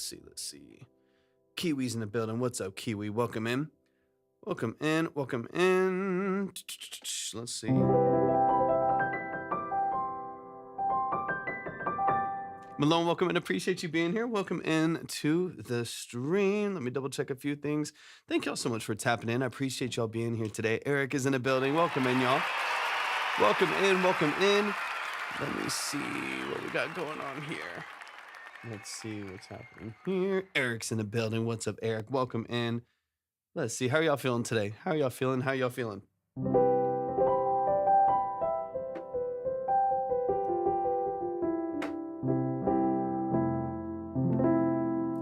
Let's see. Kiwi's in the building. What's up, Kiwi? Welcome in. Welcome in. Welcome in. Let's see. Malone, welcome in. Appreciate you being here. Welcome in to the stream. Let me double check a few things. Thank y'all so much for tapping in. I appreciate y'all being here today. Eric is in the building. Welcome in, y'all. Welcome in. Welcome in. Let me see what we got going on here. Let's see what's happening here. Eric's in the building. What's up, Eric? Welcome in. Let's see. How are y'all feeling today? How are y'all feeling? How are y'all feeling?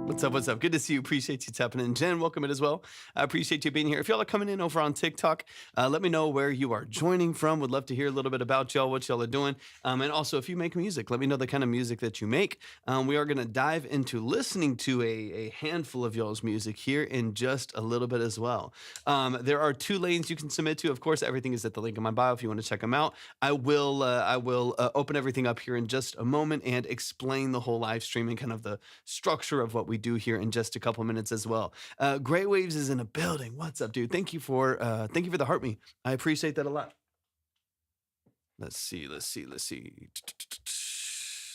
What's up? What's up? Good to see you. Appreciate you tapping in. Jen, welcome in as well. I appreciate you being here. If y'all are coming in over on TikTok, let me know where you are joining from. Would love to hear a little bit about y'all, what y'all are doing. And also, if you make music, let me know the kind of music that you make. We are going to dive into listening to a handful of y'all's music here in just a little bit as well. There are 2 lanes you can submit to. Of course, everything is at the link in my bio if you want to check them out. I will open everything up here in just a moment and explain the whole live stream and kind of the structure of what we do here in just a couple minutes as well. Gray Waves is in a building. What's up, dude? Thank you for the heart me. I appreciate that a lot. Let's see. Let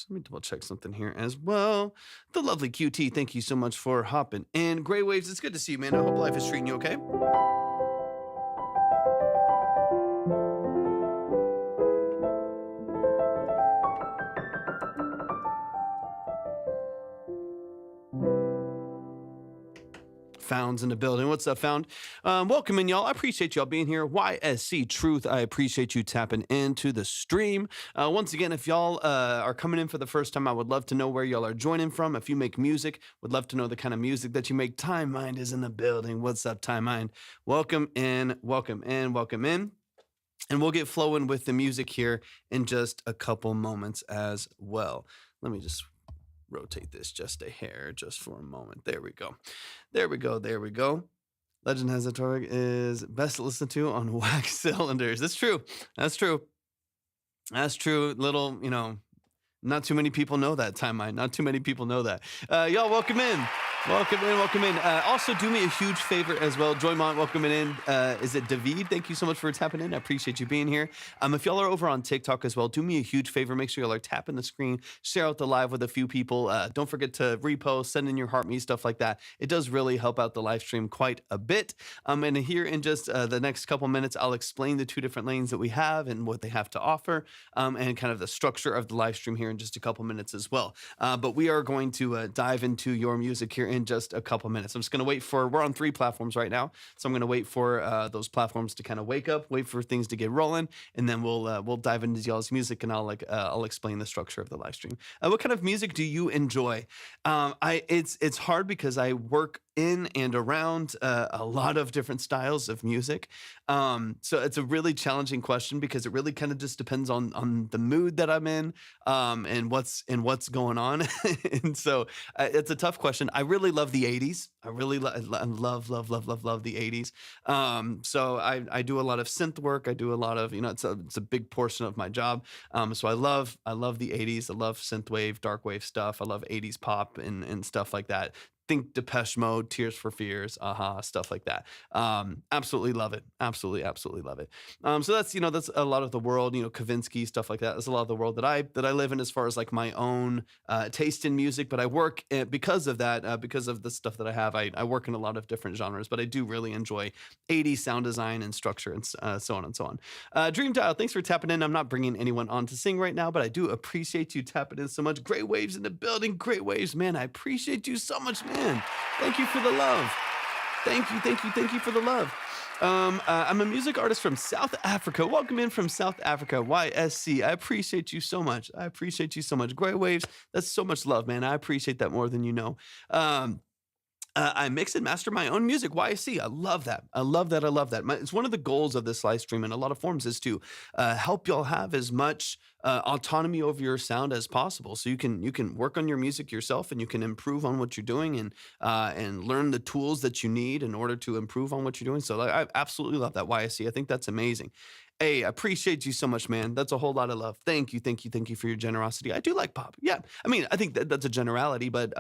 me double check something here as well. The lovely QT, thank you so much for hopping in. Gray Waves, it's good to see you, man. I hope life is treating you okay. Found's in the building. What's up, Found? Welcome in, y'all. I appreciate y'all being here. YSC Truth, I appreciate you tapping into the stream. Once again, if y'all are coming in for the first time, I would love to know where y'all are joining from. If you make music, would love to know the kind of music that you make. Time Mind is in the building. What's up, Time Mind? Welcome in, welcome in, welcome in. And we'll get flowing with the music here in just a couple moments as well. Let me just rotate this just a hair just for a moment. There we go. There we go. There we go. Legend has a Torvik is best to listen to on wax cylinders. That's true. That's true. That's true. Little, not too many people know that, Time Mind. Not too many people know that. Y'all, welcome in. Welcome in, welcome in. Also, do me a huge favor as well. Joymont, welcome in. Is it David? Thank you so much for tapping in. I appreciate you being here. If y'all are over on TikTok as well, do me a huge favor. Make sure y'all are tapping the screen, share out the live with a few people. Don't forget to repost, send in your heart me, stuff like that. It does really help out the live stream quite a bit. And here in just the next couple minutes, I'll explain the 2 different lanes that we have and what they have to offer, and kind of the structure of the live stream here in just a couple minutes as well. But we are going to dive into your music here in just a couple minutes. I'm just going to wait for, we're on 3 platforms right now. So I'm going to wait for those platforms to kind of wake up, wait for things to get rolling, and then we'll dive into y'all's music, and I'll explain the structure of the live stream. What kind of music do you enjoy? It's hard because I work in and around a lot of different styles of music. So it's a really challenging question because it really kind of just depends on the mood that I'm in, and what's going on. And so it's a tough question. I really love the 80s. I really love the 80s. So I do a lot of synth work. I do a lot of, it's a big portion of my job. So I love the 80s. I love synthwave, dark wave stuff. I love 80s pop and stuff like that. Think Depeche Mode, Tears for Fears, stuff like that. Absolutely love it. Absolutely love it. So that's a lot of the world, Kavinsky, stuff like that. That's a lot of the world that I live in as far as like my own taste in music. But I work because of that, because of the stuff that I have. I work in a lot of different genres, but I do really enjoy 80s sound design and structure and so on and so on. Dream Dial, thanks for tapping in. I'm not bringing anyone on to sing right now, but I do appreciate you tapping in so much. Great Waves in the building. Great Waves, man. I appreciate you so much, man. Thank you for the love. Thank you for the love. I'm a music artist from South Africa. Welcome in from South Africa, YSC. I appreciate you so much. Great Waves, that's so much love, man. I appreciate that more than you know. I mix and master my own music. YC. I love that. I love that. I love that. It's one of the goals of this live stream in a lot of forms is to help y'all have as much autonomy over your sound as possible, so you can work on your music yourself and you can improve on what you're doing and learn the tools that you need in order to improve on what you're doing. So like, I absolutely love that. YC. I think that's amazing. Hey, I appreciate you so much, man. That's a whole lot of love. Thank you, thank you, thank you for your generosity. I do like pop. Yeah, I mean, I think that's a generality, but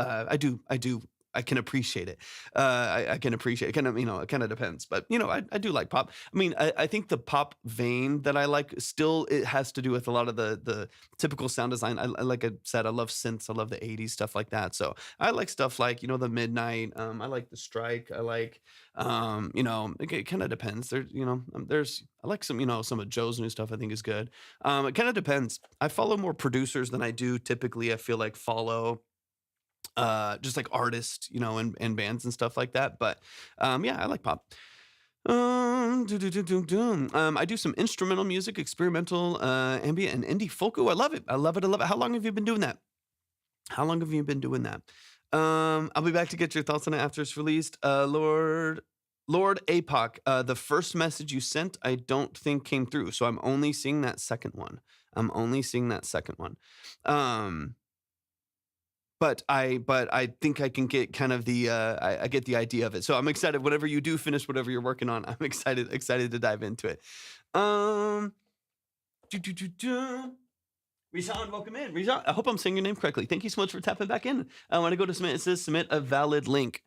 I can appreciate it. I can appreciate it. Kind of, it kind of depends, but I do like pop. I mean, I think the pop vein that I like still it has to do with a lot of the typical sound design. Like I said, I love synths. I love the '80s stuff like that. So I like stuff like the Midnight. I like the Strike. I like it kind of depends. There's I like some of Joe's new stuff. I think is good. It kind of depends. I follow more producers than I do typically. I feel like follow just like artists, and bands and stuff like that. But yeah, I like pop. I do some instrumental music, experimental, ambient, and indie folk. Ooh, I love it. I love it. I love it. How long have you been doing that? How long have you been doing that? I'll be back to get your thoughts on it after it's released. Lord APOC, the first message you sent, I don't think came through. So I'm only seeing that second one. Um, but I think I can get kind of the I get the idea of it. So I'm excited. Whatever you do finish, whatever you're working on, I'm excited to dive into it. Um, do, do, do, do. Rizan, welcome in. Rizan, I hope I'm saying your name correctly. Thank you so much for tapping back in. I want to go to submit. It says submit a valid link.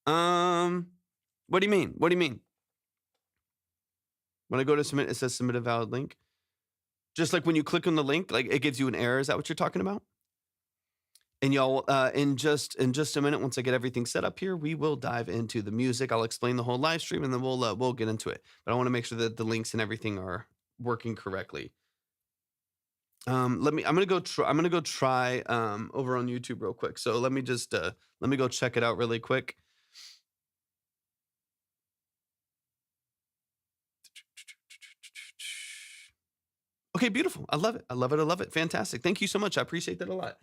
What do you mean? What do you mean? When I go to submit, it says submit a valid link. Just like when you click on the link, like it gives you an error. Is that what you're talking about? And y'all, in just a minute, once I get everything set up here, we will dive into the music. I'll explain the whole live stream, and then we'll get into it. But I want to make sure that the links and everything are working correctly. I'm gonna go try over on YouTube real quick. So let me go check it out really quick. Okay, beautiful. I love it. I love it. I love it. Fantastic. Thank you so much. I appreciate that a lot.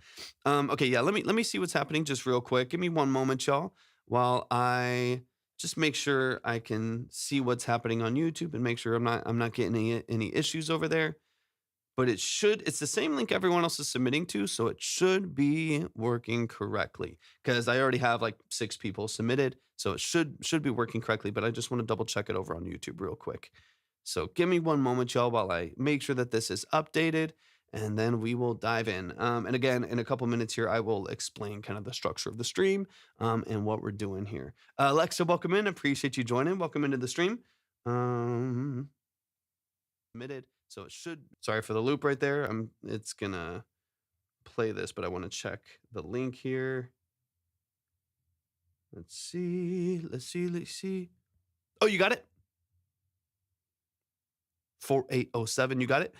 Okay, yeah. Let me see what's happening just real quick. Give me one moment, y'all, while I just make sure I can see what's happening on YouTube and make sure I'm not getting any issues over there. But it's the same link everyone else is submitting to, so it should be working correctly. Because I already have like 6 people submitted, so it should be working correctly. But I just want to double check it over on YouTube real quick. So give me one moment, y'all, while I make sure that this is updated, and then we will dive in. And again, in a couple minutes here, I will explain kind of the structure of the stream and what we're doing here. Alexa, welcome in. Appreciate you joining. Welcome into the stream. Submitted. So it should. Sorry for the loop right there. It's gonna play this, but I want to check the link here. Let's see. Oh, you got it? 4807. You got it?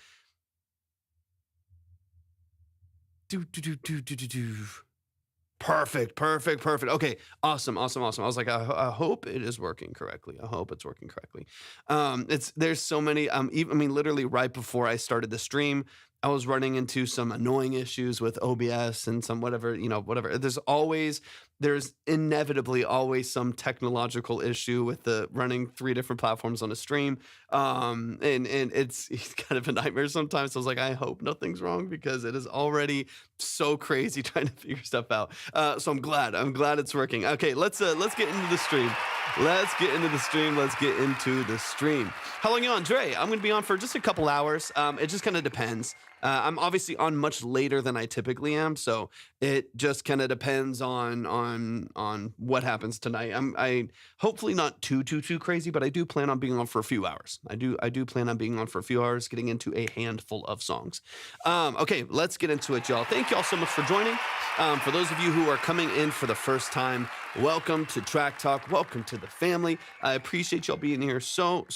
Perfect. Okay, awesome. I was like, I hope it is working correctly. I hope it's working correctly. There's so many. Literally right before I started the stream, I was running into some annoying issues with OBS and some whatever. There's inevitably always some technological issue with the running 3 different platforms on a stream. And it's kind of a nightmare sometimes. So I was like, I hope nothing's wrong because it is already so crazy trying to figure stuff out. So I'm glad it's working. Okay, let's get into the stream. Let's get into the stream. How long are you on, Dre? I'm gonna be on for just a couple hours. It just kind of depends. I'm obviously on much later than I typically am, so it just kind of depends on what happens tonight. I hopefully not too crazy, but I do plan on being on for a few hours. I do plan on being on for a few hours, getting into a handful of songs. Okay, let's get into it, y'all. Thank y'all so much for joining. For those of you who are coming in for the first time, welcome to Track Talk. Welcome to the family. I appreciate y'all being here so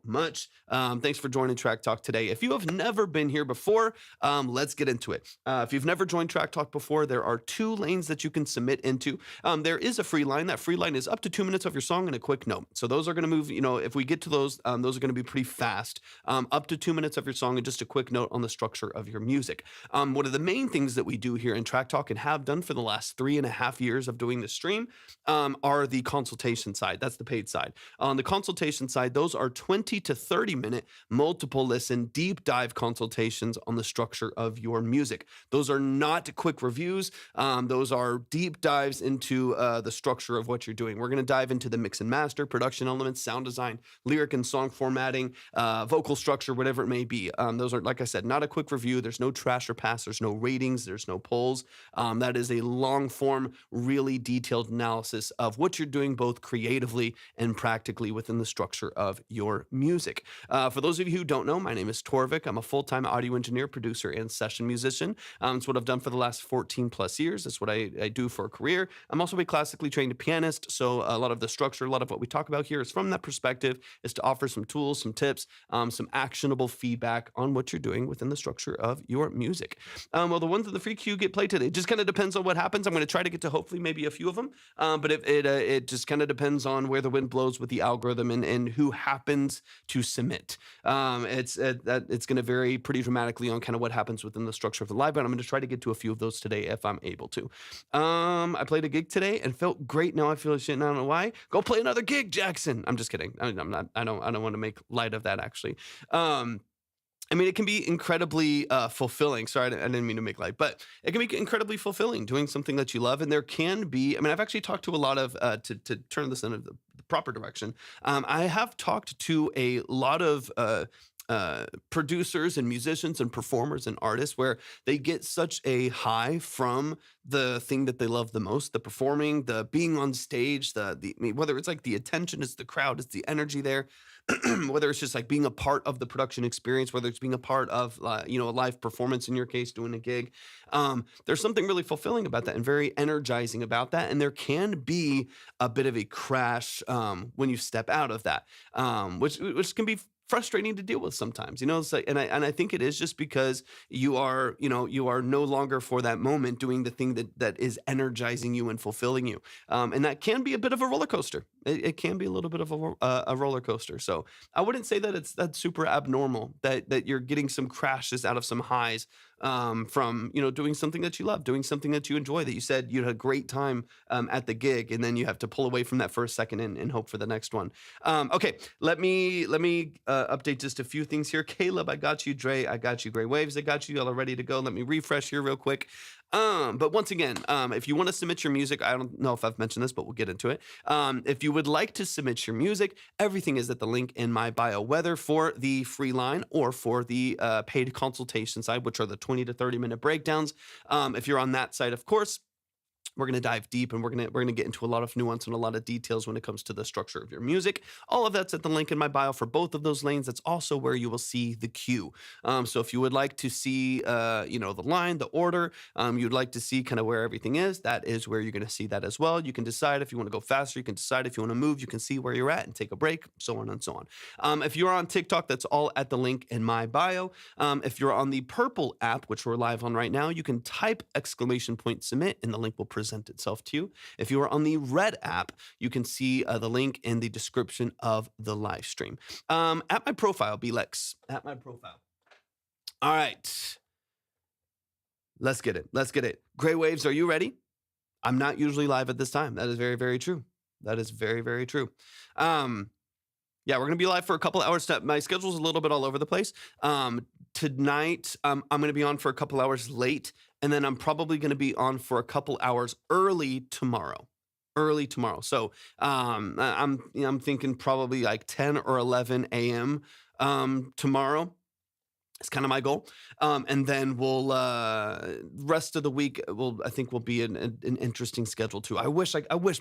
much. Thanks for joining Track Talk today. If you have never been here before, let's get into it. If you've never joined Track Talk before, there are 2 lanes that you can submit into. There is a free line. That free line is up to 2 minutes of your song and a quick note. So those are going to move, if we get to those are going to be pretty fast. Up to 2 minutes of your song and just a quick note on the structure of your music. One of the main things that we do here in Track Talk and have done for the last 3.5 years of doing the stream are the consultation side. That's the paid side. On the consultation side, those are 20 to 30 minute multiple listen, deep dive consultations on the structure of your music. Those are not quick reviews. Those are deep dives into the structure of what you're doing. We're going to dive into the mix and master, production elements, sound design, lyric and song formatting, vocal structure, whatever it may be. Those are, like I said, not a quick review. There's no trash or pass. There's no ratings. There's no polls. That is a long form, really detailed analysis of what you're doing both creatively and practically within the structure of your music. For those of you who don't know, my name is Torvik. I'm a full-time audio engineer, producer, and session musician. It's what I've done for the last 14 plus years. That's what I do for a career. I'm also a classically trained pianist, so a lot of the structure, a lot of what we talk about here is from that perspective, is to offer some tools, some tips, some actionable feedback on what you're doing within the structure of your music. Well, the ones in the free queue get played today. It just kind of depends on what happens. I'm going to try to get to hopefully maybe a few of them, but it just kind of depends on where the wind blows with the algorithm and who happens to submit. It's going to vary pretty dramatically on kind of what happens within the structure of the live, but I'm going to try to get to a few of those today if I'm able to. I played a gig today and felt great. Now I feel shit and I don't know why. Go play another gig, Jackson. I'm just kidding. I don't want to make light of that actually. It can be incredibly fulfilling. Sorry, I didn't mean to make light, but it can be incredibly fulfilling doing something that you love. And there can be, I've actually talked to a lot of, to turn this in the proper direction, I have talked to a lot of producers and musicians and performers and artists where they get such a high from the thing that they love the most, the performing, the being on stage, whether it's like the attention, it's the crowd, it's the energy there, whether it's just like being a part of the production experience, whether it's being a part of, a live performance, in your case, doing a gig. There's something really fulfilling about that and very energizing about that. And there can be a bit of a crash when you step out of that, which can be frustrating to deal with sometimes, it's like, and I think it is just because you are no longer for that moment doing the thing that is energizing you and fulfilling you. And that can be a bit of a roller coaster. It can be a little bit of a roller coaster. So I wouldn't say that that's super abnormal that you're getting some crashes out of some highs from, doing something that you love, doing something that you enjoy, that you said you had a great time at the gig, and then you have to pull away from that for a second and hope for the next one. Okay, let me update just a few things here. Caleb, I got you. Dre, I got you. Gray Waves, I got you. Y'all are ready to go. Let me refresh here real quick. But once again, if you want to submit your music, I don't know if I've mentioned this, but we'll get into it. If you would like to submit your music, everything is at the link in my bio, whether for the free line or for the paid consultation side, which are the 20 to 30 minute breakdowns. If you're on that side, of course, we're going to dive deep and we're going to get into a lot of nuance and a lot of details when it comes to the structure of your music. All of that's at the link in my bio for both of those lanes. That's also where you will see the queue. So if you would like to see, the line, the order, you'd like to see kind of where everything is, that is where you're going to see that as well. You can decide if you want to go faster. You can decide if you want to move. You can see where you're at and take a break, so on and so on. If you're on TikTok, that's all at the link in my bio. If you're on the purple app, which we're live on right now, you can type !submit and the link will present itself to you. If you are on the red app, you can see the link in the description of the live stream. At my profile, Belex, at my profile. All right. Let's get it. Gray Waves, are you ready? I'm not usually live at this time. That is very, very true. That is very, very true. Yeah, we're going to be live for a couple hours. My schedule's a little bit all over the place. Tonight, I'm going to be on for a couple hours late, and then I'm probably going to be on for a couple hours early tomorrow. So I'm thinking probably like 10 or 11 a.m. Tomorrow. It's kind of my goal. And then we'll, rest of the week, I think will be an interesting schedule too. I wish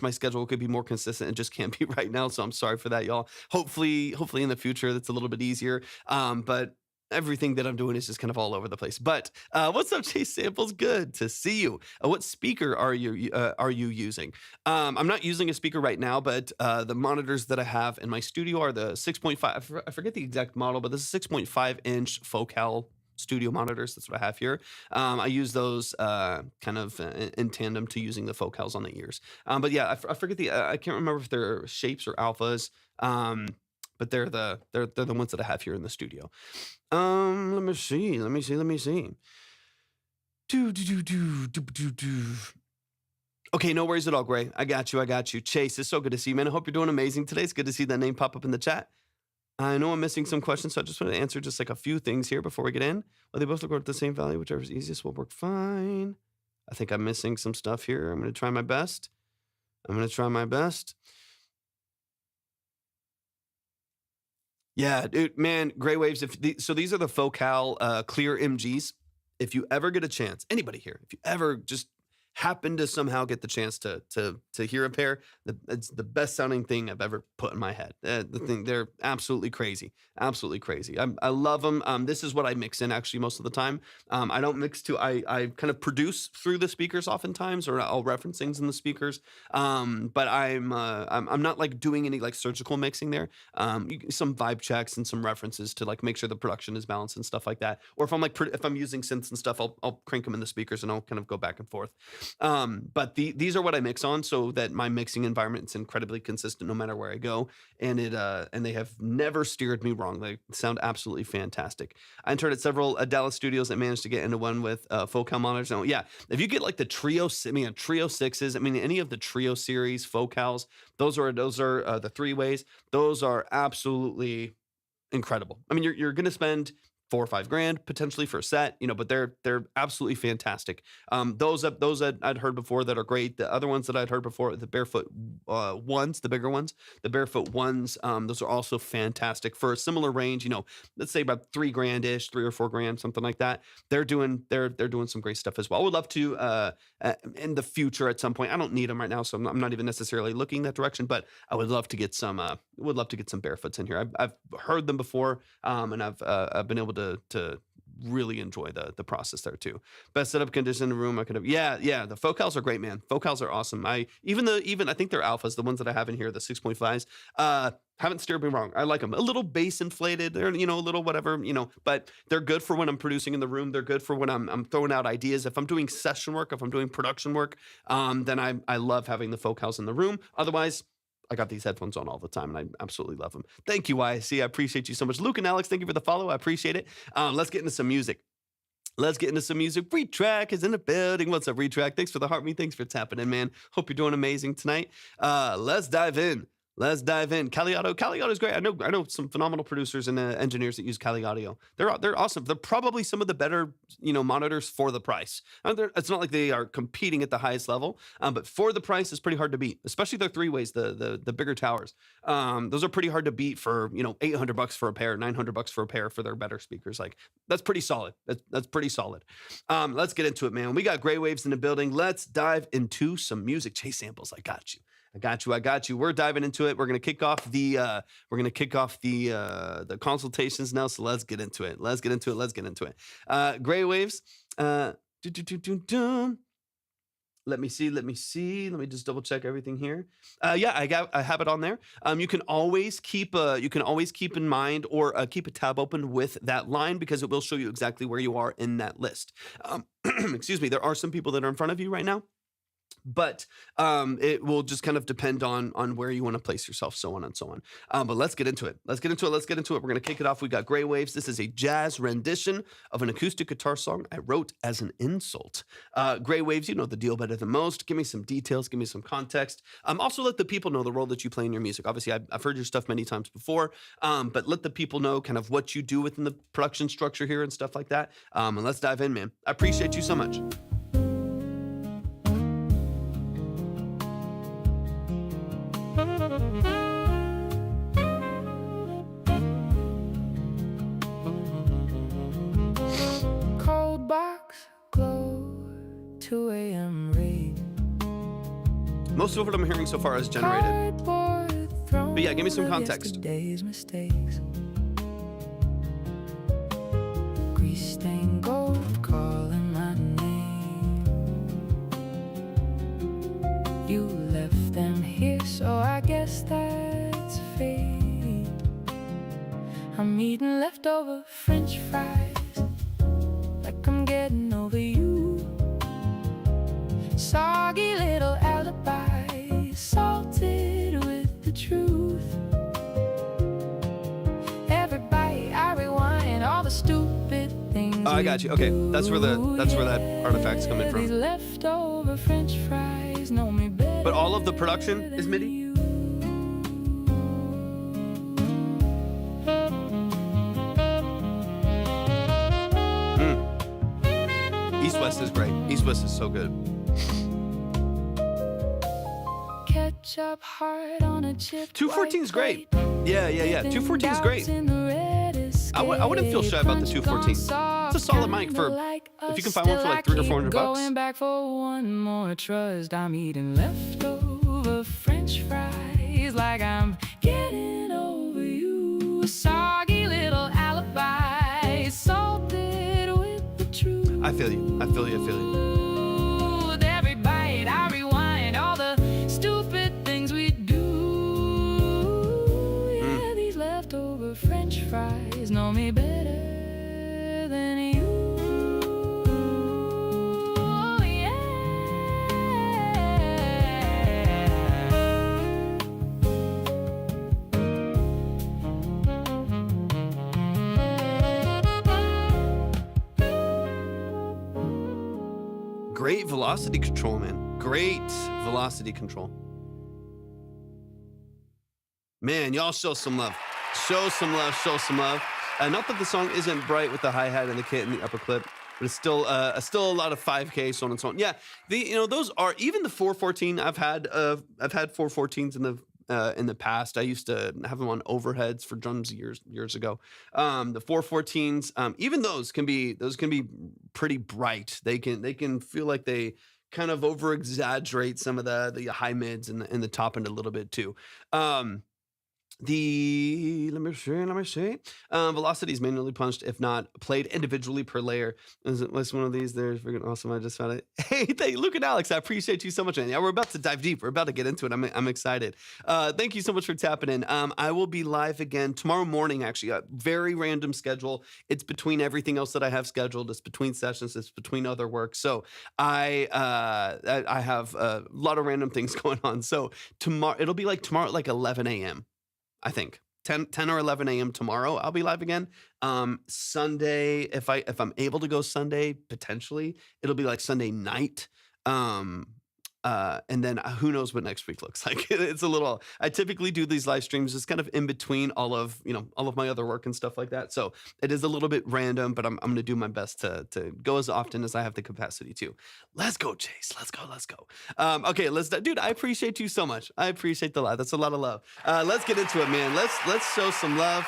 my schedule could be more consistent. It just can't be right now. So I'm sorry for that, y'all. Hopefully in the future, that's a little bit easier. But everything that I'm doing is just kind of all over the place. But what's up, Chase Samples? Good to see you. What speaker are you using? I'm not using a speaker right now, but the monitors that I have in my studio are the 6.5. I forget the exact model, but this is 6.5 inch focal studio monitors. That's what I have here. I use those kind of in tandem to using the focals on the ears. But yeah, I forget I can't remember if they're shapes or alphas. But they're the ones that I have here in the studio. Let me see. Do. Okay, no worries at all, Gray. I got you. Chase, it's so good to see you, man. I hope you're doing amazing today. It's good to see that name pop up in the chat. I know I'm missing some questions, so I just want to answer just like a few things here before we get in. Well, they both look at the same value. Whichever's easiest will work fine. I think I'm missing some stuff here. I'm going to try my best. Yeah, dude, man, Gray Waves. So these are the Focal clear MGs. If you ever get a chance, anybody here, if you ever just happen to somehow get the chance to hear a pair, it's the best sounding thing I've ever put in my head. They're absolutely crazy. I love them. This is what I mix in actually most of the time. I don't mix I kind of produce through the speakers oftentimes, or I'll reference things in the speakers. But I'm not like doing any like surgical mixing there. Some vibe checks and some references to like make sure the production is balanced and stuff like that. Or if I'm if I'm using synths and stuff, I'll crank them in the speakers and I'll kind of go back and forth. But these are what I mix on, so that my mixing environment is incredibly consistent no matter where I go, and they have never steered me wrong. They sound absolutely fantastic. I interned at several Dallas studios that managed to get into one with Focal monitors. And yeah, if you get like the Trio 6s, any of the Trio series Focals, those are the 3-ways. Those are absolutely incredible. I mean, you're going to spend $4 or $5 grand potentially for a set, but they're absolutely fantastic. Those that I'd heard before that are great. The other ones that I'd heard before, the Barefoot ones, the bigger ones, the Barefoot ones, those are also fantastic for a similar range. Let's say about $3 grand-ish, $3 or $4 grand, something like that. They're doing some great stuff as well. I would love to in the future at some point. I don't need them right now, so I'm not even necessarily looking that direction. But I would love to get some. Barefoots in here. I've heard them before, and I've been able to really enjoy the process there too. Best setup condition in the room I could have. Yeah. The Focals are great, man. Focals are awesome. I think they're alphas, the ones that I have in here, the 6.5s. Haven't steered me wrong. I like them. A little bass inflated. They're, a little whatever, but they're good for when I'm producing in the room. They're good for when I'm throwing out ideas. If I'm doing session work, if I'm doing production work, then I love having the Focals in the room. Otherwise, I got these headphones on all the time, and I absolutely love them. Thank you, YSC. I appreciate you so much. Luke and Alex, thank you for the follow. I appreciate it. Let's get into some music. Retrack is in the building. What's up, Retrack? Thanks for the heart me. Thanks for tapping in, man. Hope you're doing amazing tonight. Let's dive in. Cali Audio is great. I know some phenomenal producers and engineers that use Cali Audio. They're awesome. They're probably some of the better monitors for the price. It's not like they are competing at the highest level, but for the price, it's pretty hard to beat. Especially their 3-ways, the bigger towers. Those are pretty hard to beat for $800 for a pair, $900 for a pair for their better speakers. Like that's pretty solid. That's pretty solid. Let's get into it, man. We got Gray Waves in the building. Let's dive into some music. Chase Samples, I got you. We're diving into it. We're gonna kick off the consultations now. So let's get into it. Gray Waves. Let me see. Let me just double check everything here. Yeah, I have it on there. You can always keep in mind or keep a tab open with that line, because it will show you exactly where you are in that list. Excuse me. There are some people that are in front of you right now, but it will just kind of depend on where you want to place yourself, so on and so on. But let's get into it. We're going to kick it off. We got Gray Waves. This is a jazz rendition of an acoustic guitar song I wrote as an insult. Gray Waves, you know the deal better than most. Give me some details. Give me some context. Also, let the people know the role that you play in your music. Obviously, I've heard your stuff many times before, but let the people know kind of what you do within the production structure here and stuff like that. And let's dive in, man. I appreciate you so much. Cold box glow, 2 a.m. read. Most of what I'm hearing so far is generated. But yeah, give me some context. Mistakes. Grease stained gold calling my name. You left them here, so I guess that's fate. I'm eating leftover French fries getting over you. Soggy little alibi, salted with the truth. Every bite I rewind, all the stupid things. Oh, I got you. Okay, that's where that artifact's coming These from. leftover French fries know me better. But all of the production is than MIDI? you. East-West is great. East-West is so good. Ketchup hard on a chip. 214 is great. Yeah. 214 is great. I wouldn't feel shy about the 214. It's a solid mic for, if you can find one for like $300 or $400 bucks. Going back for one more trust. I'm eating leftover French fries like I'm getting over you. A soggy little alibi, salted with the truth. I feel you. With every bite I rewind, all the stupid things we do. Yeah, these leftover French fries know me better than you. Oh, yeah. Great velocity control, man. Great velocity control. Man, y'all show some love. Show some love. Not that the song isn't bright with the hi-hat and the kit and the upper clip, but it's still a lot of 5K, so on and so on. Yeah, those are even the 414. I've had 414s in the past. I used to have them on overheads for drums years ago. The 414s, even those can be pretty bright. They can feel like they kind of over exaggerate some of the high mids and the top end a little bit too. Let me see. Velocity is manually punched, if not played individually per layer. Is it one of these? They're freaking awesome. I just found it. Hey, Luke and Alex, I appreciate you so much, man. Yeah, we're about to dive deep. We're about to get into it. I'm excited. Thank you so much for tapping in. I will be live again tomorrow morning, actually. A very random schedule. It's between everything else that I have scheduled. It's between sessions. It's between other work. So I have a lot of random things going on. So tomorrow, it'll be like tomorrow at like 11 a.m. I think 10 or 11 a.m. tomorrow, I'll be live again. Sunday, if I'm able to go Sunday, potentially, it'll be like Sunday night. And then who knows what next week looks like. It's a little, I typically do these live streams just kind of in between all of my other work and stuff like that. So it is a little bit random, but I'm going to do my best to go as often as I have the capacity to. Let's go, Chase. Let's go. Okay, dude, I appreciate you so much. I appreciate the love. That's a lot of love. Let's get into it, man. Let's show some love.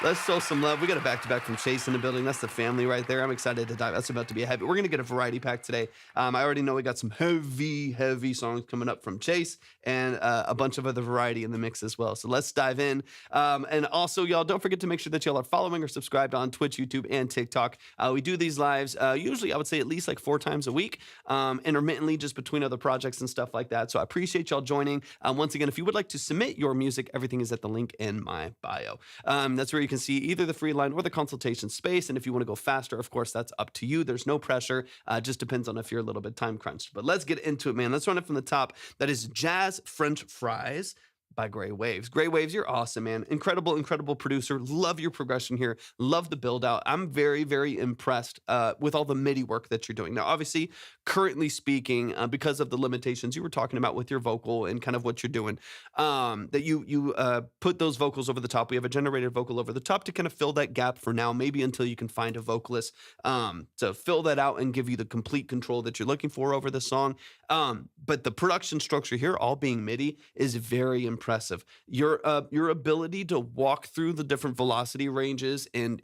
Let's show some love. We got a back-to-back from Chase in the building. That's the family right there. I'm excited to dive. That's about to be a heavy. We're going to get a variety pack today. I already know we got some heavy songs coming up from Chase and a bunch of other variety in the mix as well. So let's dive in. And also, y'all, don't forget to make sure that y'all are following or subscribed on Twitch, YouTube, and TikTok. We do these lives usually, I would say, at least like 4 times a week, intermittently just between other projects and stuff like that. So I appreciate y'all joining. Once again, if you would like to submit your music, everything is at the link in my bio. That's where you can see either the free line or the consultation space. And if you want to go faster, of course, that's up to you. There's no pressure. Just depends on if you're a little bit time crunched. But let's get into it, man. Let's run it from the top. That is Jazz French Fries by Gray Waves. Gray Waves, you're awesome, man. Incredible producer. Love your progression here. Love the build out. I'm very impressed with all the MIDI work that you're doing. Now, obviously, currently speaking, because of the limitations you were talking about with your vocal and kind of what you're doing, that you put those vocals over the top. We have a generated vocal over the top to kind of fill that gap for now, maybe until you can find a vocalist to fill that out and give you the complete control that you're looking for over the song. But the production structure here, all being MIDI, is very impressive. Your ability to walk through the different velocity ranges and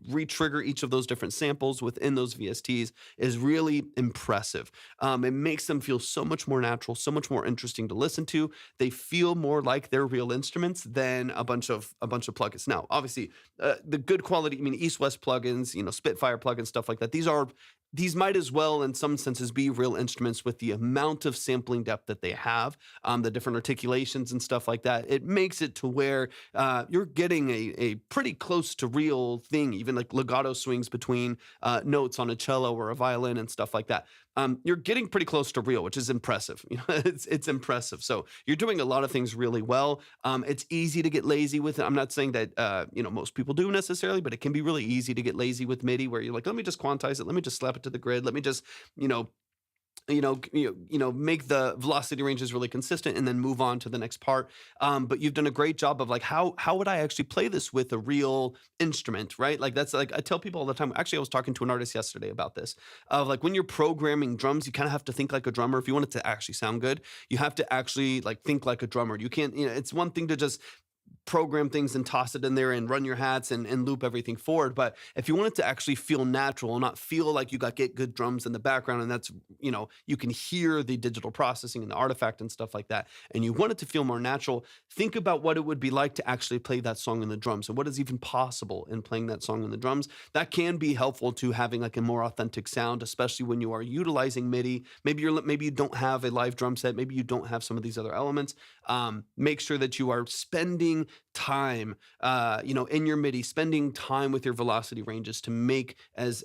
re-trigger each of those different samples within those VSTs is really impressive. It makes them feel so much more natural, so much more interesting to listen to. They feel more like they're real instruments than a bunch of plugins. Now, obviously, the good quality, East-West plugins, Spitfire plugins, stuff like that. These are these might as well, in some senses, be real instruments with the amount of sampling depth that they have, the different articulations and stuff like that. It makes it to where you're getting a pretty close to real thing, even like legato swings between notes on a cello or a violin and stuff like that. You're getting pretty close to real, which is impressive. It's impressive. So you're doing a lot of things really well. It's easy to get lazy with it. I'm not saying that most people do necessarily, but it can be really easy to get lazy with MIDI, where you're like, let me just quantize it, let me just slap it to the grid, let me just make the velocity ranges really consistent and then move on to the next part. But you've done a great job of like, how would I actually play this with a real instrument, right? Like that's like, I tell people all the time, actually I was talking to an artist yesterday about this, of like when you're programming drums, you kind of have to think like a drummer. If you want it to actually sound good, you have to actually like think like a drummer. You can't, it's one thing to just program things and toss it in there and run your hats and loop everything forward. But if you want it to actually feel natural and not feel like you get good drums in the background, and that's, you can hear the digital processing and the artifact and stuff like that, and you want it to feel more natural, think about what it would be like to actually play that song in the drums and what is even possible in playing that song in the drums. That can be helpful to having like a more authentic sound, especially when you are utilizing MIDI. Maybe you don't have a live drum set. Maybe you don't have some of these other elements. Make sure that you are spending time, in your MIDI, spending time with your velocity ranges to make as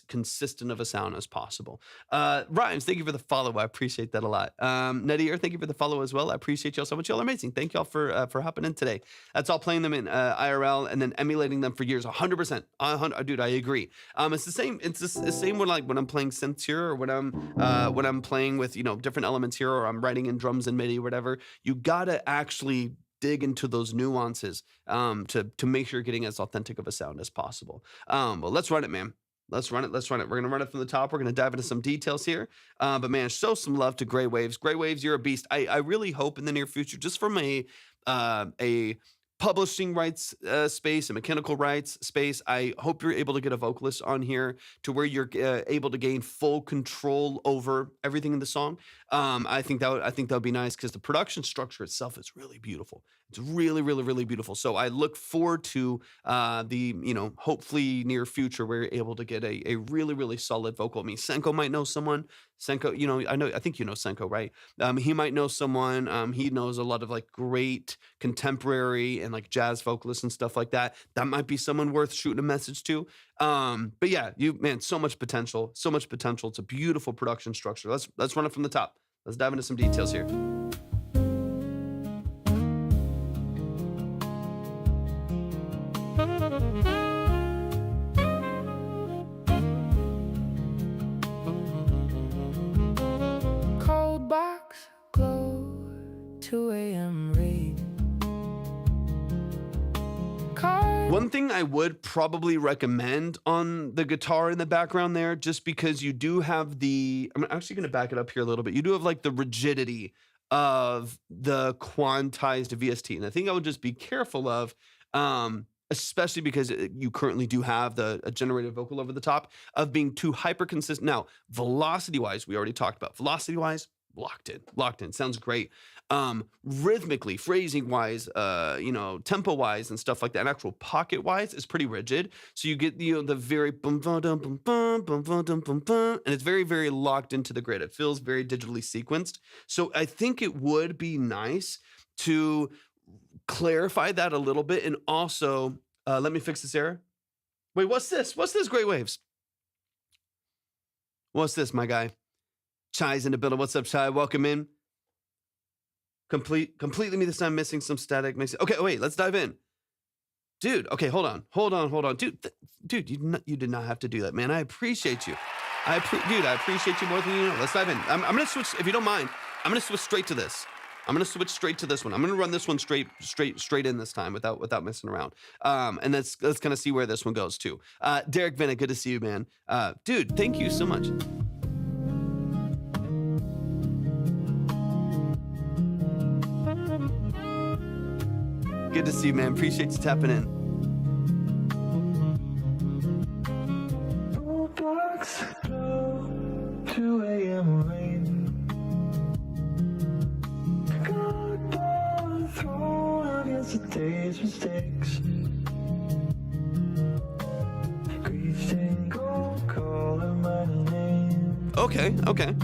consistent of a sound as possible. Rhymes, thank you for the follow. I appreciate that a lot. Nadir, thank you for the follow as well. I appreciate y'all so much. Y'all are amazing. Thank y'all for hopping in today. That's all playing them in IRL and then emulating them for years. 100%. Dude, I agree. It's the same. It's the same when I'm playing synths here, or when I'm playing with different elements here, or I'm writing in drums and MIDI, or whatever. You gotta actually dig into those nuances to make sure you're getting as authentic of a sound as possible. Well, let's run it, man. Let's run it. We're going to run it from the top. We're going to dive into some details here. But man, show some love to Gray Waves. Gray Waves, you're a beast. I really hope in the near future, just from a publishing rights space, a mechanical rights space, I hope you're able to get a vocalist on here to where you're able to gain full control over everything in the song. I think that would be nice, because the production structure itself is really beautiful. It's really, really, really beautiful. So I look forward to the hopefully near future where you're able to get a really, really solid vocal. I mean, Senko might know someone. Senko, I think you know Senko, right? He might know someone. He knows a lot of like great contemporary and like jazz vocalists and stuff like that. That might be someone worth shooting a message to. But yeah, so much potential. It's a beautiful production structure. Let's run it from the top. Let's dive into some details here. Cold box, glow, 2 a.m. rain. One thing I would probably recommend on the guitar in the background there, just because you do have I'm actually going to back it up here a little bit. You do have like the rigidity of the quantized VST. And I think I would just be careful of, especially because you currently do have a generated vocal over the top, of being too hyper consistent. Now, velocity wise, we already talked about velocity wise, locked in, sounds great. Rhythmically, phrasing wise, tempo wise and stuff like that, and actual pocket wise is pretty rigid. So you get the very bum bum dum bum bum bum bum dum bum bum, and it's very, very locked into the grid. It feels very digitally sequenced. So I think it would be nice to clarify that a little bit. And also, let me fix this error. Wait, what's this? Great Waves? What's this, my guy? Chai's in the building. What's up, Chai? Welcome in. Completely me this time, missing some static. Okay, wait, let's dive in. Dude, okay, hold on. Dude, you did not have to do that, man. I appreciate you. I appreciate you more than you know. Let's dive in. I'm going to switch, if you don't mind, I'm going to switch straight to this. I'm going to switch straight to this one. I'm going to run this one straight in this time without messing around. And let's kind of see where this one goes too. Derek Bennett, good to see you, man. Dude, thank you so much. Good to see you, man. Appreciate you tapping in. Blocks, 2 a.m. rain. God, thrown against the day's mistakes. Grief stained gold, color mine and Okay, okay.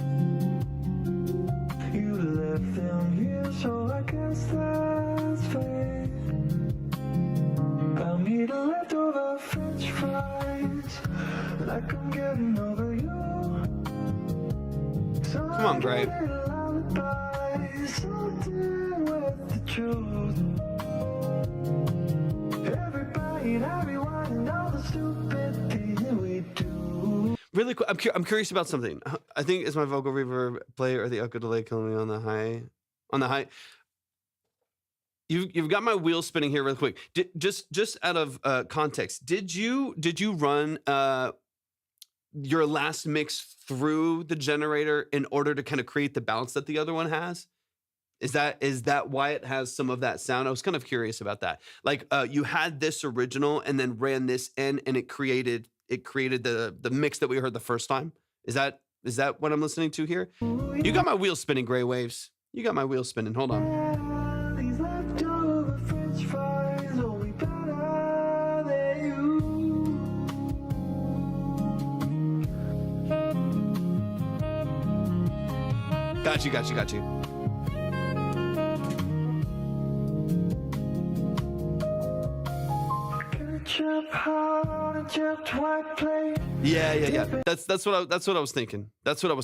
You left them here, so I guess that's fate. Found me the leftover French fries, like I'm getting over you. Come on, Gray. Something with the truth. Everybody and everyone and all the stupid things we do. Really quick, I'm curious about something. I think is my vocal reverb play or the echo delay killing me on the high? On the high. You've got my wheel spinning here real quick. Just out of context, did you run your last mix through the generator in order to kind of create the bounce that the other one has? Is that why it has some of that sound? I was kind of curious about that. Like you had this original and then ran this in, and it created the mix that we heard the first time. Is that what I'm listening to here? You got my wheel spinning, Gray Waves. You got my wheel spinning. Hold on. These leftover French fries will be better than you. Got you. Ketchup on a chipped white plate. Yeah. That's what I was thinking. Down to the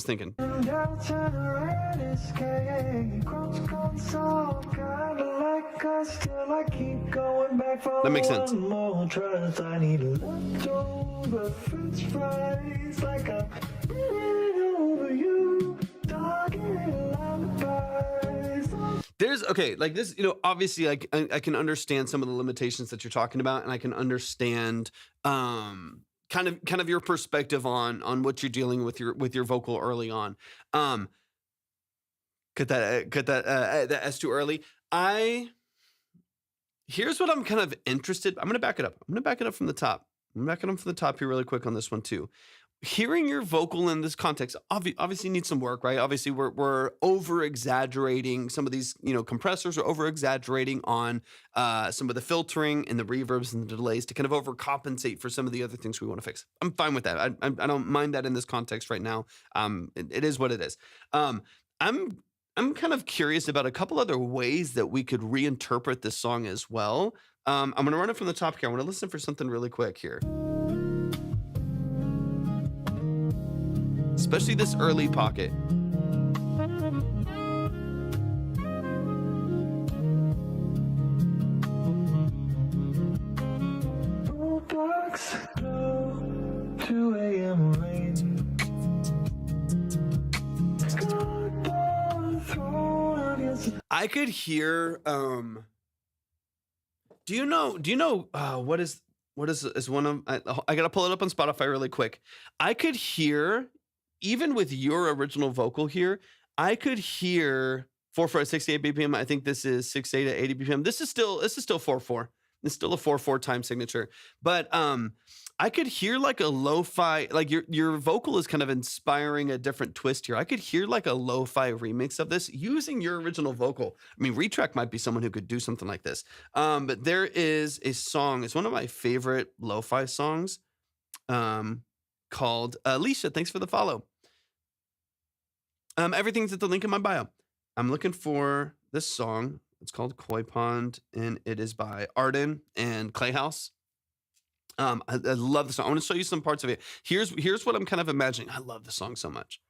red escape. Crunch console, kinda like us. Still I keep going back for That makes sense. one more trust. I need leftover French fries, like I'm bleeding over you. Talking lullabies. There's like this, obviously like I can understand some of the limitations that you're talking about, and I can understand kind of your perspective on what you're dealing with your vocal early on. Cut that S too early. Here's what I'm kind of interested. I'm gonna back it up. I'm gonna back it up from the top. I'm backing up from the top here really quick on this one too. Hearing your vocal in this context obviously needs some work, right? Obviously, we're over exaggerating some of these, compressors are over exaggerating on some of the filtering and the reverbs and the delays to kind of overcompensate for some of the other things we want to fix. I'm fine with that. I don't mind that in this context right now. It is what it is. I'm kind of curious about a couple other ways that we could reinterpret this song as well. I'm going to run it from the top here. I want to listen for something really quick here. Especially this early pocket. Roadblocks, glow, 2 a.m. rain. Scoreboard thrown against the I could hear do you know what is one of I gotta pull it up on Spotify really quick. I could hear, even with your original vocal here, I could hear 4/4 at 68 BPM. I think this is 68 at 80 BPM. This is still 4/4. It's still a 4/4 time signature. But I could hear like a lo-fi, like your vocal is kind of inspiring a different twist here. I could hear like a lo-fi remix of this using your original vocal. I mean, Retrack might be someone who could do something like this. But there is a song, it's one of my favorite lo-fi songs, called Alicia, thanks for the follow. Everything's at the link in my bio. I'm looking for this song. It's called Koi Pond, and it is by Arden and Clayhouse. I love the song. I want to show you some parts of it. Here's what I'm kind of imagining. I love the song so much.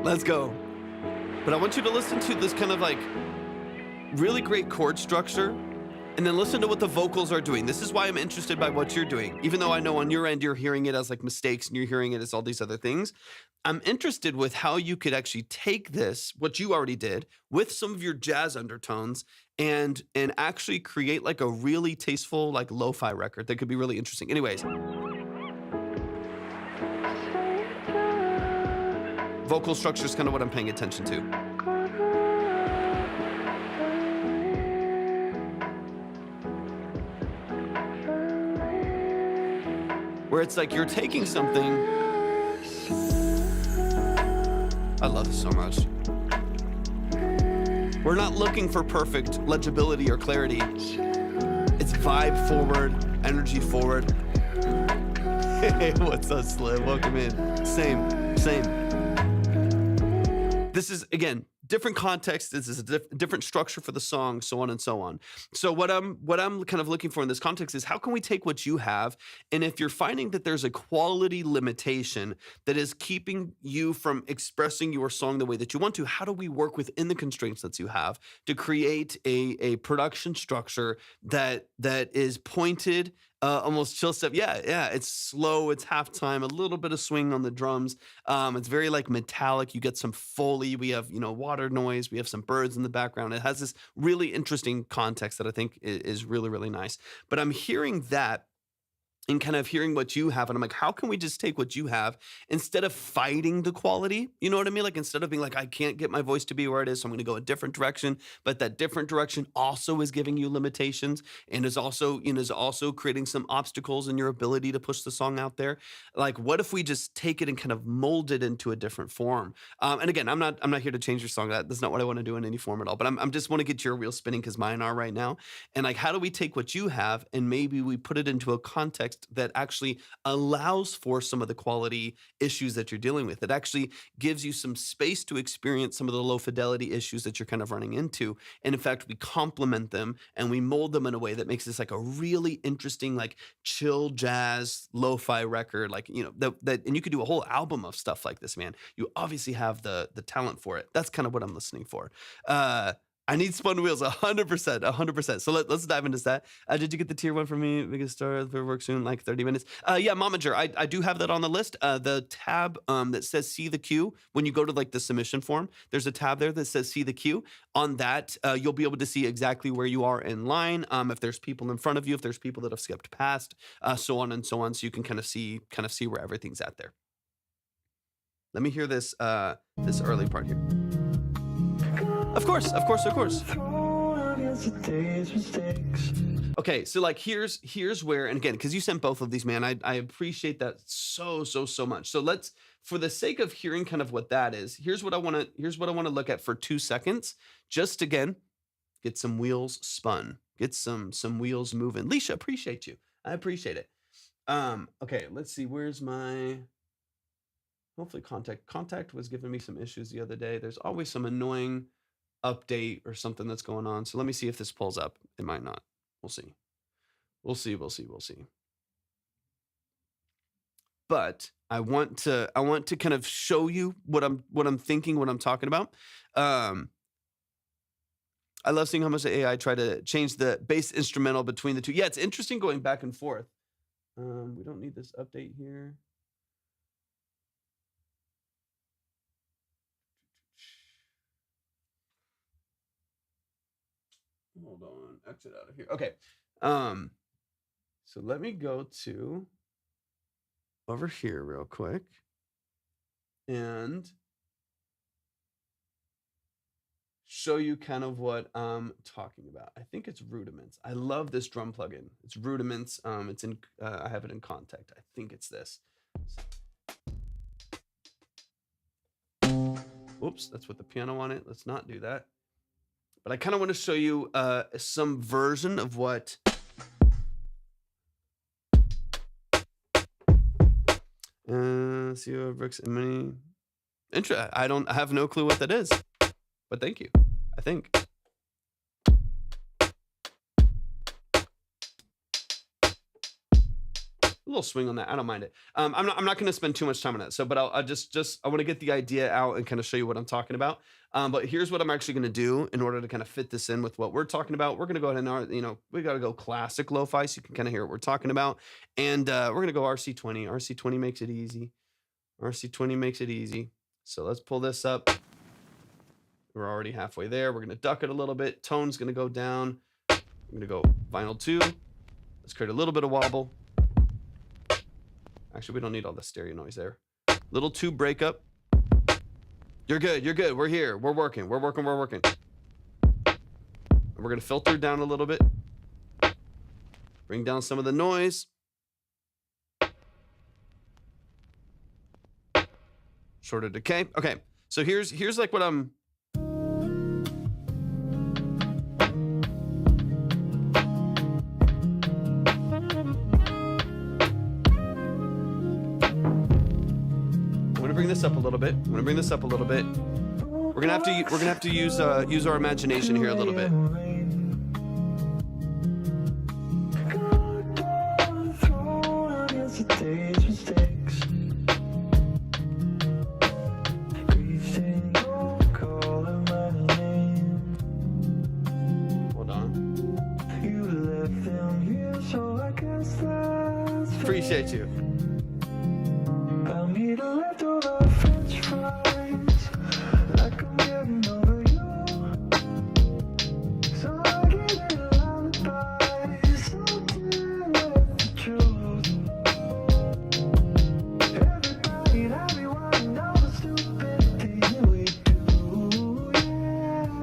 Let's go. But I want you to listen to this kind of like really great chord structure, and then listen to what the vocals are doing. This is why I'm interested by what you're doing. Even though I know on your end you're hearing it as like mistakes and you're hearing it as all these other things, I'm interested with how you could actually take this, what you already did, with some of your jazz undertones and actually create like a really tasteful like lo-fi record that could be really interesting. Anyways. Vocal structure is kind of what I'm paying attention to. Where it's like you're taking something. I love this so much. We're not looking for perfect legibility or clarity. It's vibe forward. energy forward. Hey, what's up, Slim? Welcome in. Same. This is, again, different context. This is a different structure for the song, so on and so on. So what I'm kind of looking for in this context is how can we take what you have, and if you're finding that there's a quality limitation that is keeping you from expressing your song the way that you want to, how do we work within the constraints that you have to create a production structure that is pointed, almost chill step. Yeah. It's slow. It's halftime. A little bit of swing on the drums. It's very like metallic. You get some Foley. We have water noise. We have some birds in the background. It has this really interesting context that I think is really, really nice. But I'm hearing that and kind of hearing what you have. And I'm like, how can we just take what you have instead of fighting the quality? You know what I mean? Like, instead of being like, I can't get my voice to be where it is, so I'm going to go a different direction. But that different direction also is giving you limitations and is also creating some obstacles in your ability to push the song out there. Like, what if we just take it and kind of mold it into a different form? And again, I'm not here to change your song. That's not what I want to do in any form at all. But I'm just want to get your wheels spinning because mine are right now. And like, how do we take what you have and maybe we put it into a context that actually allows for some of the quality issues that you're dealing with? It actually gives you some space to experience some of the low fidelity issues that you're kind of running into. And in fact, we complement them and we mold them in a way that makes this like a really interesting, like chill jazz, lo-fi record. Like, and you could do a whole album of stuff like this, man. You obviously have the talent for it. That's kind of what I'm listening for. I need spun wheels, 100%. So let's dive into that. Did you get the tier 1 for me? Biggest star, work soon, like 30 minutes. Yeah, Momager, I do have that on the list. The tab that says see the queue, when you go to like the submission form, there's a tab there that says see the queue. On that, you'll be able to see exactly where you are in line. If there's people in front of you, if there's people that have skipped past, so on and so on. So you can kind of see where everything's at there. Let me hear this early part here. Of course. Okay, so like here's where, and again, because you sent both of these, man, I appreciate that so much. So let's, for the sake of hearing kind of what that is, here's what I want to look at for 2 seconds. Just again, get some wheels spun, get some wheels moving. Leisha, appreciate you. I appreciate it. Okay, let's see. Where's my? Hopefully contact was giving me some issues the other day. There's always some annoying update or something that's going on. So let me see if this pulls up. It might not. We'll see. But I want to kind of show you what I'm thinking, what I'm talking about. I love seeing how much the AI try to change the bass instrumental between the two. Yeah, it's interesting going back and forth. We don't need this update here. Hold on, exit out of here. Okay. So let me go to over here real quick and show you kind of what I'm talking about. I think it's Rudiments. I love this drum plugin. It's Rudiments. It's in I have it in Contact. I think it's this. Oops, that's with the piano on it. Let's not do that. But I kind of want to show you some version of what see Brooks and many I have no clue what that is, but thank you. I think a little swing on that. I don't mind it. I'm not going to spend too much time on that. So, but I want to get the idea out and kind of show you what I'm talking about. But here's what I'm actually going to do in order to kind of fit this in with what we're talking about. We're going to go ahead and, we got to go classic lo-fi so you can kind of hear what we're talking about. And we're going to go RC20. RC20 makes it easy. RC20 makes it easy. So let's pull this up. We're already halfway there. We're going to duck it a little bit. Tone's going to go down. I'm going to go vinyl 2. Let's create a little bit of wobble. Actually, we don't need all the stereo noise there. Little 2 breakup. You're good. We're here. We're working. And we're going to filter it down a little bit. Bring down some of the noise. Shorter decay. Okay. So here's like what I'm... bring this up a little bit. We're gonna have to use our imagination here a little bit. Hold on. Appreciate you.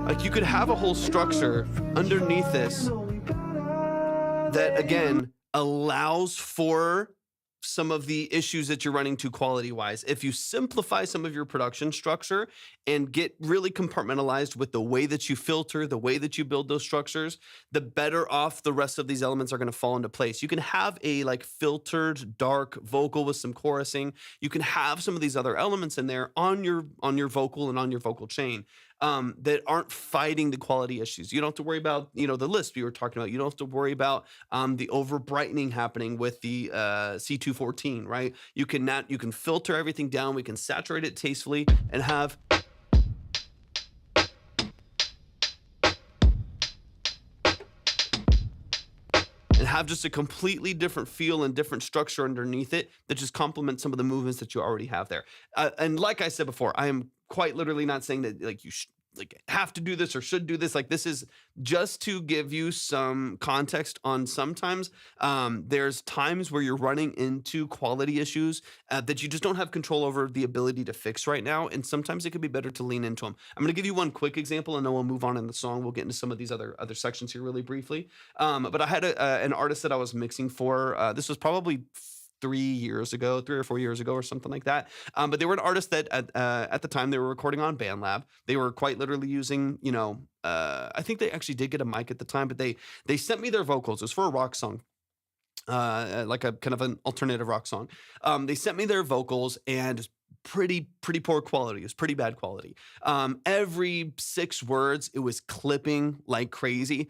Like you could have a whole structure underneath this that again allows for some of the issues that you're running to quality wise. If you simplify some of your production structure and get really compartmentalized with the way that you filter, the way that you build those structures, the better off the rest of these elements are going to fall into place. You can have a like filtered dark vocal with some chorusing. You can have some of these other elements in there on your vocal and on your vocal chain. That aren't fighting the quality issues. You don't have to worry about, the lisp you were talking about. You don't have to worry about the over brightening happening with the C214, right? You can filter everything down. We can saturate it tastefully and have just a completely different feel and different structure underneath it that just complements some of the movements that you already have there. And like I said before, I am quite literally not saying that like you have to do this or should do this. Like this is just to give you some context on sometimes there's times where you're running into quality issues that you just don't have control over the ability to fix right now. And sometimes it could be better to lean into them. I'm going to give you one quick example and then we'll move on in the song. We'll get into some of these other sections here really briefly. But I had an artist that I was mixing for. This was probably 3 or 4 years ago or something like that. But they were an artist that at the time they were recording on BandLab. They were quite literally using, I think they actually did get a mic at the time, but they sent me their vocals. It was for a rock song. Like a kind of an alternative rock song. They sent me their vocals and pretty poor quality. It was pretty bad quality. Every 6 words, it was clipping like crazy.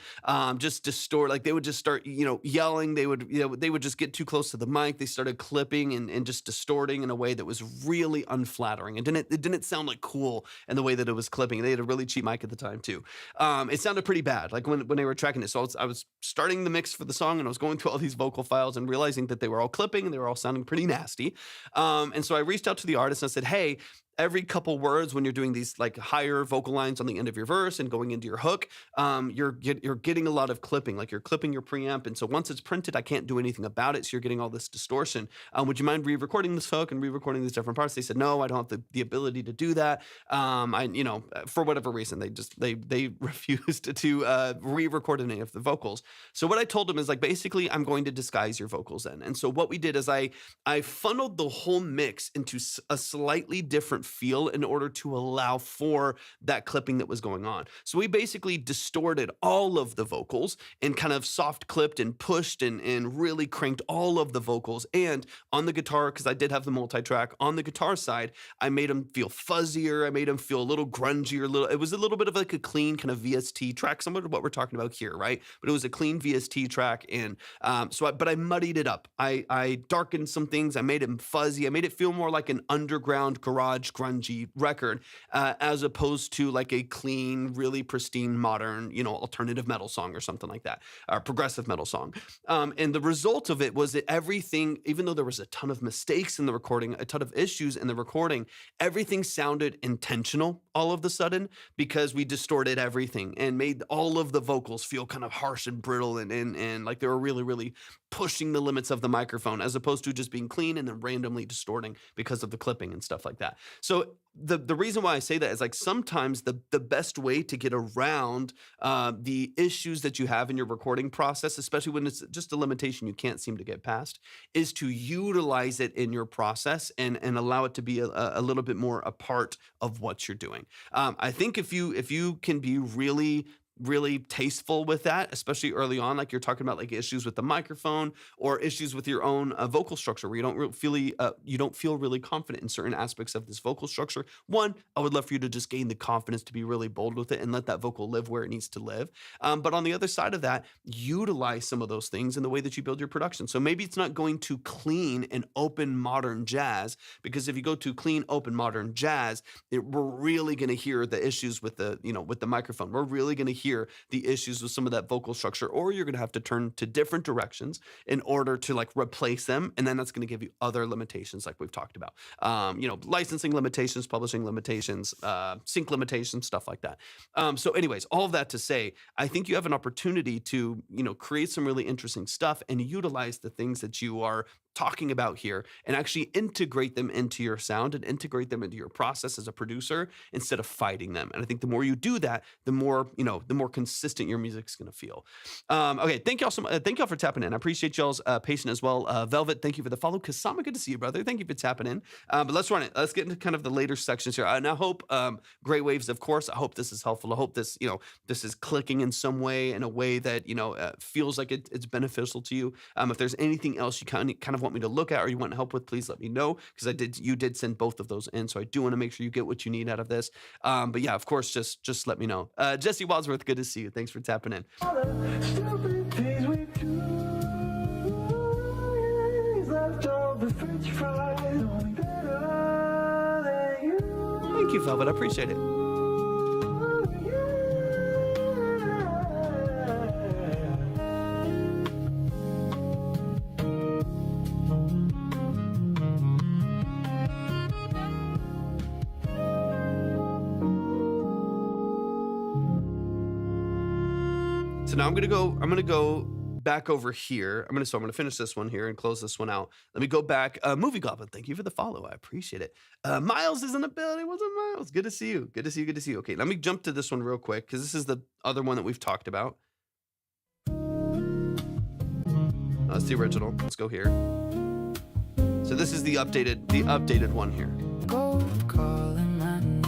Just distort, like they would just start, yelling. They would just get too close to the mic. They started clipping and just distorting in a way that was really unflattering. And it didn't sound like cool in the way that it was clipping. They had a really cheap mic at the time too. It sounded pretty bad, like when they were tracking it. So I was starting the mix for the song and I was going through all these vocal files and realizing that they were all clipping and they were all sounding pretty nasty. And so I reached out to the artist and I said, hey, every couple words when you're doing these like higher vocal lines on the end of your verse and going into your hook, you're getting a lot of clipping, like you're clipping your preamp. And so once it's printed, I can't do anything about it. So you're getting all this distortion. Would you mind re-recording this hook and re-recording these different parts? They said, no, I don't have the ability to do that. For whatever reason, they refused to re-record any of the vocals. So what I told them is like, basically I'm going to disguise your vocals then. And so what we did is I funneled the whole mix into a slightly different feel in order to allow for that clipping that was going on. So we basically distorted all of the vocals and kind of soft clipped and pushed and really cranked all of the vocals. And on the guitar, because I did have the multi-track, on the guitar side, I made them feel fuzzier. I made them feel a little grungier. It was a little bit of like a clean kind of VST track, similar to what we're talking about here, right? But it was a clean VST track. And but I muddied it up. I darkened some things. I made it fuzzy. I made it feel more like an underground garage grungy record, as opposed to like a clean, really pristine, modern, alternative metal song or something like that, or progressive metal song. And the result of it was that everything, even though there was a ton of mistakes in the recording, a ton of issues in the recording, everything sounded intentional all of a sudden because we distorted everything and made all of the vocals feel kind of harsh and brittle and like they were really, really pushing the limits of the microphone as opposed to just being clean and then randomly distorting because of the clipping and stuff like that. So the reason why I say that is like sometimes the best way to get around the issues that you have in your recording process, especially when it's just a limitation you can't seem to get past, is to utilize it in your process and allow it to be a little bit more a part of what you're doing. I think if you can be really really tasteful with that, especially early on, like you're talking about like issues with the microphone or issues with your own vocal structure where you don't feel really confident in certain aspects of this vocal structure. One, I would love for you to just gain the confidence to be really bold with it and let that vocal live where it needs to live. But on the other side of that, utilize some of those things in the way that you build your production. So maybe it's not going to clean and open modern jazz, because if you go to clean, open modern jazz, we're really going to hear the issues with the microphone. We're really going to hear the issues with some of that vocal structure, or you're going to have to turn to different directions in order to like replace them. And then that's going to give you other limitations like we've talked about. Licensing limitations, publishing limitations, sync limitations, stuff like that. So anyways, all of that to say, I think you have an opportunity to, create some really interesting stuff and utilize the things that you are talking about here and actually integrate them into your sound and integrate them into your process as a producer instead of fighting them. And I think the more you do that, the more consistent your music's going to feel. Okay. Thank y'all thank y'all for tapping in. I appreciate y'all's patience as well. Velvet, thank you for the follow. Kasama, good to see you, brother. Thank you for tapping in. But let's run it. Let's get into kind of the later sections here. And I hope, Gray Waves, of course, I hope this is helpful. I hope this, this is clicking in some way, in a way that, feels like it's beneficial to you. If there's anything else you kind of want me to look at or you want help with, please let me know, because you did send both of those in, so I do want to make sure you get what you need out of this. But yeah, of course, just let me know. Jesse Wadsworth, good to see you. Thanks for tapping in. All the stupid things we do. He's left all the French fries, only better than you. Thank you, Velvet. I appreciate it. So now I'm gonna go back over here. I'm gonna finish this one here and close this one out. Let me go back. Movie Goblin, thank you for the follow. I appreciate it. Miles is in the building. What's up, Miles? Good to see you. Good to see you. Good to see you. Okay, let me jump to this one real quick because this is the other one that we've talked about. That's the original. Let's go here. So this is the updated one here. Go calling my name.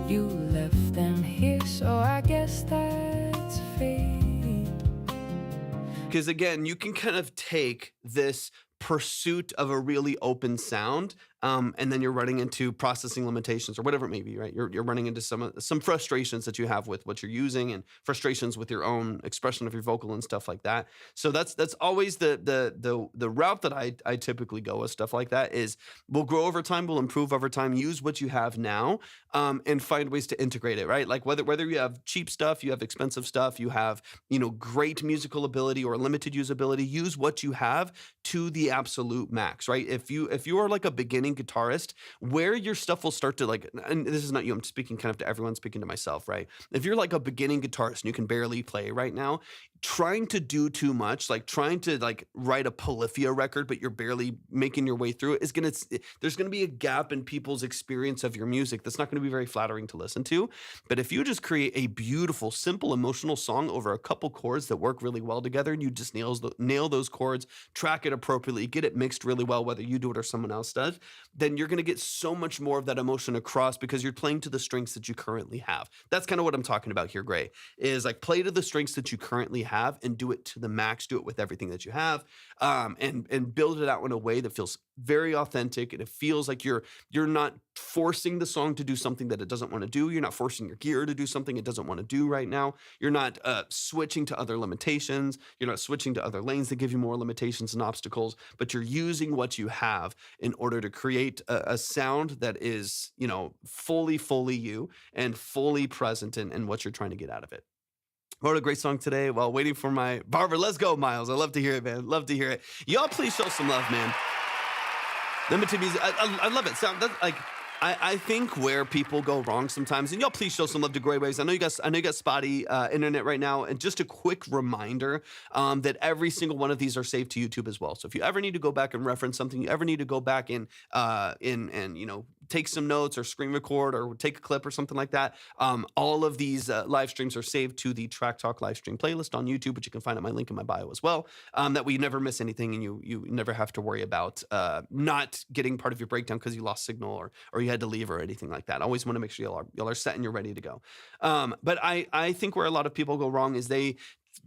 You left them here, so I guess that's fate. Because again, you can kind of take this pursuit of a really open sound, and then you're running into processing limitations or whatever it may be, right? You're running into some frustrations that you have with what you're using and frustrations with your own expression of your vocal and stuff like that. So that's always the route that I typically go with stuff like that is we'll grow over time, we'll improve over time, use what you have now, and find ways to integrate it, right? Like whether you have cheap stuff, you have expensive stuff, you have, great musical ability or limited usability, use what you have to the absolute max, right? If you are like a beginning guitarist, where your stuff will start to like, and this is not you, I'm speaking kind of to everyone, speaking to myself, right? If you're like a beginning guitarist and you can barely play right now, trying to do too much, like trying to like write a Polyphia record, but you're barely making your way through it, there's gonna be a gap in people's experience of your music that's not gonna be very flattering to listen to. But if you just create a beautiful, simple, emotional song over a couple chords that work really well together, and you just nail those chords, track it appropriately, get it mixed really well, whether you do it or someone else does, then you're gonna get so much more of that emotion across because you're playing to the strengths that you currently have. That's kind of what I'm talking about here, Gray, is like play to the strengths that you currently have and do it to the max, do it with everything that you have, and build it out in a way that feels very authentic, and it feels like you're not forcing the song to do something that it doesn't want to do. You're not forcing your gear to do something it doesn't want to do right now. You're not switching to other limitations. You're not switching to other lanes that give you more limitations and obstacles, but you're using what you have in order to create a sound that is, fully you and fully present in what you're trying to get out of it. Wrote a great song today while waiting for my barber. Let's go, Miles. I love to hear it, man. Love to hear it. Y'all please show some love, man. Limited music. I love it. Sound that's like I think where people go wrong sometimes, and y'all please show some love to Gray Waves. I know you got spotty internet right now, and just a quick reminder that every single one of these are saved to YouTube as well. So if you ever need to go back and reference something, you ever need to go back and take some notes or screen record or take a clip or something like that, all of these live streams are saved to the Track Talk live stream playlist on YouTube, which you can find at my link in my bio as well. That way you never miss anything, and you never have to worry about not getting part of your breakdown because you lost signal or you had to leave or anything like that. I always want to make sure y'all are set and you're ready to go. But I think where a lot of people go wrong is they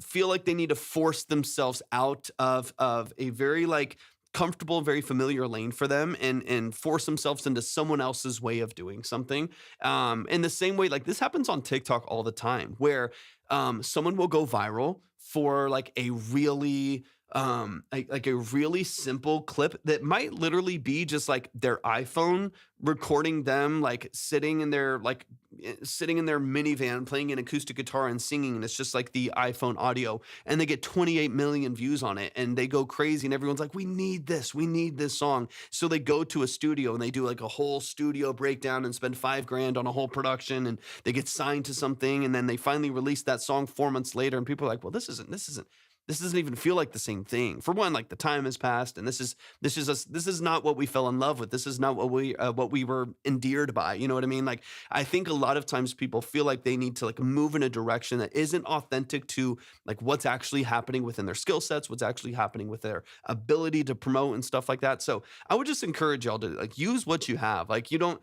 feel like they need to force themselves out of a very like comfortable, very familiar lane for them, and force themselves into someone else's way of doing something. In the same way, like this happens on TikTok all the time, where someone will go viral for like a really like a really simple clip that might literally be just like their iPhone recording them like sitting in their minivan playing an acoustic guitar and singing, and it's just like the iPhone audio, and they get 28 million views on it, and they go crazy, and everyone's like, we need this song. So they go to a studio and they do like a whole studio breakdown and spend $5,000 on a whole production, and they get signed to something, and then they finally release that song 4 months later, and people are like, well, this doesn't even feel like the same thing. For one, like the time has passed, and this is not what we fell in love with. This is not what we were endeared by. You know what I mean? Like, I think a lot of times people feel like they need to like move in a direction that isn't authentic to like what's actually happening within their skill sets, what's actually happening with their ability to promote and stuff like that. So I would just encourage y'all to like use what you have. Like you don't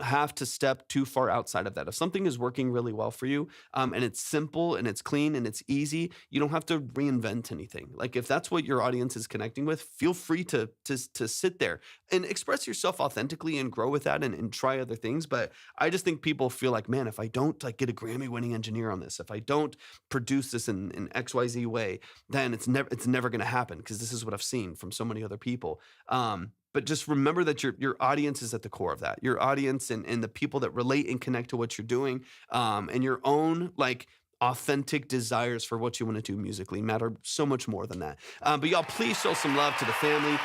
have to step too far outside of that. If something is working really well for you, and it's simple and it's clean and it's easy, you don't have to reinvent anything. Like if that's what your audience is connecting with, feel free to sit there and express yourself authentically and grow with that and try other things. But I just think people feel like, man, if I don't like get a Grammy winning engineer on this, if I don't produce this in XYZ way, then it's never going to happen, because this is what I've seen from so many other people. But just remember that your audience is at the core of that. Your audience and the people that relate and connect to what you're doing, and your own like authentic desires for what you want to do musically matter so much more than that. But y'all, please show some love to the family.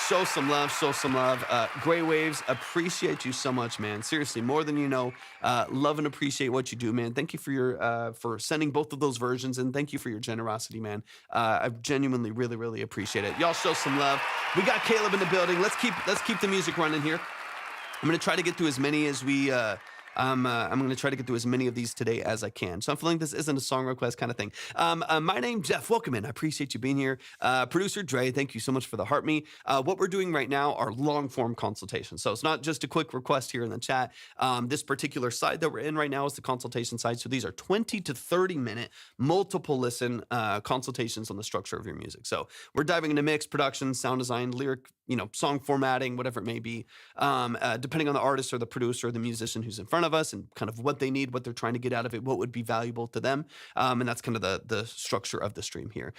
Show some love. Gray Waves, appreciate you so much, man. Seriously, more than you know. Love and appreciate what you do, man. Thank you for sending both of those versions, and thank you for your generosity, man. I genuinely really, really appreciate it. Y'all show some love. We got Caleb in the building. Let's keep the music running here. I'm gonna try to get through as many as we I'm going to try to get through as many of these today as I can. So I'm feeling this isn't a song request kind of thing. My name's Jeff. Welcome in. I appreciate you being here. Producer Dre, thank you so much for the heart me. What we're doing right now are long-form consultations. So it's not just a quick request here in the chat. This particular side that we're in right now is the consultation side. So these are 20 to 30-minute, multiple listen consultations on the structure of your music. So we're diving into mix, production, sound design, lyric, song formatting, whatever it may be, depending on the artist or the producer or the musician who's in front of us and kind of what they need, what they're trying to get out of it, what would be valuable to them. And that's kind of the structure of the stream here.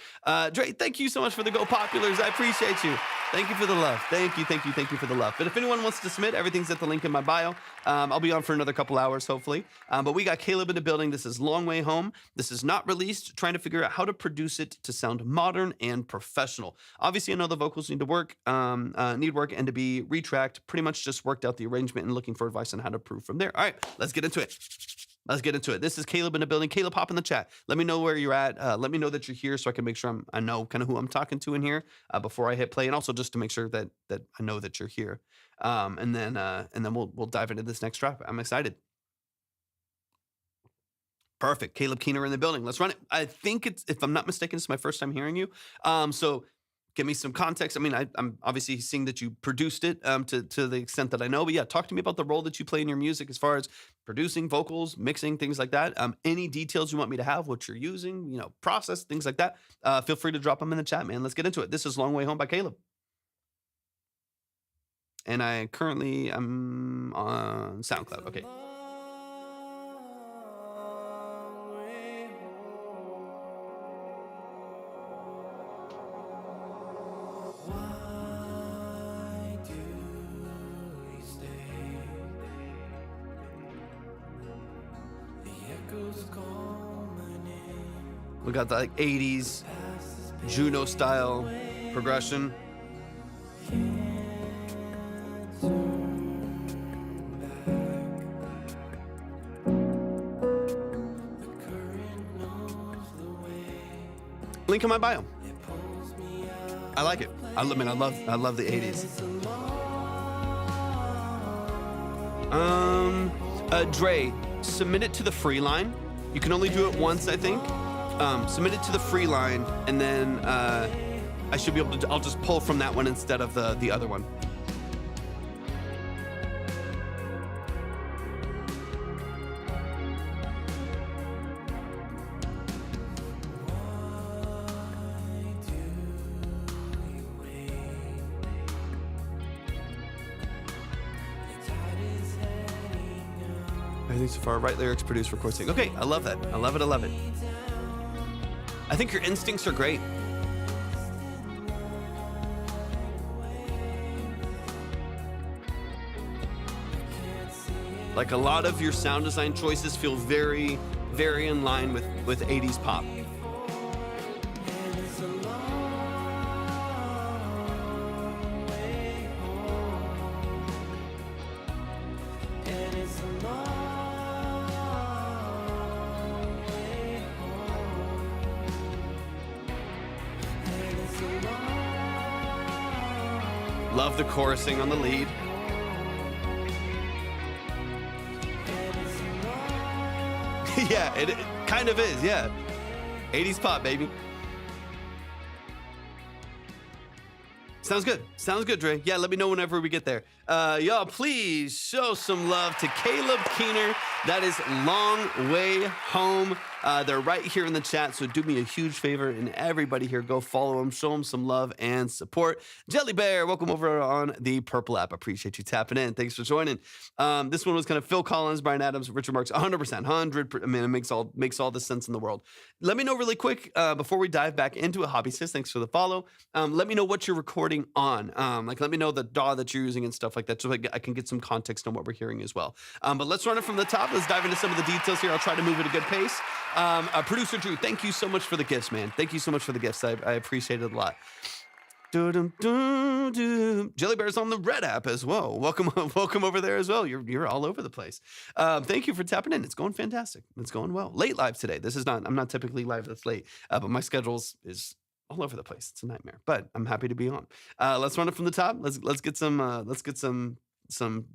Dre, thank you so much for the Go Populars. I appreciate you. Thank you for the love. Thank you for the love. But if anyone wants to submit, everything's at the link in my bio. I'll be on for another couple hours, hopefully. But we got Caleb in the building. This is Long Way Home. This is not released, trying to figure out how to produce it to sound modern and professional. Obviously, I know the vocals need work, and to be retracked. Pretty much just worked out the arrangement and looking for advice on how to improve from there. All right, let's get into it. This is Caleb in the building. Caleb, hop in the chat. Let me know where you're at. Let me know that you're here so I can make sure I know kind of who I'm talking to in here before I hit play, and also just to make sure that I know that you're here. And then we'll dive into this next track. I'm excited. Perfect. Caleb Keener in the building. Let's run it. I think if I'm not mistaken, it's my first time hearing you. So give me some context. I mean, I'm obviously seeing that you produced it to the extent that I know. But yeah, talk to me about the role that you play in your music as far as producing, vocals, mixing, things like that. Any details you want me to have, what you're using, process, things like that. Feel free to drop them in the chat, man. Let's get into it. This is Long Way Home by Caleb. And I currently am on SoundCloud. Okay. We got the 80s Juno style progression. Link in my bio. I like it. I love the 80s. Dre, submit it to the free line. You can only do it once, I think. Submit it to the free line, and then I should be able to, I'll just pull from that one instead of the other one. Everything so far, right lyrics, produced, record, sing. Okay, I love that. I love it, I love it. I think your instincts are great. Like a lot of your sound design choices feel very, very in line with 80s pop. Love the chorusing on the lead. Yeah, it kind of is, yeah. 80s pop, baby. Sounds good. Sounds good, Dre. Yeah, let me know whenever we get there. Y'all, please show some love to Caleb Keener. That is Long Way Home. They're right here in the chat, so do me a huge favor, and everybody here, go follow them, show them some love and support. Jelly Bear, welcome over on the Purple app. Appreciate you tapping in. Thanks for joining. This one was kind of Phil Collins, Brian Adams, Richard Marx, 100%, 100%. I mean, it makes all the sense in the world. Let me know really quick before we dive back into it. Hobby Sis, thanks for the follow. Let me know what you're recording on. Like, let me know the DAW that you're using and stuff like that, so I can get some context on what we're hearing as well. But let's run it from the top. Let's dive into some of the details here. I'll try to move at a good pace. Producer Drew, thank you so much for the gifts, man. Thank you so much for the gifts. I appreciate it a lot. Jelly Bear's on the Red app as well. Welcome over there as well. You're all over the place. Thank you for tapping in. It's going fantastic. It's going well. Late live today. I'm not typically live this late, but my schedule is all over the place. It's a nightmare, but I'm happy to be on. Let's run it from the top. Let's get some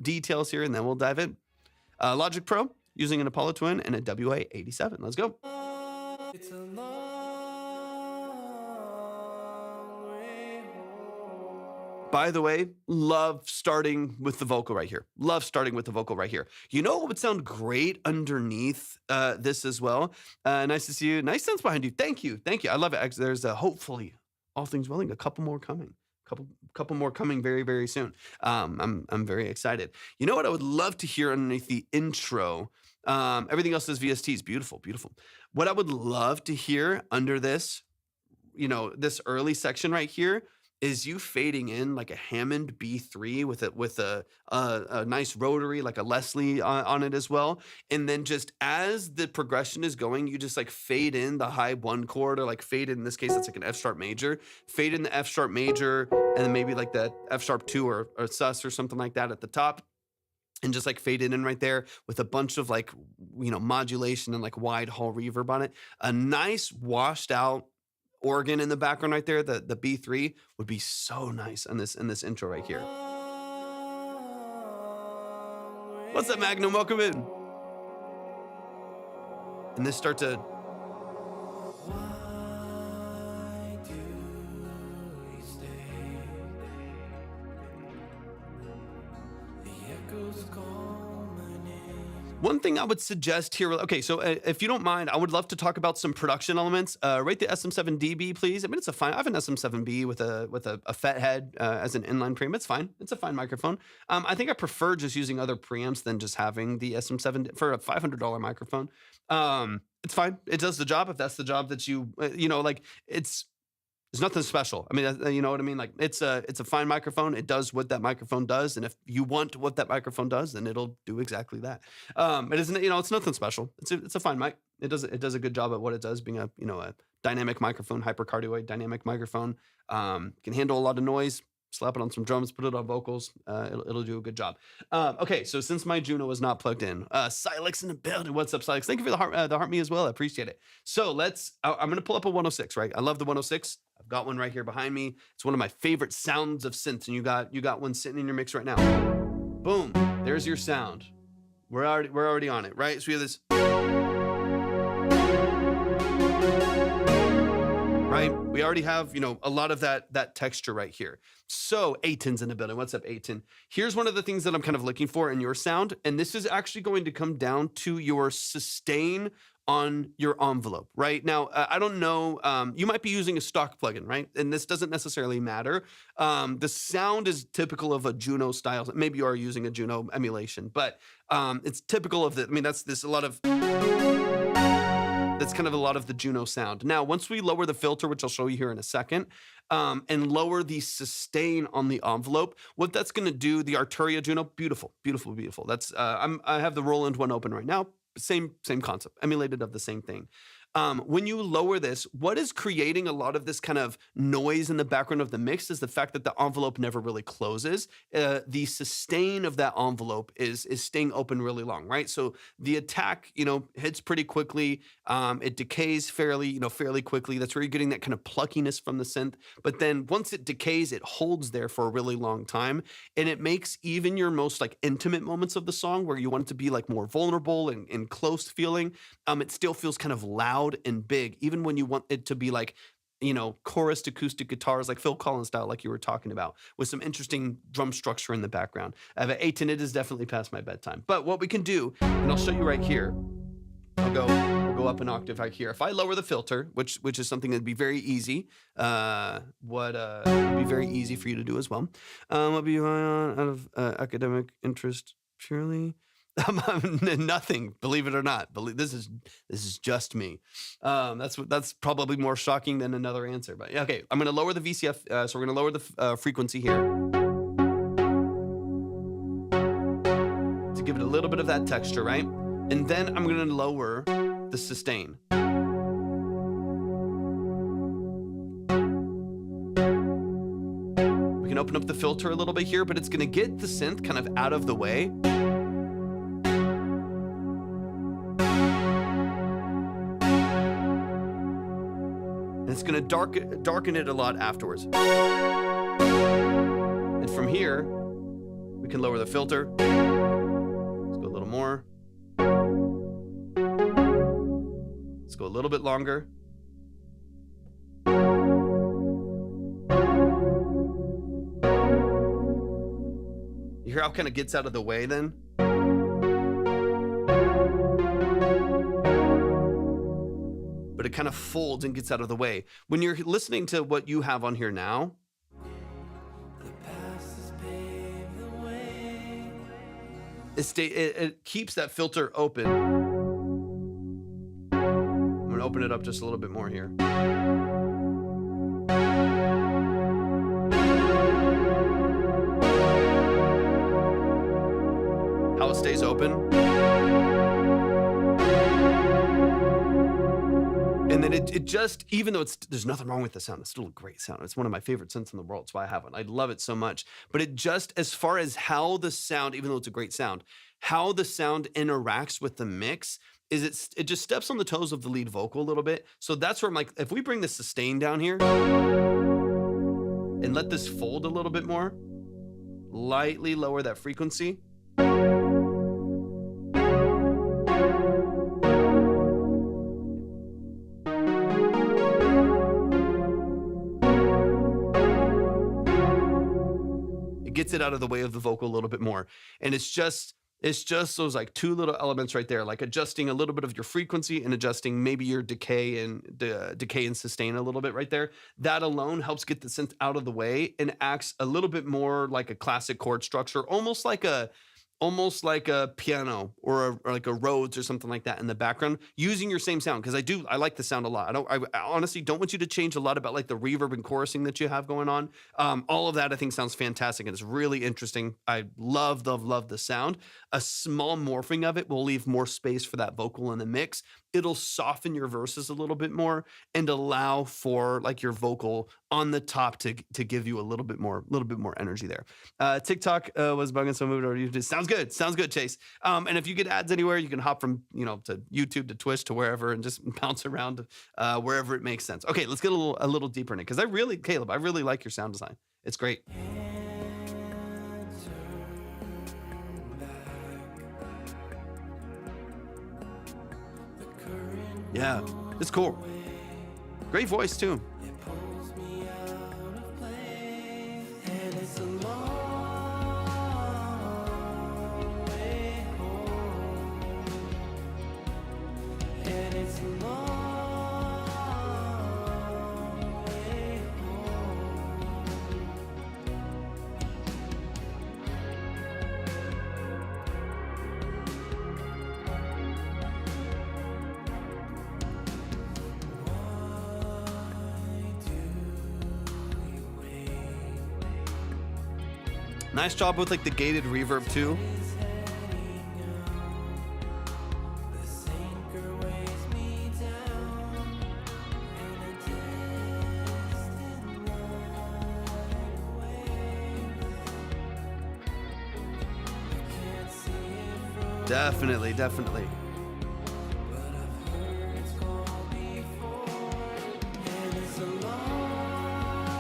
details here, and then we'll dive in. Logic Pro using an Apollo Twin and a WA-87. Let's go. It's a long way home. By the way, love starting with the vocal right here. Love starting with the vocal right here. You know what would sound great underneath this as well? Nice to see you. Nice sense behind you. Thank you. Thank you. I love it. Actually, there's hopefully, all things willing, a couple more coming. Couple more coming very, very soon. I'm very excited. You know what I would love to hear underneath the intro? Everything else is VSTs. Beautiful, beautiful. What I would love to hear under this, this early section right here, is you fading in like a Hammond B3 with a nice rotary, like a Leslie on it as well. And then just as the progression is going, you just like fade in the high 1 chord, or like fade in this case, it's like an F sharp major, fade in the F sharp major, and then maybe like the F sharp 2 or sus or something like that at the top. And just like fade it in right there with a bunch of like, modulation and like wide hall reverb on it. A nice washed out organ in the background right there, the B3 would be so nice in this intro right here. What's up, Magnum? Welcome in. And this start to one thing I would suggest here, okay, so if you don't mind, I would love to talk about some production elements. Rate the SM7DB, please. I mean, it's a fine. I have an SM7B with a FET head as an inline preamp. It's fine. It's a fine microphone. I think I prefer just using other preamps than just having the SM7 for a $500 microphone. It's fine. It does the job if that's the job that you There's nothing special. I mean, you know what I mean? Like it's a fine microphone. It does what that microphone does. And if you want what that microphone does, then it'll do exactly that. It isn't, it's nothing special. It's a fine mic. It does a good job at what it does, being a dynamic microphone, hypercardioid dynamic microphone. Can handle a lot of noise. Slap it on some drums, put it on vocals. It'll do a good job. Okay, so since my Juno is not plugged in, Silex in the building. What's up, Silex? Thank you for the heart me as well. I appreciate it. So I'm going to pull up a 106, right? I love the 106. I've got one right here behind me. It's one of my favorite sounds of synths, and you got one sitting in your mix right now. Boom, there's your sound. We're already on it, right? So we have this, right? We already have, a lot of that texture right here. So Eytan's in the building. What's up, Eytan? Here's one of the things that I'm kind of looking for in your sound, and this is actually going to come down to your sustain on your envelope. Right now, I don't know, you might be using a stock plugin, right? And this doesn't necessarily matter. The sound is typical of a Juno style. Maybe you are using a Juno emulation, but it's typical of that's kind of a lot of the Juno sound. Now, once we lower the filter, which I'll show you here in a second, and lower the sustain on the envelope, what that's going to do, the Arturia Juno, beautiful, beautiful, beautiful. That's I have the Roland one open right now. Same concept, emulated of the same thing. When you lower this, what is creating a lot of this kind of noise in the background of the mix is the fact that the envelope never really closes. The sustain of that envelope is staying open really long, right? So the attack, hits pretty quickly. It decays fairly quickly. That's where you're getting that kind of pluckiness from the synth. But then once it decays, it holds there for a really long time. And it makes even your most like intimate moments of the song where you want it to be like more vulnerable and close feeling, it still feels kind of loud and big, even when you want it to be like, chorus acoustic guitars, like Phil Collins style, like you were talking about, with some interesting drum structure in the background. But Eytan, it is definitely past my bedtime. But what we can do, and I'll show you right here, we'll go up an octave right here. If I lower the filter, which is something that'd be very easy, would be very easy for you to do as well. What be on out of academic interest purely? Nothing, believe it or not. This is just me. That's probably more shocking than another answer. But okay, I'm going to lower the VCF. So we're going to lower the frequency here to give it a little bit of that texture, right? And then I'm going to lower the sustain. We can open up the filter a little bit here, but it's going to get the synth kind of out of the way. It's going to darken it a lot afterwards. And from here, we can lower the filter. Let's go a little more. Let's go a little bit longer. You hear how it kind of gets out of the way then? But it kind of folds and gets out of the way. When you're listening to what you have on here now, it keeps that filter open. I'm gonna open it up just a little bit more here. How it stays open. And then it just, even though there's nothing wrong with the sound, it's still a great sound. It's one of my favorite synths in the world. That's why I have one. I love it so much. But it just, as far as how the sound, even though it's a great sound, how the sound interacts with the mix is it just steps on the toes of the lead vocal a little bit. So that's where I'm like, if we bring the sustain down here and let this fold a little bit more, lightly lower that frequency. Gets it out of the way of the vocal a little bit more. And it's just those like two little elements right there, like adjusting a little bit of your frequency and adjusting maybe your decay and sustain a little bit right there. That alone helps get the synth out of the way and acts a little bit more like a classic chord structure, almost like a piano or like a Rhodes or something like that in the background, using your same sound. Because I like the sound a lot. I honestly don't want you to change a lot about like the reverb and chorusing that you have going on. All of that I think sounds fantastic and it's really interesting. I love the sound. A small morphing of it will leave more space for that vocal in the mix. It'll soften your verses a little bit more and allow for like your vocal on the top to give you a little bit more energy there. TikTok was bugging, so I moved over to YouTube. Sounds good, Chase. And if you get ads anywhere, you can hop from to YouTube to Twitch to wherever and just bounce around wherever it makes sense. Okay, let's get a little deeper in it because I really like your sound design. It's great. Yeah, it's cool. Great voice too. And it's a long way home. And it's a long way home. Nice job with like the gated reverb too. The sinker weighs me down in a distant night away. I can't see it from, Definitely, definitely. but I've heard it's gone before. And it's a long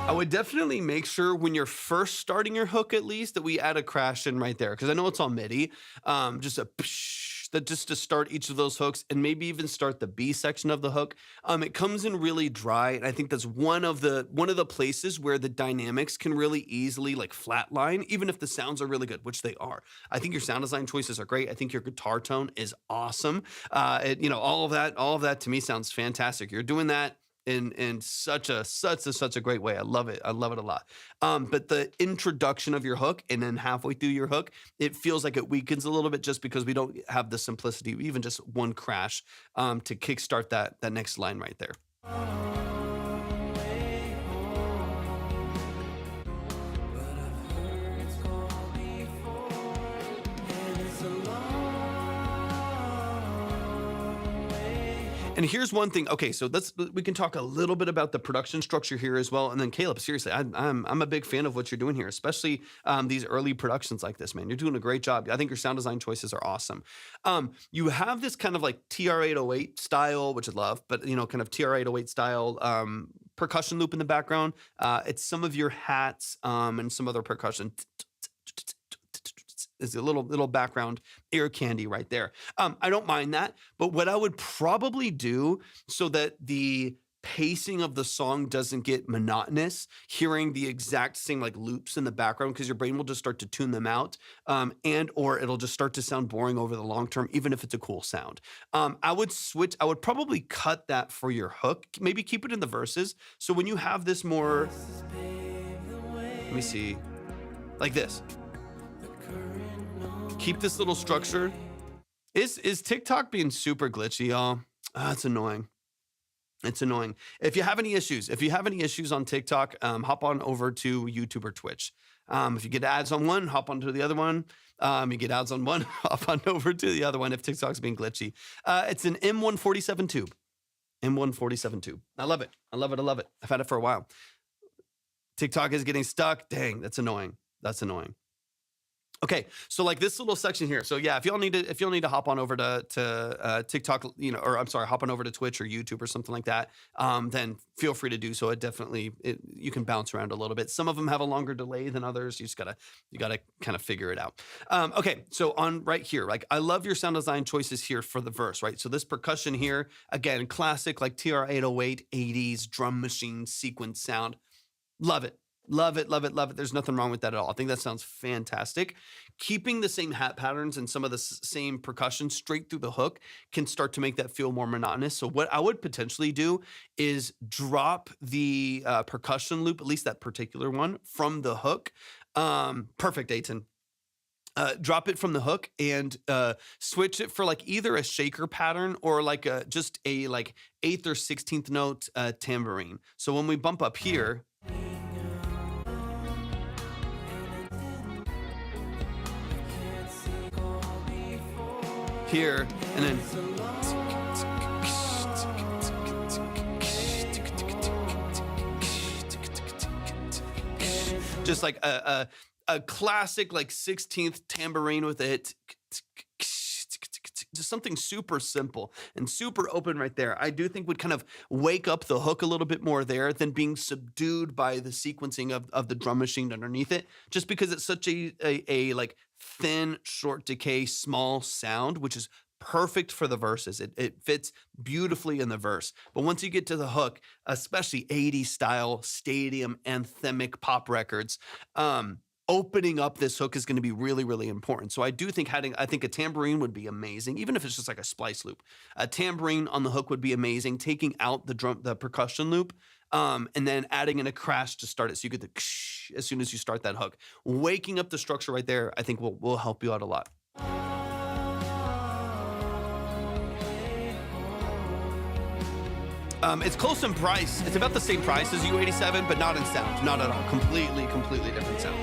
I would definitely make sure when you're first starting your hook, at least, that we add a crash in right there, because I know it's all MIDI. Just a psh, that just to start each of those hooks, and maybe even start the B section of the hook. It comes in really dry, and I think that's one of the places where the dynamics can really easily like flatline, even if the sounds are really good, which they are. I think your sound design choices are great. I think your guitar tone is awesome. All of that to me sounds fantastic. You're doing that in such a great way. I love it. I love it a lot. But the introduction of your hook and then halfway through your hook, it feels like it weakens a little bit just because we don't have the simplicity of even just one crash to kickstart that next line right there. way home. But I've heard it's gone before. And it's a long way home. And here's one thing. Okay, so we can talk a little bit about the production structure here as well. And then Caleb, seriously, I'm a big fan of what you're doing here, especially these early productions like this, man. You're doing a great job. I think your sound design choices are awesome. You have this kind of like TR-808 style, which I love, but kind of TR-808 style percussion loop in the background. It's some of your hats and some other percussion. Is a little background ear candy right there. I don't mind that, but what I would probably do so that the pacing of the song doesn't get monotonous, hearing the exact same like loops in the background, because your brain will just start to tune them out, and or it'll just start to sound boring over the long term, even if it's a cool sound. I would probably cut that for your hook, maybe keep it in the verses. So when you have this more, let me see, like this. Keep this little structure. Is TikTok being super glitchy, y'all? It's annoying. It's annoying. If you have any issues on TikTok, hop on over to YouTube or Twitch. If you get ads on one, hop onto the other one. You get ads on one, hop on over to the other one if TikTok's being glitchy. It's an M147 tube. M147 tube. I love it. I love it. I love it. I've had it for a while. TikTok is getting stuck. Dang, that's annoying. That's annoying. Okay, so like this little section here. So yeah, if y'all need to hop on over to TikTok, hop on over to Twitch or YouTube or something like that, then feel free to do so. You can bounce around a little bit. Some of them have a longer delay than others. You gotta kind of figure it out. Okay, so on right here, like I love your sound design choices here for the verse, right? So this percussion here, again, classic like TR-808 80s drum machine sequence sound. Love it. Love it, love it, love it. There's nothing wrong with that at all. I think that sounds fantastic. Keeping the same hat patterns and some of the same percussion straight through the hook can start to make that feel more monotonous. So what I would potentially do is drop the percussion loop, at least that particular one, from the hook. Perfect, Eytan. Drop it from the hook and switch it for like either a shaker pattern or like just a like 8th or 16th note tambourine. So when we bump up here, here, and then just like a classic like 16th tambourine with it. Just something super simple and super open right there. I do think would kind of wake up the hook a little bit more there than being subdued by the sequencing of the drum machine underneath it, just because it's such a like thin, short decay, small sound, which is perfect for the verses. It fits beautifully in the verse. But once you get to the hook, especially 80s style stadium anthemic pop records, opening up this hook is going to be really, really important. So I do think I think a tambourine would be amazing, even if it's just like a splice loop. A tambourine on the hook would be amazing. Taking out the percussion loop, and then adding in a crash to start it, so you get the as soon as you start that hook. Waking up the structure right there, I think will help you out a lot. It's close in price. It's about the same price as U87, but not in sound. Not at all. Completely different sound.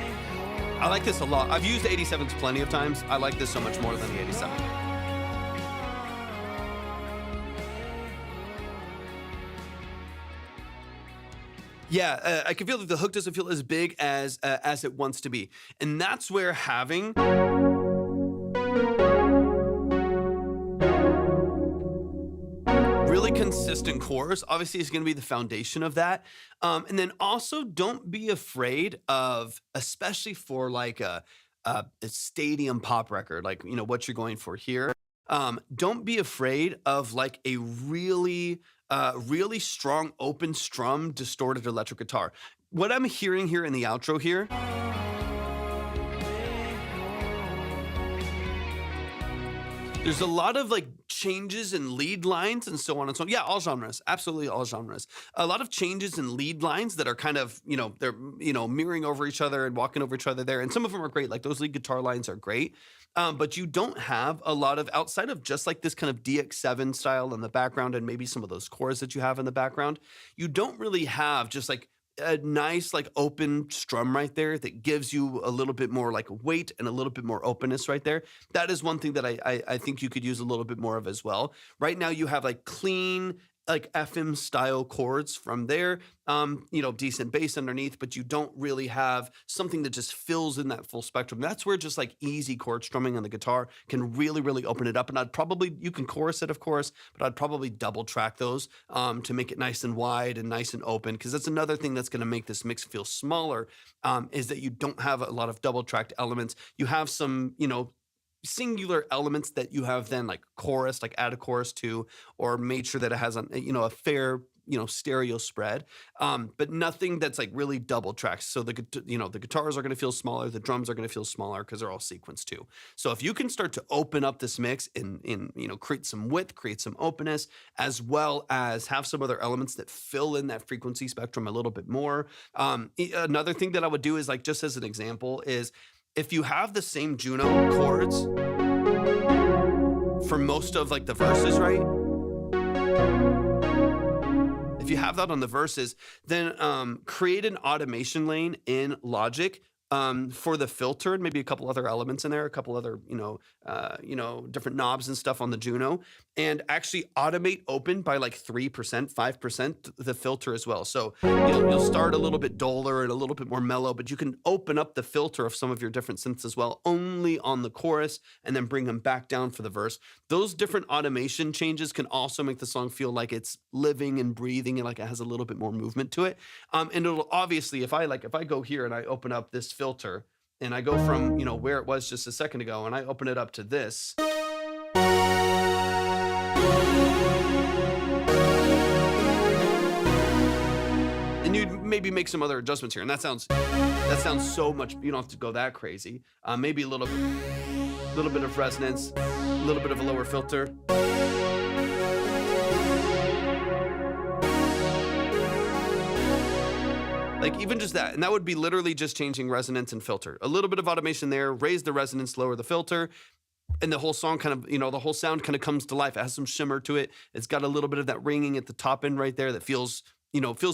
I like this a lot. I've used 87s plenty of times. I like this so much more than the 87. Yeah, I can feel that the hook doesn't feel as big as it wants to be. And that's where having really consistent chorus obviously is going to be the foundation of that. And then also don't be afraid of, especially for like a stadium pop record, like, you know, what you're going for here. Don't be afraid of like a really strong open strum distorted electric guitar. What I'm hearing here in the outro here, there's a lot of like changes in lead lines and so on and so on. Yeah, all genres, absolutely all genres. A lot of changes in lead lines that are kind of, you know, they're, you know, mirroring over each other and walking over each other there. And some of them are great, like those lead guitar lines are great. But you don't have a lot of, outside of just like this kind of DX7 style in the background and maybe some of those chords that you have in the background, you don't really have just like a nice like open strum right there that gives you a little bit more like weight and a little bit more openness right there. That is one thing that I think you could use a little bit more of as well. Right now you have like clean like FM style chords from there, you know, decent bass underneath, but you don't really have something that just fills in that full spectrum. That's where just like easy chord strumming on the guitar can really open it up. And you can chorus it, of course, but I'd probably double track those to make it nice and wide and nice and open. Because that's another thing that's going to make this mix feel smaller, is that you don't have a lot of double tracked elements. You have some, you know, singular elements that you have then like chorus, like add a chorus to, or made sure that it has a fair, you know, stereo spread, but nothing that's like really double tracks. So the guitars are going to feel smaller, the drums are going to feel smaller because they're all sequenced too. So if you can start to open up this mix and you know, create some width, create some openness, as well as have some other elements that fill in that frequency spectrum a little bit more. Another thing that I would do is, like, just as an example, is if you have the same Juno chords for most of like the verses, right? If you have that on the verses, then create an automation lane in Logic for the filter and maybe a couple other elements in there, a couple other, different knobs and stuff on the Juno, and actually automate open by like 3%, 5% the filter as well. So you'll start a little bit duller and a little bit more mellow, but you can open up the filter of some of your different synths as well, only on the chorus, and then bring them back down for the verse. Those different automation changes can also make the song feel like it's living and breathing and like it has a little bit more movement to it. And it'll obviously, if I go here and I open up this filter and I go from, you know, where it was just a second ago and I open it up to this, and you'd maybe make some other adjustments here. And that sounds so much, you don't have to go that crazy. Maybe a little bit of resonance, a little bit of a lower filter. Like even just that, and that would be literally just changing resonance and filter. A little bit of automation there, raise the resonance, lower the filter, and the whole song kind of, you know, the whole sound kind of comes to life. It has some shimmer to it. It's got a little bit of that ringing at the top end right there that feels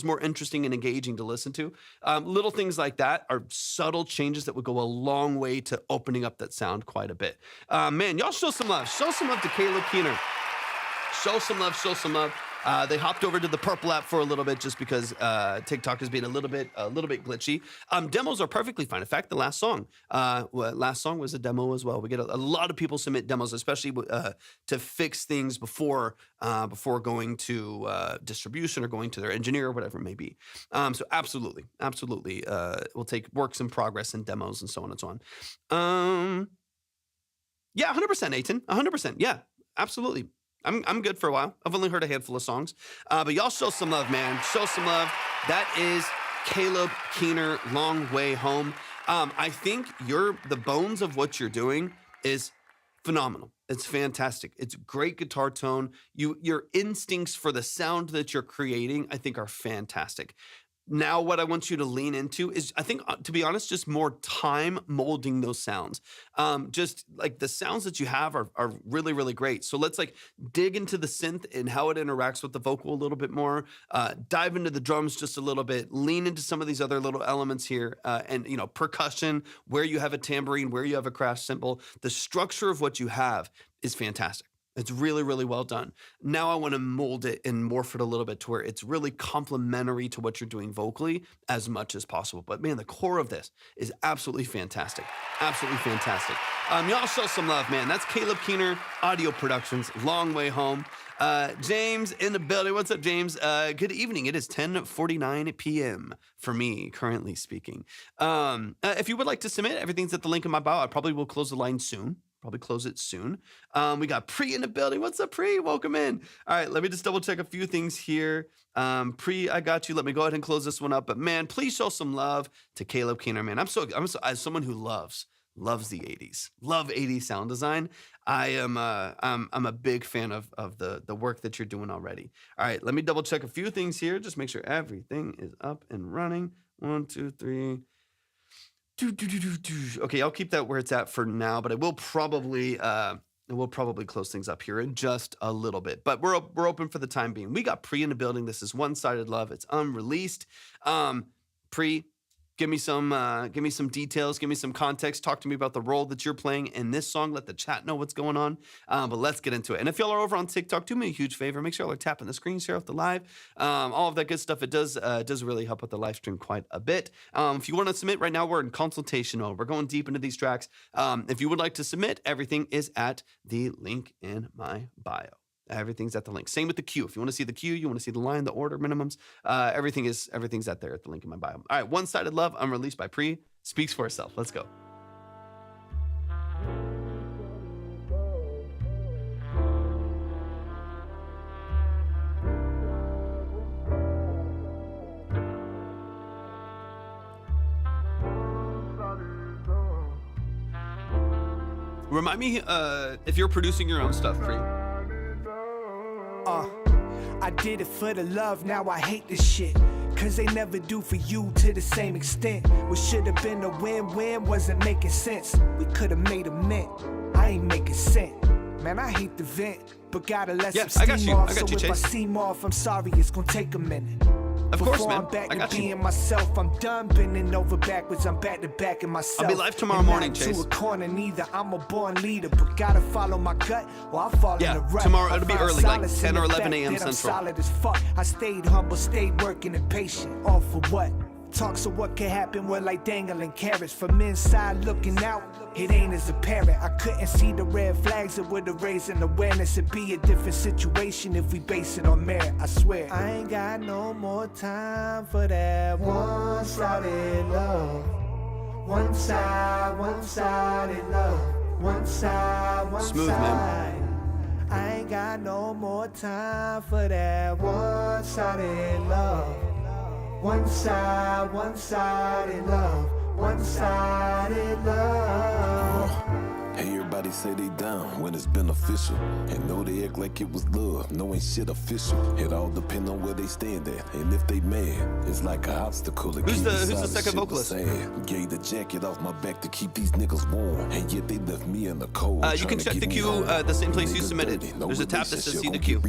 more interesting and engaging to listen to. Little things like that are subtle changes that would go a long way to opening up that sound quite a bit. Man, y'all show some love. Show some love to Caleb Keener. Show some love, show some love. They hopped over to the Purple app for a little bit just because TikTok has been a little bit glitchy. Demos are perfectly fine. In fact, the last song was a demo as well. We get a lot of people submit demos, especially to fix things before going to distribution or going to their engineer or whatever it may be. So absolutely, we'll take works in progress and demos and so on and so on. Yeah, 100%, Eytan, 100%. Yeah. absolutely. I'm good for a while. I've only heard a handful of songs, but y'all show some love, man. Show some love. That is Caleb Keener, Long Way Home. I think the bones of what you're doing is phenomenal. It's fantastic. It's great guitar tone. Your instincts for the sound that you're creating, I think, are fantastic. Now, what I want you to lean into is, I think, to be honest, just more time molding those sounds. Just like the sounds that you have are really, really great. So let's like dig into the synth and how it interacts with the vocal a little bit more. Dive into the drums just a little bit. Lean into some of these other little elements here, and percussion, where you have a tambourine, where you have a crash cymbal. The structure of what you have is fantastic. It's really, really well done. Now I want to mold it and morph it a little bit to where it's really complementary to what you're doing vocally as much as possible. But man, the core of this is absolutely fantastic. Absolutely fantastic. Y'all show some love, man. That's Caleb Keener, Audio Productions, Long Way Home. James in the building. What's up, James? Good evening. It is 10:49 p.m. for me, currently speaking. If you would like to submit, everything's at the link in my bio. I probably will close the line soon. Probably close it soon. We got Pre in the building. What's up, Pre? Welcome in. All right, let me just double check a few things here. Pre, I got you. Let me go ahead and close this one up. But man, please show some love to Caleb Keener, man. I'm so as someone who loves the 80s, love 80s sound design. I'm a big fan of the work that you're doing already. All right, let me double check a few things here. Just make sure everything is up and running. 1, 2, 3. Okay, I'll keep that where it's at for now, but I will probably close things up here in just a little bit. But we're open for the time being. We got Pre in the building. This is One-Sided Love. It's unreleased. Pre, give me some details. Give me some context. Talk to me about the role that you're playing in this song. Let the chat know what's going on. But let's get into it. And if y'all are over on TikTok, do me a huge favor. Make sure y'all are tapping the screen share of the live. All of that good stuff. It does really help with the live stream quite a bit. If you want to submit right now, we're in consultation mode. We're going deep into these tracks. If you would like to submit, everything is at the link in my bio. Everything's at the link. Same with the queue. If you want to see the queue, you want to see the line, the order minimums, everything's at there at the link in my bio. All right, One-Sided Love, unreleased by Pre. Speaks for itself. Let's go. Remind me if you're producing your own stuff, Pre. I did it for the love, now I hate this shit. Cause they never do for you to the same extent. What should've been a win-win wasn't making sense. We could've made a mint, I ain't making sense. Man, I hate the vent, but gotta let some steam off. So if I seem off, I'm sorry, it's gonna take a minute. Of course, man. I'm back I got to you. being myself. I'm done bending over backwards. I'm back to back in myself. I'll be live tomorrow morning, Chase. To a corner, neither. I'm a born leader, but gotta follow my gut or I'll fall in the rut. Tomorrow it'll be early, like 10 or 11 a.m. Central. I'm solid as fuck. I stayed humble, stayed working and patient. All for what? Talk so what can happen, we're like dangling carrots. From inside looking out, it ain't as apparent. I couldn't see the red flags, it would've raised an awareness. It'd be a different situation if we base it on merit, I swear. I ain't got no more time for that one-sided love. One-sided love. One side. Smooth, man. I ain't got no more time for that one-sided love. One-sided love. One-sided love. Hey, everybody say they down when it's beneficial. And know they act like it was love, no ain't shit official. It all depend on where they stand at. And if they mad, it's like an obstacle. Who's the second vocalist? Gave the jacket off my back to keep these niggas warm. And yet they left me in the cold. You can check the queue the same place you submitted. There's a tab that says see the queue.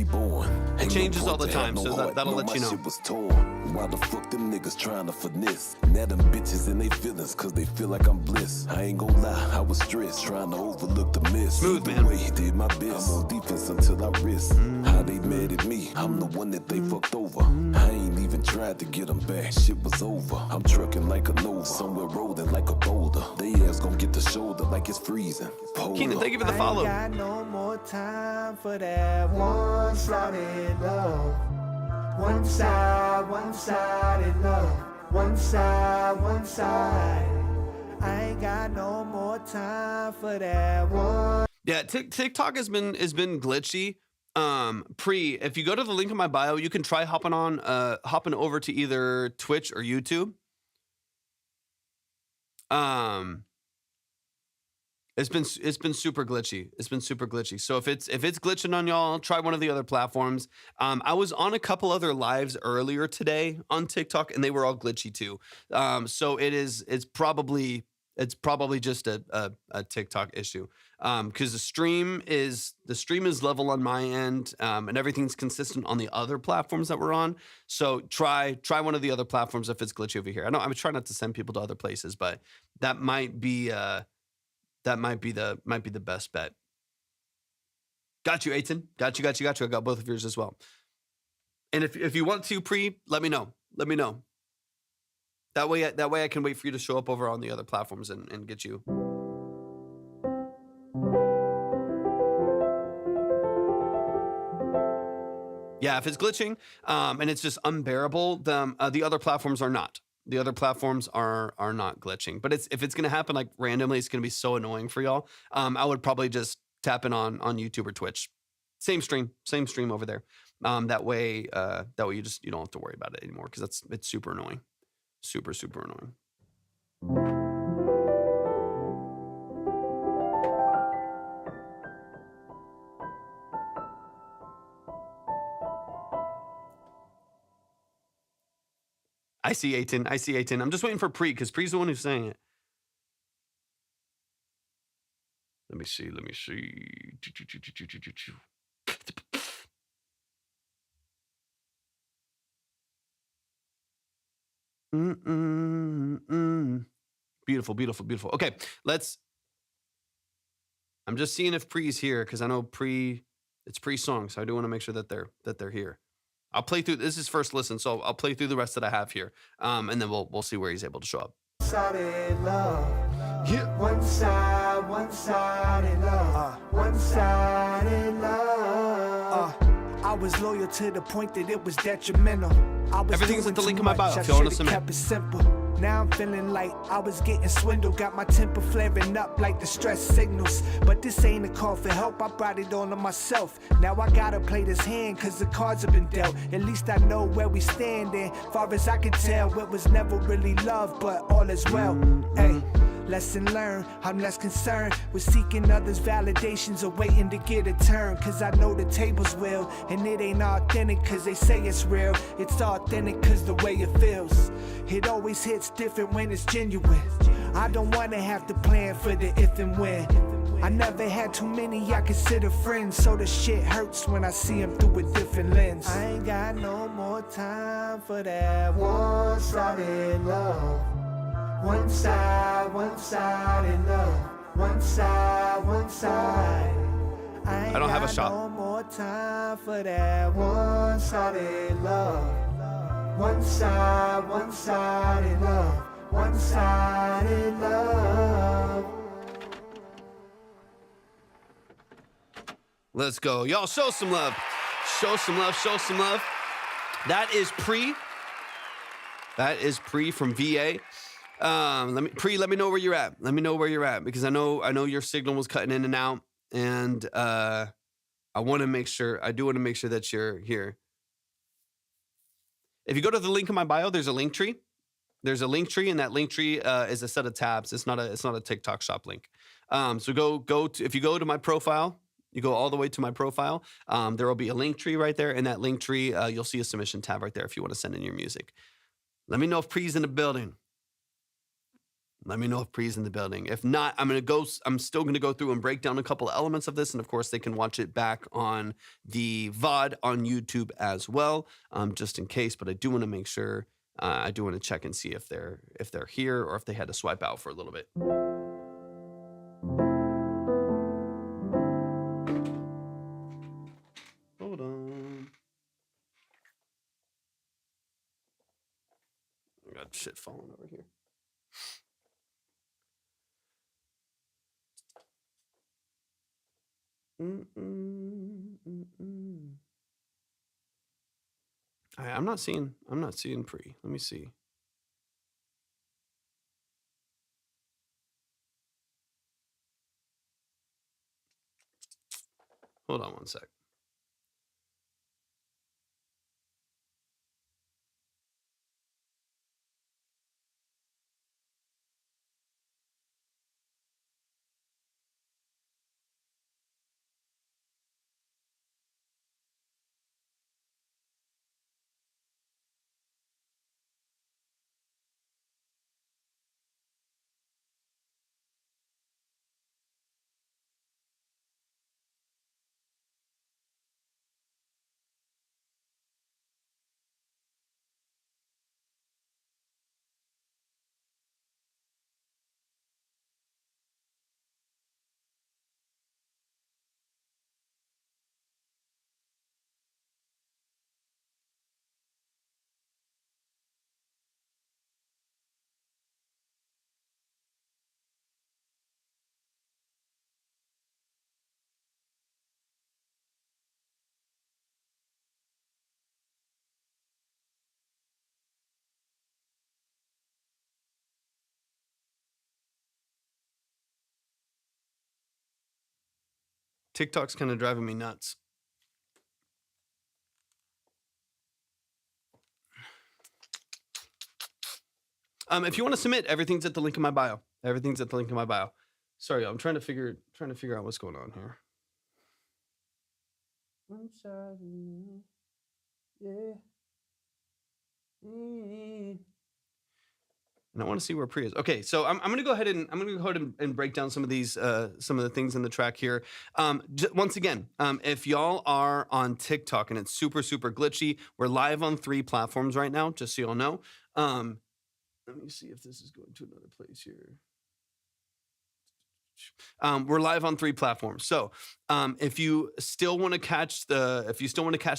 It changes all the time, so that'll let you know. Why the fuck them niggas trying to finesse? Now them bitches in they feelings cause they feel like I'm bliss. I ain't gon' lie, I was stressed trying to overlook the miss. Smooth, Either man. way, did my best. I'm on defense until I risk. How they mad at me? I'm the one that they fucked over. I ain't even tried to get them back. Shit was over. I'm trucking like a Nova, somewhere rolling like a boulder. They ass gon' get the shoulder like it's freezing. Keenan, thank you for the follow. I ain't got no more time for that one-sided love. One-sided love. One side. I ain't got no more time for that one. Yeah, TikTok has been glitchy. If you go to the link in my bio, you can try hopping over to either Twitch or YouTube. Um, it's been super glitchy. It's been super glitchy. So if it's glitching on y'all, try one of the other platforms. I was on a couple other lives earlier today on TikTok, and they were all glitchy too. So it's probably just a TikTok issue. Because the stream is level on my end, and everything's consistent on the other platforms that we're on. So try one of the other platforms if it's glitchy over here. I know I'm trying not to send people to other places, but that might be the best bet. Got you, Eytan. Got you. I got both of yours as well. And if you want to let me know. Let me know. That way I can wait for you to show up over on the other platforms and get you. Yeah, if it's glitching and it's just unbearable, the other platforms are not. The other platforms are not glitching. But if it's gonna happen like randomly, it's gonna be so annoying for y'all. I would probably just tap in on YouTube or Twitch. Same stream over there. That way you don't have to worry about it anymore because it's super annoying. Super annoying. I see Eytan. I'm just waiting for because Pre's the one who's saying it. Let me see. Beautiful. Okay, I'm just seeing if Pre's here because I know it's Pre-song, so I do want to make sure that they're here. I'll play through. This is first listen, so I'll play through the rest that I have here, and then we'll see where he's able to show up. One-sided love. Yeah. One-sided love. One-sided love. I was loyal to the point that it was detrimental. I was Everything's doing at the too link in my bio much. if y'all I want to should've submit. kept it simple. Now I'm feeling like I was getting swindled. Got my temper flaring up like the stress signals. But this ain't a call for help, I brought it on to myself. Now I gotta play this hand cause the cards have been dealt. At least I know where we stand, and far as I can tell, it was never really love, but all is well. Hey, lesson learned, I'm less concerned with seeking others' validations or waiting to get a turn. Cause I know the tables will, and it ain't authentic cause they say it's real. It's authentic cause the way it feels. It always hits different when it's genuine. I don't wanna have to plan for the if and when. I never had too many I consider friends, so the shit hurts when I see them through a different lens. I ain't got no more time for that one-sided love. One side in love. One side. I don't have a shot. No more time for that one-sided love. One side in love. One side in love. Let's go. Y'all show some love. Show some love. That is Pre from VA. Let me know where you're at. Let me know where you're at because I know your signal was cutting in and out, and I do want to make sure that you're here. If you go to the link in my bio, there's a link tree. There's a link tree, and that link tree is a set of tabs. It's not a TikTok shop link. So if you go to my profile, you go all the way to my profile. There will be a link tree right there. In that link tree, you'll see a submission tab right there if you want to send in your music. Let me know if Pre's in the building. If not, I'm still gonna go through and break down a couple of elements of this, and of course they can watch it back on the VOD on YouTube as well, just in case. But I do want to make sure, I do want to check and see if they're here or if they had to swipe out for a little bit. Hold on. I got shit falling over here. I'm not seeing Pre. Let me see. Hold on one sec. TikTok's kind of driving me nuts. If you want to submit, everything's at the link in my bio. Everything's at the link in my bio. Sorry, I'm trying to figure out what's going on here. I'm sorry. Yeah. And I want to see where Priya is. Okay, so I'm going to go ahead and break down some of these some of the things in the track here. Once again, if y'all are on TikTok and it's super glitchy, we're live on 3 platforms right now, just so y'all know. Let me see if this is going to another place here. We're live on 3 platforms. So if you still want to catch the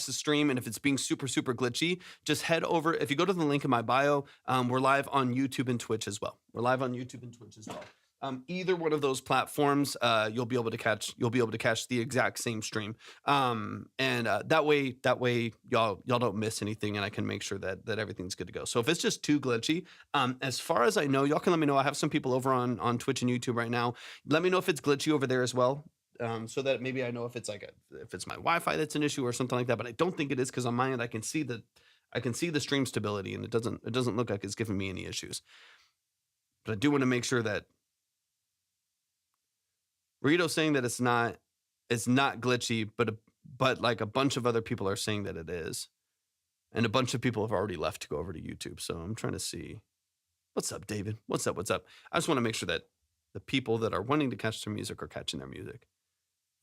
stream, and if it's being super glitchy, just head over. If you go to the link in my bio, we're live on YouTube and Twitch as well. Either one of those platforms, you'll be able to catch the exact same stream. And that way y'all don't miss anything, and I can make sure that everything's good to go. So if it's just too glitchy, as far as I know, y'all can let me know. I have some people over on Twitch and YouTube right now. Let me know if it's glitchy over there as well. So that maybe I know if it's if it's my Wi-Fi that's an issue or something like that, but I don't think it is, because on my end I can see the stream stability, and it doesn't look like it's giving me any issues. But I do want to make sure that Rito's saying that it's not glitchy, but like a bunch of other people are saying that it is. And a bunch of people have already left to go over to YouTube. So I'm trying to see. What's up, David? What's up? I just want to make sure that the people that are wanting to catch their music are catching their music.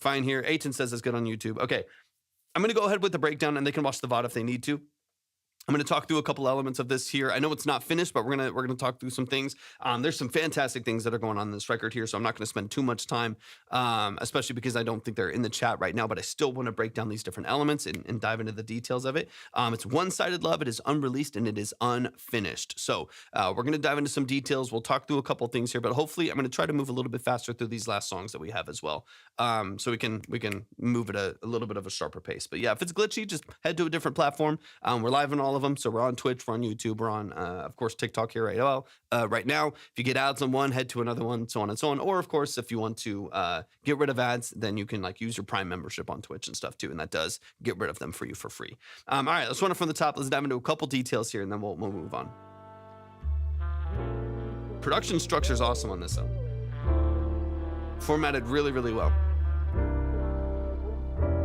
Fine here. Eytan says it's good on YouTube. Okay. I'm going to go ahead with the breakdown, and they can watch the VOD if they need to. I'm going to talk through a couple elements of this here. I know it's not finished, but we're going to talk through some things. There's some fantastic things that are going on in this record here, so I'm not going to spend too much time, especially because I don't think they're in the chat right now, but I still want to break down these different elements and dive into the details of it. It's One-Sided Love. It is unreleased, and it is unfinished. So we're going to dive into some details. We'll talk through a couple things here, but hopefully I'm going to try to move a little bit faster through these last songs that we have as well, so we can move at a little bit of a sharper pace. But yeah, if it's glitchy, just head to a different platform. We're live on all of them. So we're on Twitch, we're on YouTube, we're on, of course, TikTok here right now. If you get ads on one, head to another one, so on and so on. Or, of course, if you want to get rid of ads, then you can use your Prime membership on Twitch and stuff too, and that does get rid of them for you for free. All right, let's run it from the top. Let's dive into a couple details here, and then we'll move on. Production structure is awesome on this though. Formatted really well.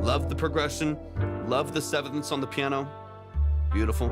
Love the progression. Love the 7ths on the piano. Beautiful.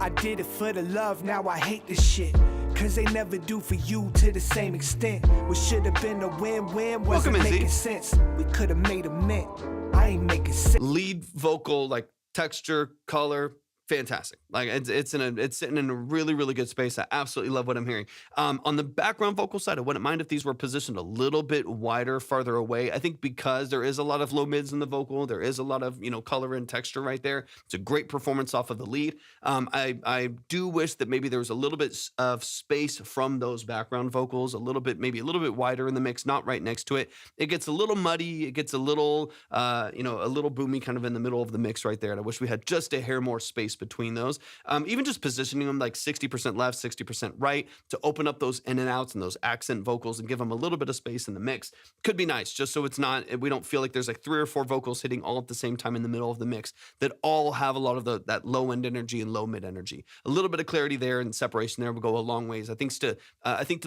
I did it for the love, now I hate this shit. Cause they never do for you to the same extent. What should have been a win-win wasn't making sense. We could have made a mint. I ain't making sense. Lead vocal, texture, color, fantastic. It's sitting in a really good space. I absolutely love what I'm hearing. On the background vocal side, I wouldn't mind if these were positioned a little bit wider, farther away. I think because there is a lot of low mids in the vocal, there is a lot of color and texture right there. It's a great performance off of the lead. I do wish that maybe there was a little bit of space from those background vocals, maybe a little bit wider in the mix, not right next to it. It gets a little muddy. It gets a little a little boomy kind of in the middle of the mix right there. And I wish we had just a hair more space space between those. Even just positioning them like 60% left, 60% right to open up those in and outs and those accent vocals and give them a little bit of space in the mix could be nice, just so it's not, we don't feel like there's like 3 or 4 vocals hitting all at the same time in the middle of the mix that all have a lot of that low end energy and low mid energy. A little bit of clarity there and separation there will go a long ways. I think to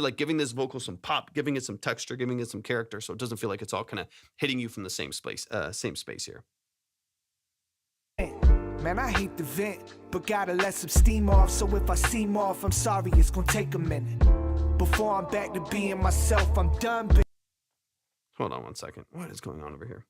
like giving this vocal some pop, giving it some texture, giving it some character, so it doesn't feel like it's all kind of hitting you from the same space here. Man, I hate the vent, but gotta let some steam off. So if I seem off, I'm sorry, it's gonna take a minute. Before I'm back to being myself, I'm done. Hold on one second. What is going on over here?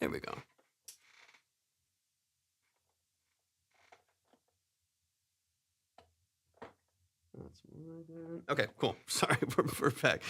There we go. Okay, cool. Sorry, we're back.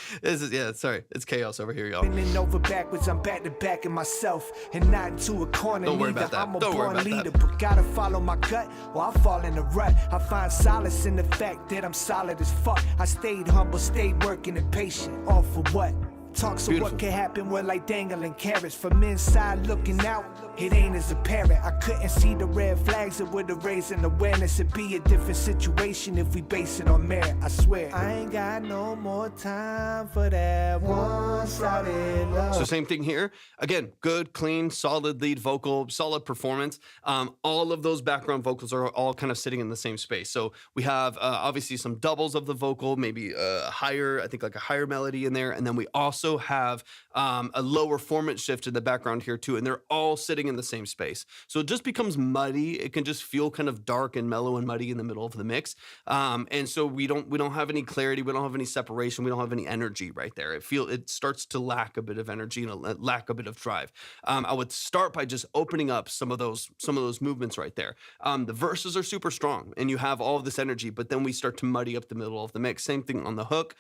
Sorry. It's chaos over here, y'all. Bending over backwards, I'm back to back in myself and not into a corner. Don't worry about that. I'm a Don't worry born about leader, that. but gotta follow my gut or I'll fall in a rut. I find solace in the fact that I'm solid as fuck. I stayed humble, stayed working and patient. All for what? Talk so Beautiful. What can happen? We're like dangling carrots from inside looking out. It ain't as apparent. I couldn't see the red flags. It would have raised an awareness. It'd be a different situation if we base it on merit. I swear. I ain't got no more time for that one-sided love. So same thing here. Again, good, clean, solid lead vocal, solid performance. All of those background vocals are all kind of sitting in the same space. So we have obviously some doubles of the vocal, maybe a higher melody in there. And then we also have a lower formant shift in the background here too. And they're all sitting in the same space. So it just becomes muddy. It can just feel kind of dark and mellow and muddy in the middle of the mix. And so we don't have any clarity. We don't have any separation. We don't have any energy right there. It starts to lack a bit of energy and lack a bit of drive. I would start by just opening up some of those movements right there. The verses are super strong and you have all of this energy, but then we start to muddy up the middle of the mix. Same thing on the hook,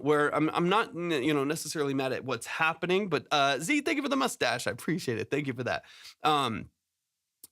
where I'm not necessarily mad at what's happening, but Z, thank you for the mustache. I appreciate it. Thank you for that.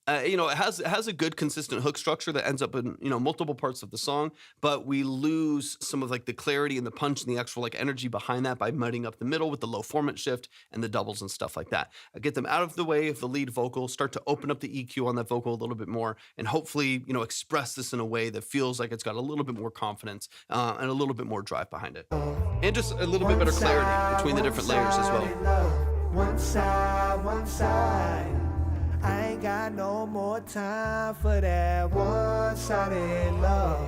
It has a good consistent hook structure that ends up in multiple parts of the song, but we lose some of like the clarity and the punch and the actual like energy behind that by mudding up the middle with the low formant shift and the doubles and stuff like that. I get them out of the way of the lead vocal, start to open up the EQ on that vocal a little bit more, and hopefully express this in a way that feels like it's got a little bit more confidence and a little bit more drive behind it, and just a little bit better clarity between the different layers as well. One side. I ain't got no more time for that one-sided love.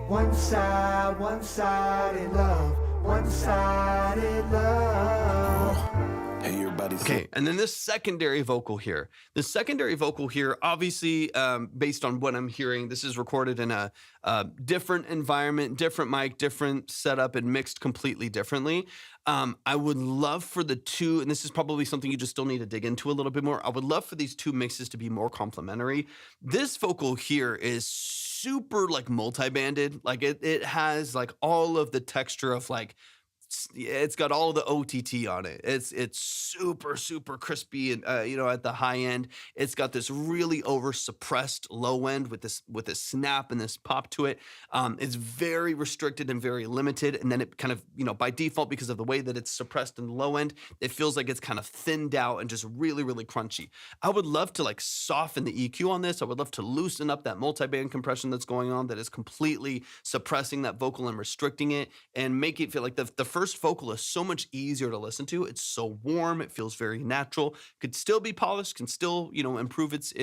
One-sided love. One-sided love. Hey, everybody. Okay, and then this secondary vocal here. The secondary vocal here, obviously, based on what I'm hearing, this is recorded in a different environment, different mic, different setup, and mixed completely differently. I would love for the two, and this is probably something you just still need to dig into a little bit more. I would love for these two mixes to be more complementary. This vocal here is super like multi-banded. Like it has like all of the texture of like, it's got all the OTT on it. It's super, super crispy and at the high end. It's got this really over suppressed low end with this snap and this pop to it. It's very restricted and very limited. And then it kind of, by default, because of the way that it's suppressed in the low end, it feels like it's kind of thinned out and just really, really crunchy. I would love to like soften the EQ on this. I would love to loosen up that multi-band compression that's going on that is completely suppressing that vocal and restricting it and make it feel like the first vocal is so much easier to listen to. It's so warm. It feels very natural. Could still be polished, can still, improve its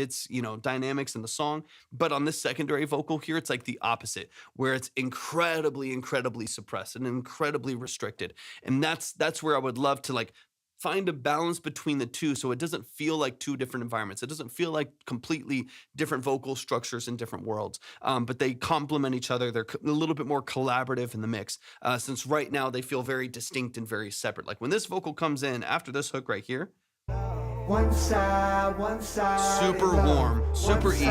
dynamics in the song. But on this secondary vocal here, it's like the opposite, where it's incredibly, incredibly suppressed and incredibly restricted. And that's where I would love to like find a balance between the two so it doesn't feel like two different environments. It doesn't feel like completely different vocal structures in different worlds, but they complement each other. They're a little bit more collaborative in the mix, since right now they feel very distinct and very separate. Like when this vocal comes in after this hook right here, one side, super warm, super easy.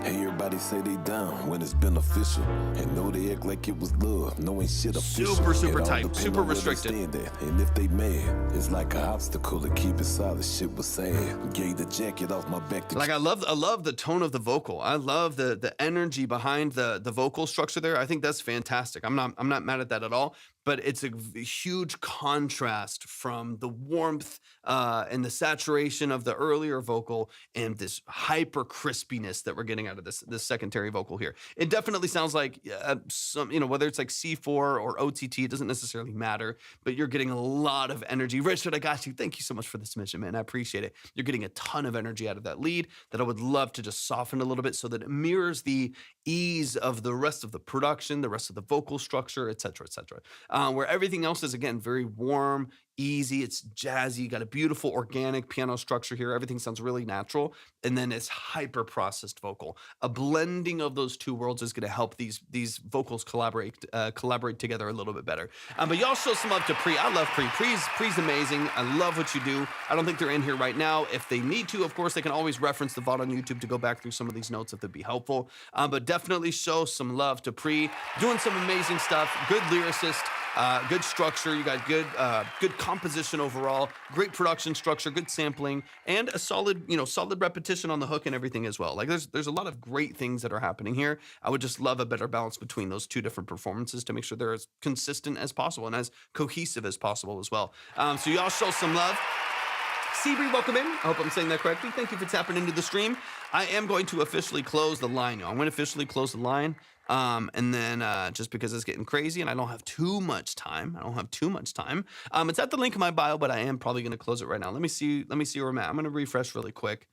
Hey, Everybody say they down when it's beneficial, and know they act like it was love. No ain't shit official. Super It all tight, depend super on where they restricted. stand at. And if they mad, it's like an obstacle to keep it solid. Shit was sad. Gave the jacket off my back to Like I love the tone of the vocal. I love the energy behind the vocal structure there. I think that's fantastic. I'm not mad at that at all. But it's a huge contrast from the warmth and the saturation of the earlier vocal and this hyper crispiness that we're getting out of this secondary vocal here. It definitely sounds like some, whether it's like C4 or OTT, it doesn't necessarily matter, but you're getting a lot of energy. Richard, I got you. Thank you so much for the submission, man. I appreciate it. You're getting a ton of energy out of that lead that I would love to just soften a little bit so that it mirrors the ease of the rest of the production, the rest of the vocal structure, et cetera, et cetera. Where everything else is, again, very warm, easy, it's jazzy, you got a beautiful organic piano structure here, everything sounds really natural, and then it's hyper processed vocal. A blending of those two worlds is going to help these vocals collaborate together a little bit better. But y'all show some love to Pri. I love Pri. Pri's amazing. I love what you do. I don't think they're in here right now. If they need to, of course, they can always reference the VOD on YouTube to go back through some of these notes if they'd be helpful. But definitely show some love to Pri. Doing some amazing stuff. Good lyricist. Good structure. You got good composition overall. Great production structure. Good sampling, and a solid repetition on the hook and everything as well. Like there's a lot of great things that are happening here. I would just love a better balance between those two different performances to make sure they're as consistent as possible and as cohesive as possible as well. So y'all show some love. Seabree, welcome in. I hope I'm saying that correctly. Thank you for tapping into the stream. I am going to officially close the line, y'all. I'm going to officially close the line. And then just because it's getting crazy and I don't have too much time. It's at the link in my bio, but I am probably going to close it right now. Let me see where I'm at. I'm going to refresh really quick.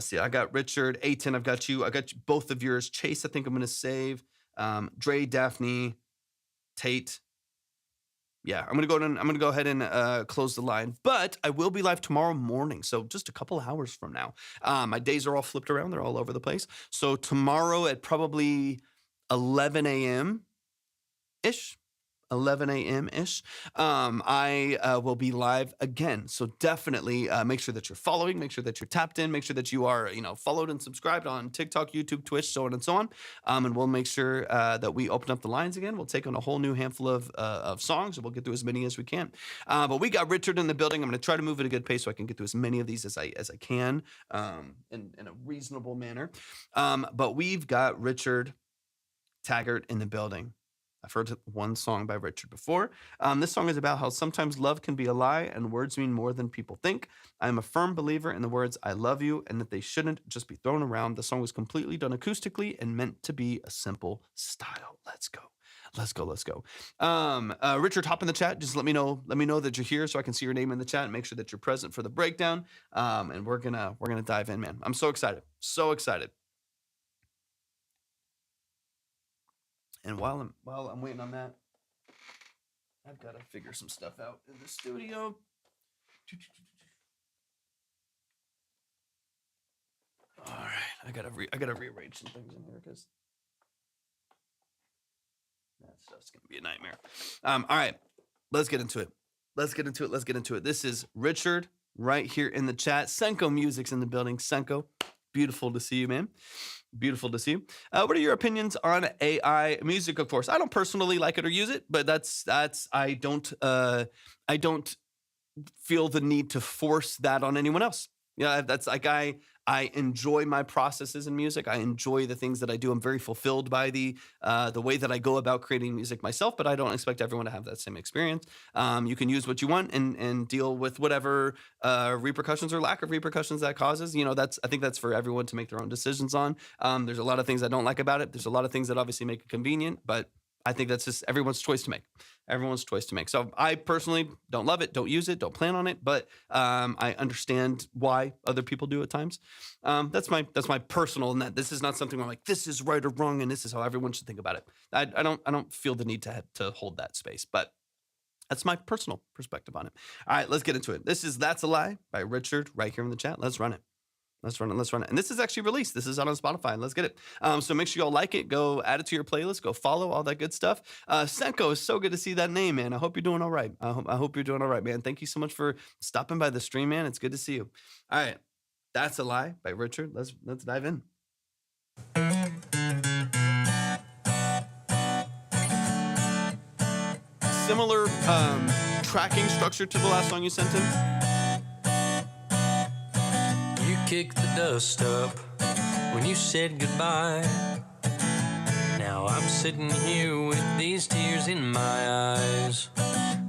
See, I got Richard, Eytan, I've got you. I got both of yours. Chase, I think I'm going to save. Dre, Daphne, Tate. Yeah, I'm gonna go ahead and close the line, but I will be live tomorrow morning, so just a couple hours from now. My days are all flipped around; they're all over the place. So tomorrow at probably 11 a.m. ish. 11 a.m. ish. I will be live again. So definitely make sure that you're following, make sure that you're tapped in, make sure that you are, followed and subscribed on TikTok, YouTube, Twitch, so on and so on. And we'll make sure that we open up the lines again. We'll take on a whole new handful of songs, and we'll get through as many as we can. But we got Richard in the building. I'm going to try to move at a good pace so I can get through as many of these as I can in a reasonable manner. But we've got Richard Taggart in the building. I've heard one song by Richard before. This song is about how sometimes love can be a lie and words mean more than people think. I am a firm believer in the words "I love you" and that they shouldn't just be thrown around. The song was completely done acoustically and meant to be a simple style. Let's go. Richard, hop in the chat. Just let me know that you're here so I can see your name in the chat and make sure that you're present for the breakdown. And we're gonna dive in, man. I'm so excited. And while I'm waiting on that, I've got to figure some stuff out in the studio. All right, I gotta rearrange some things in here because that stuff's gonna be a nightmare. All right, let's get into it. This is Richard right here in the chat. Senko Music's in the building. Senko, beautiful to see you, man. Beautiful to see you. What are your opinions on AI music? Of course, I don't personally like it or use it, but I don't feel the need to force that on anyone else. Yeah, that's like I enjoy my processes in music. I enjoy the things that I do. I'm very fulfilled by the way that I go about creating music myself, but I don't expect everyone to have that same experience. You can use what you want and deal with whatever repercussions or lack of repercussions that causes. I think that's for everyone to make their own decisions on. There's a lot of things I don't like about it. There's a lot of things that obviously make it convenient, but I think that's just everyone's choice to make. So I personally don't love it, don't use it, don't plan on it, but I understand why other people do at times. That's my personal, and that this is not something where I'm like, this is right or wrong, and this is how everyone should think about it. I don't feel the need to hold that space, but that's my personal perspective on it. All right, let's get into it. This is That's a Lie by Richard right here in the chat. Let's run it. And this is actually released. This is out on Spotify. Let's get it. So make sure y'all like it. Go add it to your playlist. Go follow all that good stuff. Senko, is so good to see that name, man. I hope you're doing all right. I hope you're doing all right, man. Thank you so much for stopping by the stream, man. It's good to see you. All right. That's a Lie by Richard. Let's dive in. Similar tracking structure to the last song you sent in. You kicked the dust up when you said goodbye. Now I'm sitting here with these tears in my eyes.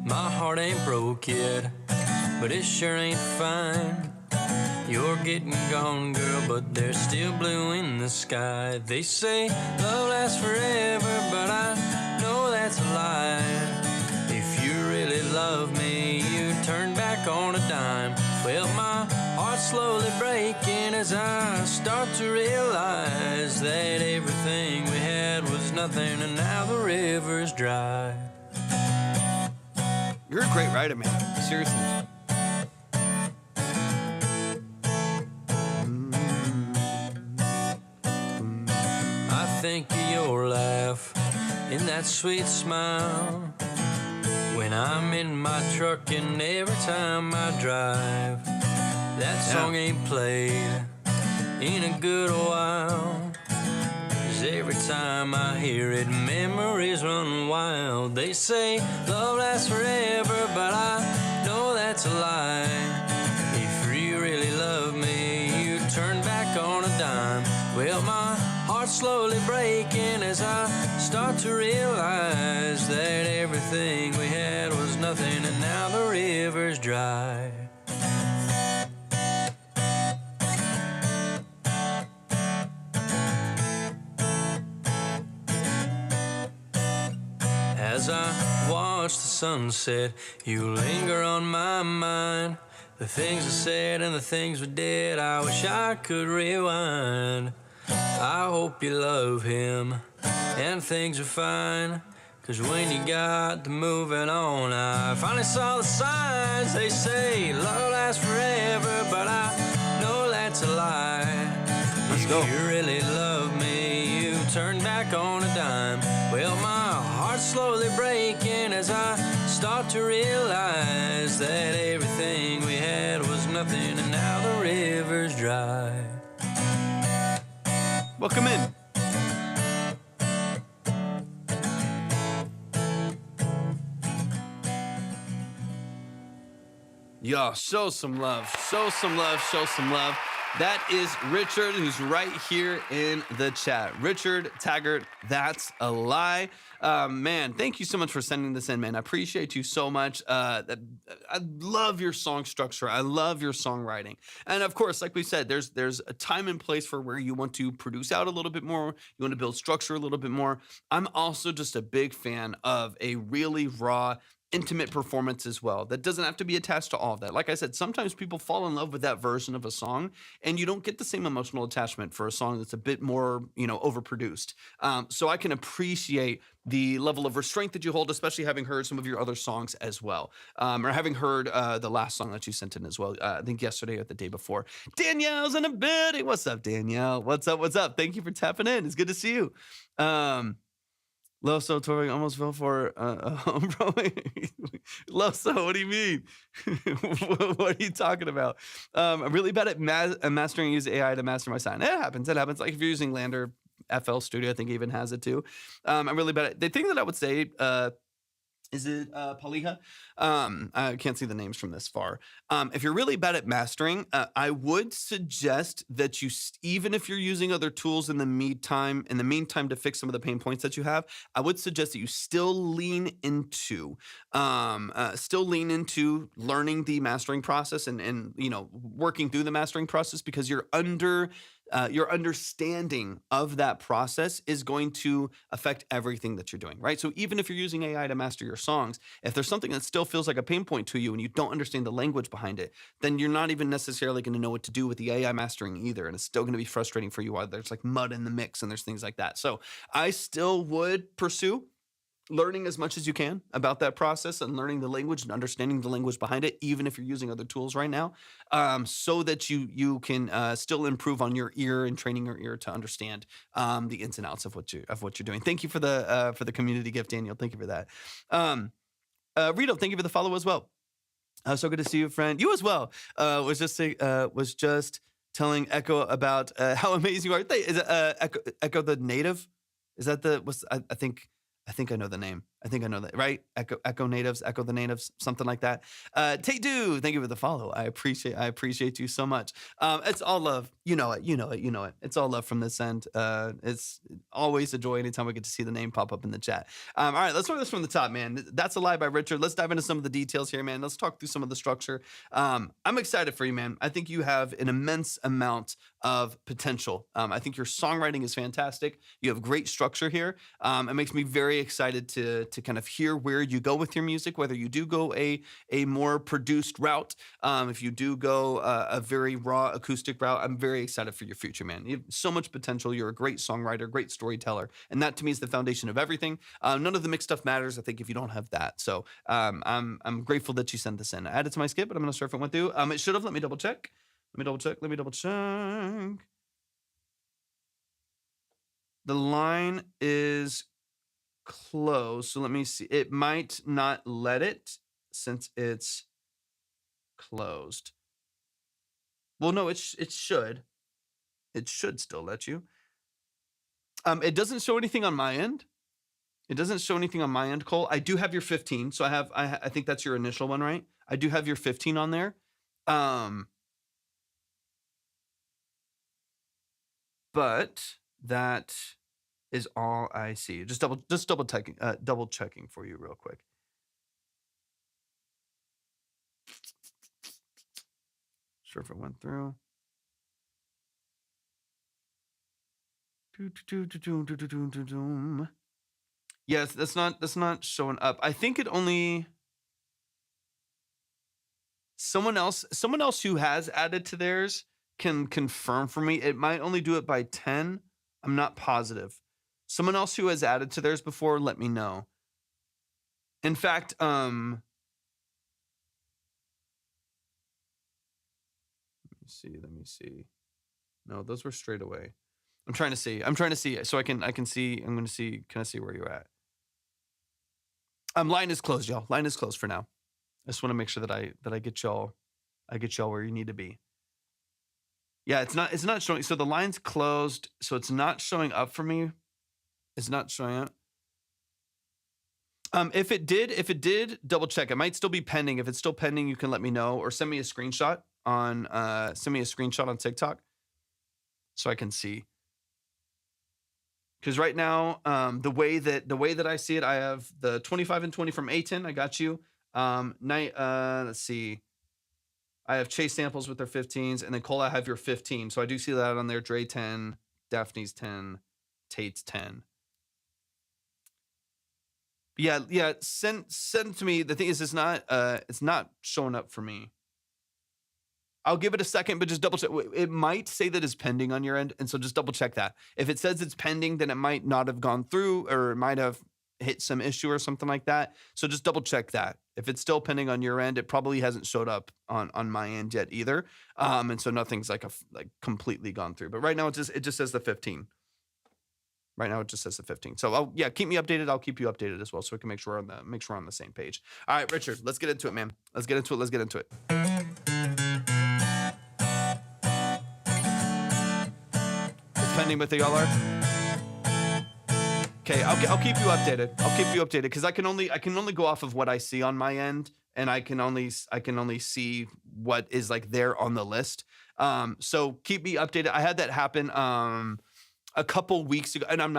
My heart ain't broke yet, but it sure ain't fine. You're getting gone, girl, but there's still blue in the sky. They say love lasts forever, but I know that's a lie. If you really love me, you turn back on a dime. Well, my heart's slowly breaking as I start to realize that everything we had was nothing, and now the river's dry. You're a great writer, man. Seriously. I think of your laugh and that sweet smile when I'm in my truck and every time I drive. That song ain't played in a good while. 'Cause every time I hear it, memories run wild. They say love lasts forever, but I know that's a lie. If you really love me, you turn back on a dime. Well, my heart's slowly breaking as I start to realize that everything we had was nothing, and now the river's dry. As I watch the sunset, you linger on my mind. The things I said and the things we did, I wish I could rewind. I hope you love him and things are fine. 'Cause when you got to moving on, I finally saw the signs. They say love lasts forever, but I know that's a lie. Let's go. If you really love me, you turn back on a dime. Well, my heart's slowly breaking as I start to realize that everything we had was nothing, and now the river's dry. Welcome in. Yo, show some love. Show some love. Show some love. That is Richard, who's right here in the chat. Richard Taggart, That's a Lie. Man, thank you so much for sending this in, man. I appreciate you so much. I love your song structure. I love your songwriting. And of course, like we said, there's a time and place for where you want to produce out a little bit more. You want to build structure a little bit more. I'm also just a big fan of a really raw, intimate performance as well. That doesn't have to be attached to all of that. Like I said, sometimes people fall in love with that version of a song, and you don't get the same emotional attachment for a song that's a bit more, overproduced. So I can appreciate the level of restraint that you hold, especially having heard some of your other songs as well, or having heard the last song that you sent in as well. I think yesterday or the day before. Danielle's in the building. What's up, Danielle? What's up? What's up? Thank you for tapping in. It's good to see you. Loso Torvik almost fell for bro. Loso, what do you mean? What are you talking about? I'm really bad at mastering. Use AI to master my sound. It happens. It happens. Like if you're using Lander FL Studio, I think it even has it too. I'm really bad at the thing that I would say. Is it Paliha? I can't see the names from this far. If you're really bad at mastering, I would suggest that you, even if you're using other tools in the meantime to fix some of the pain points that you have, I would suggest that you still lean into learning the mastering process and working through the mastering process, because your understanding of that process is going to affect everything that you're doing, right? So even if you're using AI to master your songs, if there's something that still feels like a pain point to you and you don't understand the language behind it, then you're not even necessarily going to know what to do with the AI mastering either. And it's still going to be frustrating for you while there's like mud in the mix and there's things like that. So I still would pursue learning as much as you can about that process and learning the language and understanding the language behind it, even if you're using other tools right now, so that you can still improve on your ear and training your ear to understand the ins and outs of what you're doing. Thank you for the community gift, Daniel. Thank you for that. Rito, thank you for the follow as well. So good to see you, friend. You as well. Was just telling Echo about how amazing you are. Is it Echo the native? Is that the what's I think I know the name. I think I know that, right? Echo natives, Echo the natives, something like that. Take Do, thank you for the follow. I appreciate you so much. It's all love. You know it. It's all love from this end. It's always a joy anytime we get to see the name pop up in the chat. All right, let's start this from the top, man. That's a Lie by Richard. Let's dive into some of the details here, man. Let's talk through some of the structure. I'm excited for you, man. I think you have an immense amount of potential. I think your songwriting is fantastic. You have great structure here. It makes me very excited to kind of hear where you go with your music, whether you do go a more produced route, if you do go a very raw acoustic route. I'm very excited for your future, man. You have so much potential. You're a great songwriter, great storyteller, and that to me is the foundation of everything. None of the mixed stuff matters, I think, if you don't have that. So I'm grateful that you sent this in. I added to my skip, but I'm gonna start if it went through. It should have. Let me double check. Let me double check. The line is closed, so let me see. It might not let it since it's closed. Well, no, it should. It should still let you. It doesn't show anything on my end. It doesn't show anything on my end, Cole. I do have your 15, so I think that's your initial one, right? I do have your 15 on there. But that is all I see. Just double checking for you real quick. Sure if it went through. Yes, that's not showing up. I think it only someone else who has added to theirs can confirm for me. It might only do it by 10. I'm not positive. Someone else who has added to theirs before, let me know. In fact, let me see. No, those were straight away. I'm trying to see so I can see. I'm going to see. Can I see where you're at? Line is closed, y'all. Line is closed for now. I just want to make sure that I get y'all where you need to be. Yeah, it's not showing. So the line's closed, so it's not showing up for me. It's not showing up. If it did, double check. It might still be pending. If it's still pending, you can let me know or send me a screenshot on TikTok so I can see. Because right now, the way that I see it, I have the 25 and 20 from Eytan. I got you. Let's see. I have Chase samples with their 15s, and then Cole, I have your 15. So I do see that on there. Dre 10, Daphne's 10, Tate's 10. Yeah. Send it to me. The thing is, it's not showing up for me. I'll give it a second, but just double check. It might say that it's pending on your end, and so just double check that. If it says it's pending, then it might not have gone through, or it might have hit some issue or something like that. So just double check that. If it's still pending on your end, it probably hasn't showed up on my end yet either. And so nothing's like completely gone through. But right now it just says the 15. Right now it just says the 15. So keep me updated. I'll keep you updated as well, so we can make sure we're on the same page. All right, Richard, let's get into it, man. Let's get into it. Pending, but they all are. Okay, I'll keep you updated. Because I can only go off of what I see on my end, and I can only see what is like there on the list. So keep me updated. I had that happen a couple weeks ago, and I'm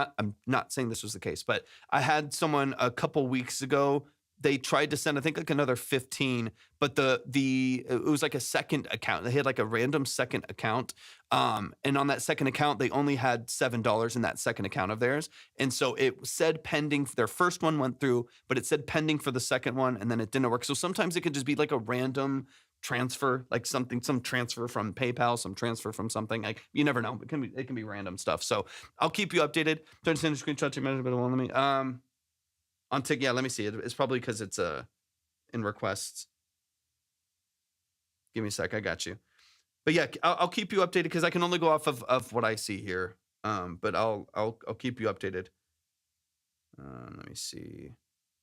not saying this was the case, but I had someone a couple weeks ago. They tried to send, I think, like another 15, but it was like a second account. They had like a random second account. And on that second account, they only had $7 in that second account of theirs. And so it said pending. Their first one went through, but it said pending for the second one, and then it didn't work. So sometimes it could just be like a random transfer, like some transfer from PayPal, some transfer from something. Like, you never know. It can be random stuff. So I'll keep you updated. Don't send a screenshot to me, but let me. On TikTok, yeah, let me see. It's probably because it's in requests. Give me a sec. I got you. But yeah, I'll keep you updated because I can only go off of what I see here. But I'll keep you updated. Let me see.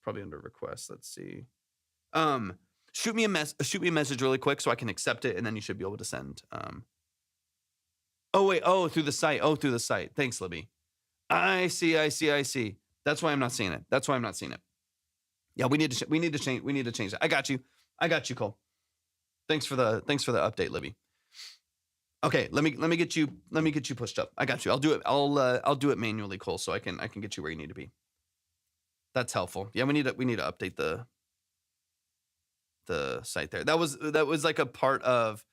Probably under requests. Let's see. Shoot me a message really quick so I can accept it, and then you should be able to send Oh wait, oh through the site. Oh, through the site. Thanks, Libby. I see. That's why I'm not seeing it. Yeah, we need to change that. I got you, Cole. Thanks for the update, Libby. Okay, let me get you pushed up. I got you. I'll do it. I'll do it manually, Cole, so I can get you where you need to be. That's helpful. Yeah, we need to update the site there. That was like a part of.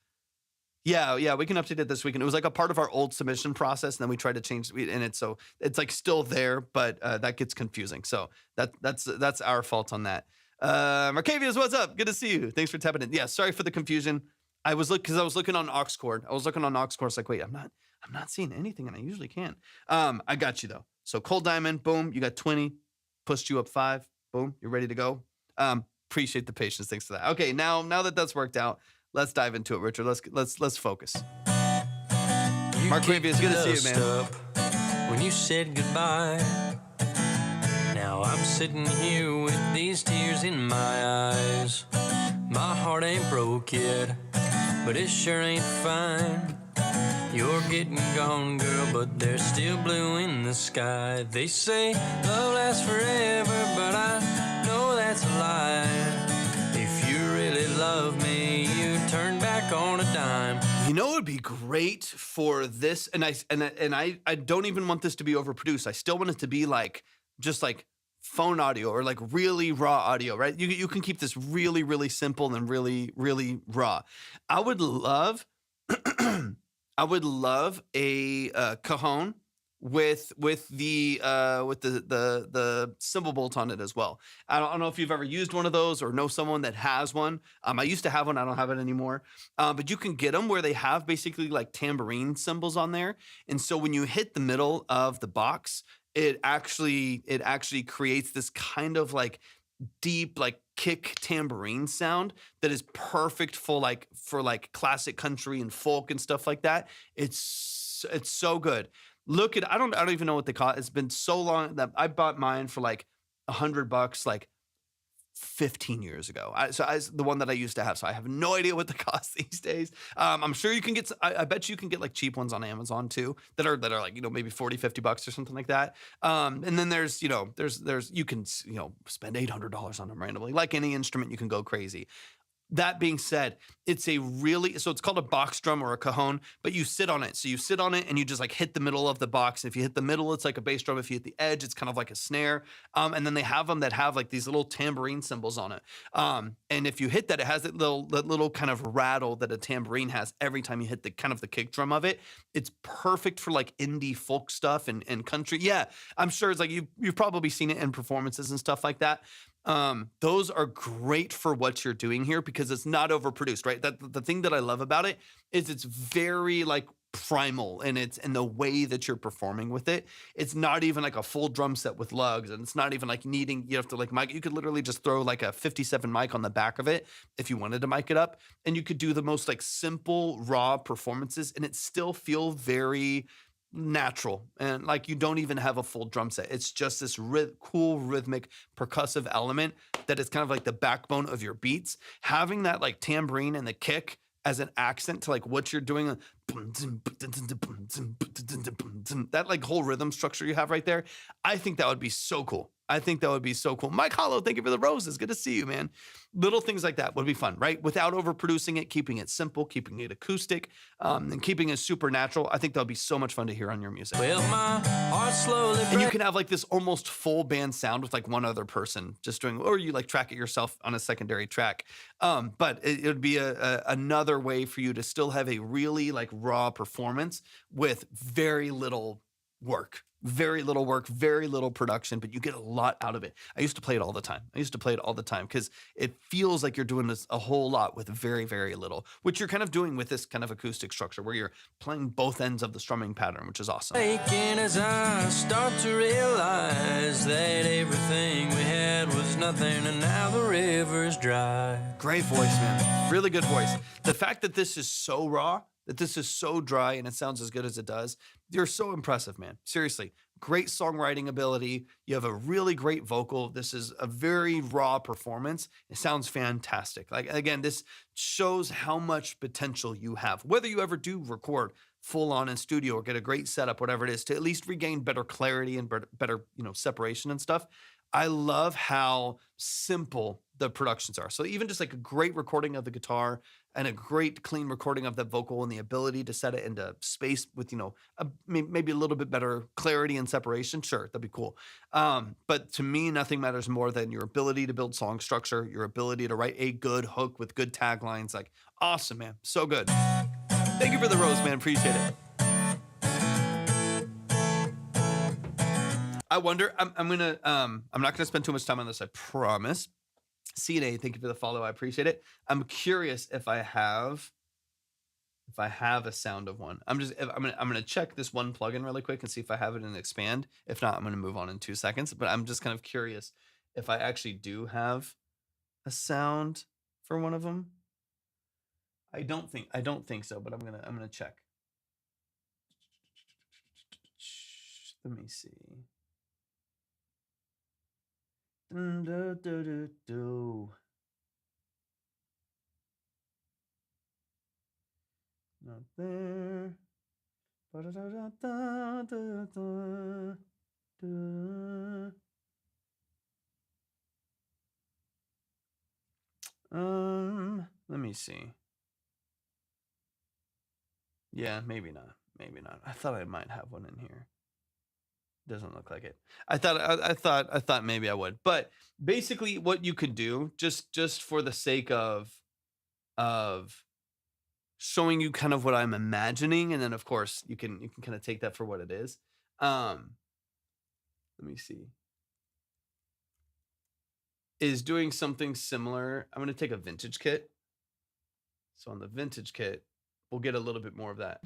Yeah, we can update it this weekend. It was like a part of our old submission process, and then we tried to change it, and it's like still there, but that gets confusing. So that's our fault on that. Marcavius, what's up? Good to see you. Thanks for tapping in. Yeah, sorry for the confusion. I was looking on Oxcord. It's like, wait, I'm not seeing anything, and I usually can. I got you though. So Cold Diamond, boom, you got 20, pushed you up 5, boom, you're ready to go. Appreciate the patience. Thanks for that. Okay, now that that's worked out, let's dive into it, Richard. Let's focus. Mark Ravius, good to see you, man. When you said goodbye, now I'm sitting here with these tears in my eyes. My heart ain't broke yet, but it sure ain't fine. You're getting gone, girl, but there's still blue in the sky. They say love lasts forever, but I know that's a lie. If you really love me, you turn back on a dime. You know, it would be great for this, and I don't even want this to be overproduced. I still want it to be like just like phone audio or like really raw audio, right? You can keep this really, really simple and really, really raw. I would love a cajon with the cymbal bolt on it as well. I don't know if you've ever used one of those or know someone that has one. I used to have one. I don't have it anymore. But you can get them where they have basically like tambourine cymbals on there. And so when you hit the middle of the box, it actually creates this kind of like deep like kick tambourine sound that is perfect for like classic country and folk and stuff like that. It's so good. Look at I don't even know what they call it. It's been so long that I bought mine for like $100 like 15 years ago. The one that I used to have. So I have no idea what the cost these days. I'm sure you can get, I bet you can get like cheap ones on Amazon too that are like, maybe $40-50 or something like that. And then there's, you can, spend $800 on them randomly. Like any instrument, you can go crazy. That being said, it's it's called a box drum or a cajon, but you sit on it. So you sit on it and you just like hit the middle of the box. If you hit the middle, it's like a bass drum. If you hit the edge, it's kind of like a snare. And then they have them that have like these little tambourine cymbals on it. And if you hit that, it has that little kind of rattle that a tambourine has every time you hit the kind of the kick drum of it. It's perfect for like indie folk stuff and country. Yeah, I'm sure it's like you've probably seen it in performances and stuff like that. Those are great for what you're doing here because it's not overproduced, right? The thing that I love about it is it's very like primal and it's in the way that you're performing with it. It's not even like a full drum set with lugs, and it's not even like you have to like mic. You could literally just throw like a 57 mic on the back of it if you wanted to mic it up, and you could do the most like simple raw performances and it still feel very natural, and like you don't even have a full drum set. It's just this cool rhythmic percussive element that is kind of like the backbone of your beats. Having that like tambourine and the kick as an accent to like what you're doing, that like whole rhythm structure you have right there, I think that would be so cool. Mike Hollow, thank you for the roses. Good to see you, man. Little things like that would be fun, right? Without overproducing it, keeping it simple, keeping it acoustic, and keeping it supernatural. I think that would be so much fun to hear on your music. Well, my heart slowly and you can have like this almost full band sound with like one other person just doing, or you like track it yourself on a secondary track. But it would be another way for you to still have a really like raw performance with very little work, very little production, but you get a lot out of it. I used to play it all the time because it feels like you're doing this a whole lot with very, very little, which you're kind of doing with this kind of acoustic structure where you're playing both ends of the strumming pattern, which is awesome. Aching as I start to realize that everything we had was nothing and now the river's dry. Great voice, man. Really good voice. The fact that this is so raw, that this is so dry and it sounds as good as it does, You're so impressive, man. Seriously, great songwriting ability. You have a really great vocal. This is a very raw performance. It sounds fantastic. Like, again, this shows how much potential you have. Whether you ever do record full on in studio or get a great setup, whatever it is, to at least regain better clarity and better, separation and stuff. I love how simple the productions are. So even just like a great recording of the guitar and a great clean recording of the vocal and the ability to set it into space with, maybe a little bit better clarity and separation. Sure, that'd be cool. But to me, nothing matters more than your ability to build song structure, your ability to write a good hook with good taglines. Like, awesome, man. So good. Thank you for the rose, man. Appreciate it. I wonder, I'm not gonna spend too much time on this, I promise. CNA, thank you for the follow. I appreciate it. I'm curious if I have a sound of one. I'm gonna check this one plugin really quick and see if I have it in Expand. If not, I'm gonna move on in 2 seconds. But I'm just kind of curious if I actually do have a sound for one of them. I don't think so, but I'm gonna check. Let me see. Not there. Let me see. Yeah, maybe not. Maybe not. I thought I might have one in here. Doesn't look like it. I thought maybe I would. But basically what you could do, just for the sake of showing you kind of what I'm imagining, and then of course you can kind of take that for what it is. Let me see. Is doing something similar. I'm going to take a vintage kit. So on the vintage kit, we'll get a little bit more of that.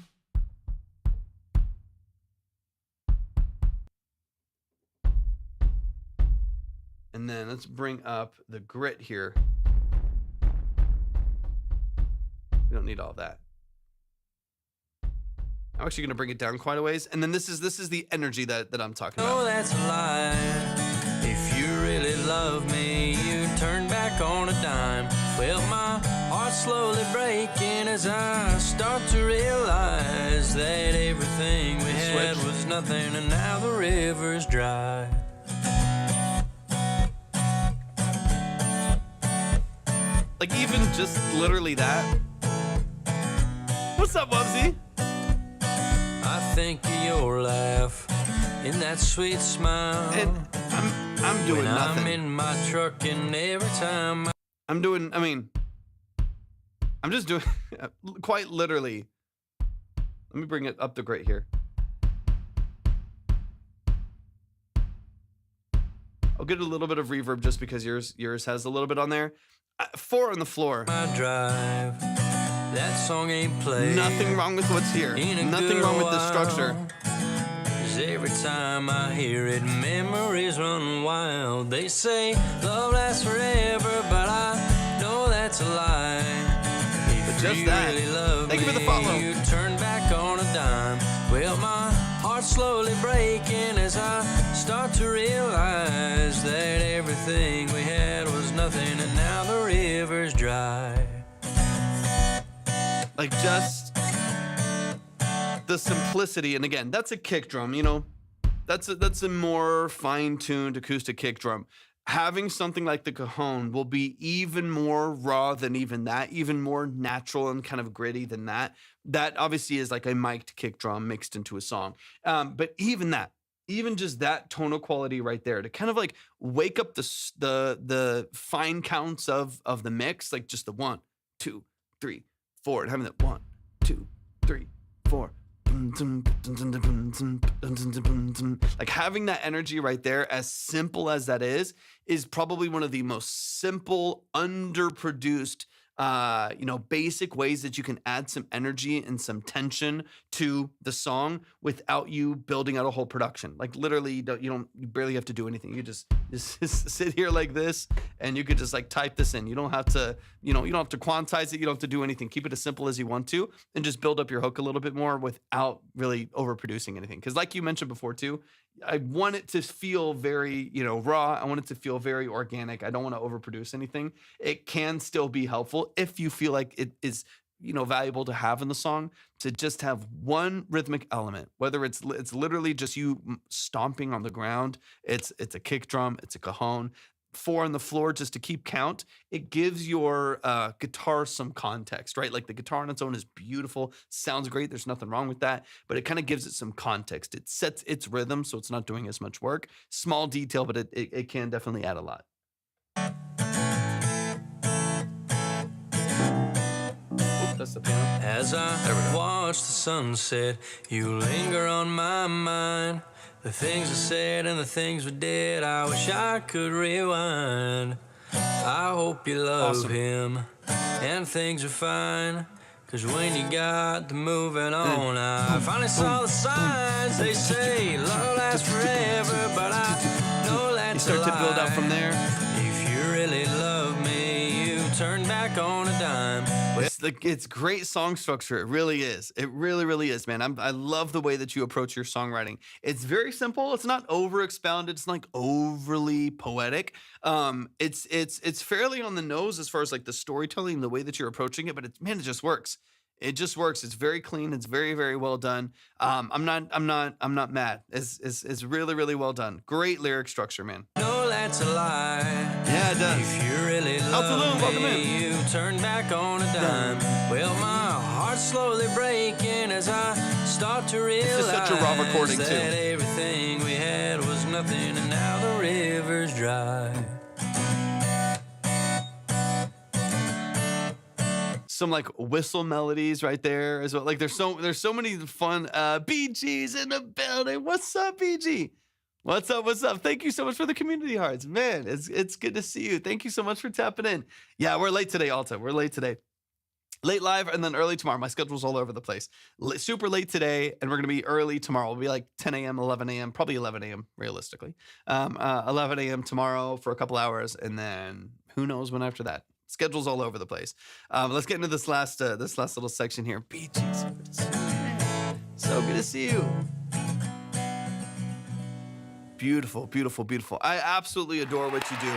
And then let's bring up the grit here. We don't need all that. I'm actually going to bring it down quite a ways. And then this is the energy that I'm talking about. Oh, that's a lie. If you really love me, you turn back on a dime. Well, my heart's slowly breaking as I start to realize that everything we had was nothing, and now the river's dry. Like, even just literally that. What's up, Bubsy? I think of your laugh in that sweet smile. And I'm doing when nothing. I'm in my truck, and every time I'm just doing quite literally. Let me bring it up to great here. I'll get a little bit of reverb just because yours has a little bit on there. 4 on the floor. I drive, that song ain't played. Nothing wrong with what's here. Nothing wrong with the structure. 'Cause every time I hear it, memories run wild. They say love lasts forever, but I know that's a lie. If just you that. really love Thank you for the me, follow. you turn back on a dime. Well, my heart's slowly breaking as I start to realize that everything we had was nothing, and now the river's dry. Like, just the simplicity. And again, that's a kick drum, that's a more fine-tuned acoustic kick drum. Having something like the cajon will be even more raw than even that, even more natural and kind of gritty than that. That obviously is like a mic'd kick drum mixed into a song. But even just that tonal quality right there to kind of like wake up the fine counts of the mix, like just the 1, 2, 3, 4, and having that 1, 2, 3, 4. Like, having that energy right there, as simple as that is probably one of the most simple, underproduced basic ways that you can add some energy and some tension to the song without you building out a whole production. Like literally, you barely have to do anything. You just sit here like this, and you could just like type this in. You don't have to, you don't have to quantize it. You don't have to do anything. Keep it as simple as you want to, and just build up your hook a little bit more without really overproducing anything. Because like you mentioned before too, I want it to feel very, raw. I want it to feel very organic. I don't want to overproduce anything. It can still be helpful if you feel like it is, valuable to have in the song, to just have one rhythmic element, whether it's literally just you stomping on the ground. It's a kick drum. It's a cajon. 4 on the floor just to keep count. It gives your guitar some context, right? Like the guitar on its own is beautiful, sounds great. There's nothing wrong with that, but it kind of gives it some context. It sets its rhythm, so it's not doing as much work. Small detail, but it can definitely add a lot. Oop, that's the piano. As I watch the sunset, you linger on my mind. The things I said and the things we did, I wish I could rewind. I hope you love Awesome. him and things are fine. Cause when you got to moving on, I finally saw the signs. They say love lasts forever, but I know that's a lie. You start to build out from there. If you really love me, you turn back on a dime. It's great song structure. It really is. It really, really is, man. I love the way that you approach your songwriting. It's very simple. It's not over expounded. It's not like overly poetic. It's fairly on the nose as far as like the storytelling, the way that you're approaching it. But it just works. It just works. It's very clean. It's very, very well done. I'm not mad. It's really, really well done. Great lyric structure, man. No, that's a lie. Yeah, it does. If you really love welcome me, in. you turn back on a dime. Well, my heart's slowly breaking as I start to realize is such a raw recording, too. that everything we had was nothing, and now the river's dry. Some like whistle melodies right there as well. Like there's so many fun BGs in the building. What's up, BG? What's up? What's up? Thank you so much for the community hearts. Man, it's good to see you. Thank you so much for tapping in. Yeah, we're late today, Alta. We're late today. Late live and then early tomorrow. My schedule's all over the place. Super late today, and we're going to be early tomorrow. We'll be like 10 a.m., 11 a.m., probably 11 a.m. realistically. 11 a.m. tomorrow for a couple hours, and then who knows when after that. Schedule's all over the place. Let's get into this last little section here. BG, so good to see you. Beautiful, beautiful, beautiful. I absolutely adore what you do.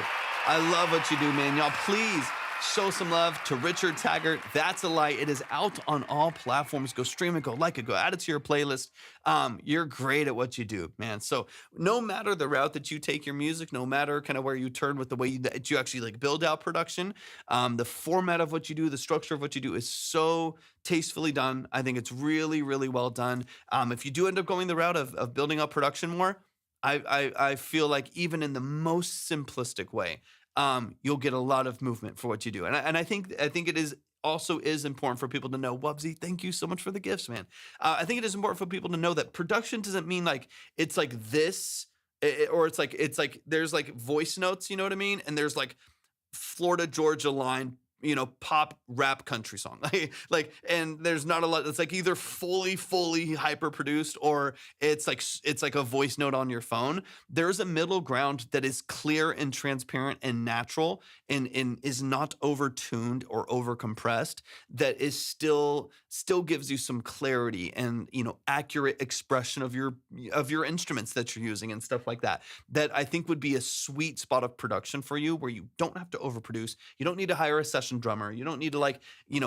I love what you do, man. Y'all, please show some love to Richard Taggart. That's a Lie. It is out on all platforms. Go stream it, go like it, go add it to your playlist. You're great at what you do, man. So no matter the route that you take your music, no matter kind of where you turn with the way that you actually like build out production, the format of what you do, the structure of what you do is so tastefully done. I think it's really, really well done. If you do end up going the route of building up production more, I feel like even in the most simplistic way, you'll get a lot of movement for what you do. And I think it is also important for people to know, Wubsy, thank you so much for the gifts, man. I think it is important for people to know that production doesn't mean like, it's like this, or it's like, there's like voice notes, you know what I mean? And there's like Florida, Georgia line, pop rap country song. And there's not a lot. It's like either fully hyper produced, or it's like a voice note on your phone. There's a middle ground that is clear and transparent and natural and is not over-tuned or over-compressed, that is still gives you some clarity and, accurate expression of your instruments that you're using and stuff like that. That I think would be a sweet spot of production for you, where you don't have to overproduce. You don't need to hire a session drummer. You don't need to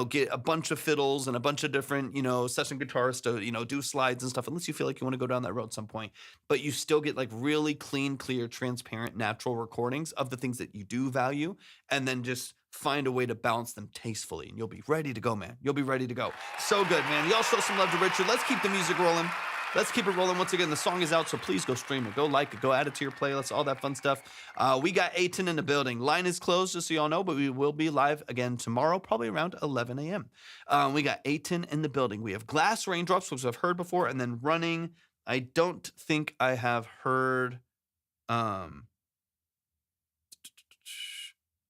get a bunch of fiddles and a bunch of different, session guitarists to, do slides and stuff, unless you feel like you want to go down that road at some point. But you still get like really clean, clear, transparent, natural recordings of the things that you do value, and then just find a way to balance them tastefully, and you'll be ready to go, man. You'll be ready to go. So good, man. Y'all show some love to Richard. Let's keep the music rolling. Let's keep it rolling. Once again, the song is out, so please go stream it. Go like it. Go add it to your playlist, all that fun stuff. We got Eytan in the building. Line is closed, just so y'all know, but we will be live again tomorrow, probably around 11 a.m. We got Eytan in the building. We have Glass Raindrops, which I've heard before, and then Running. I don't think I have heard...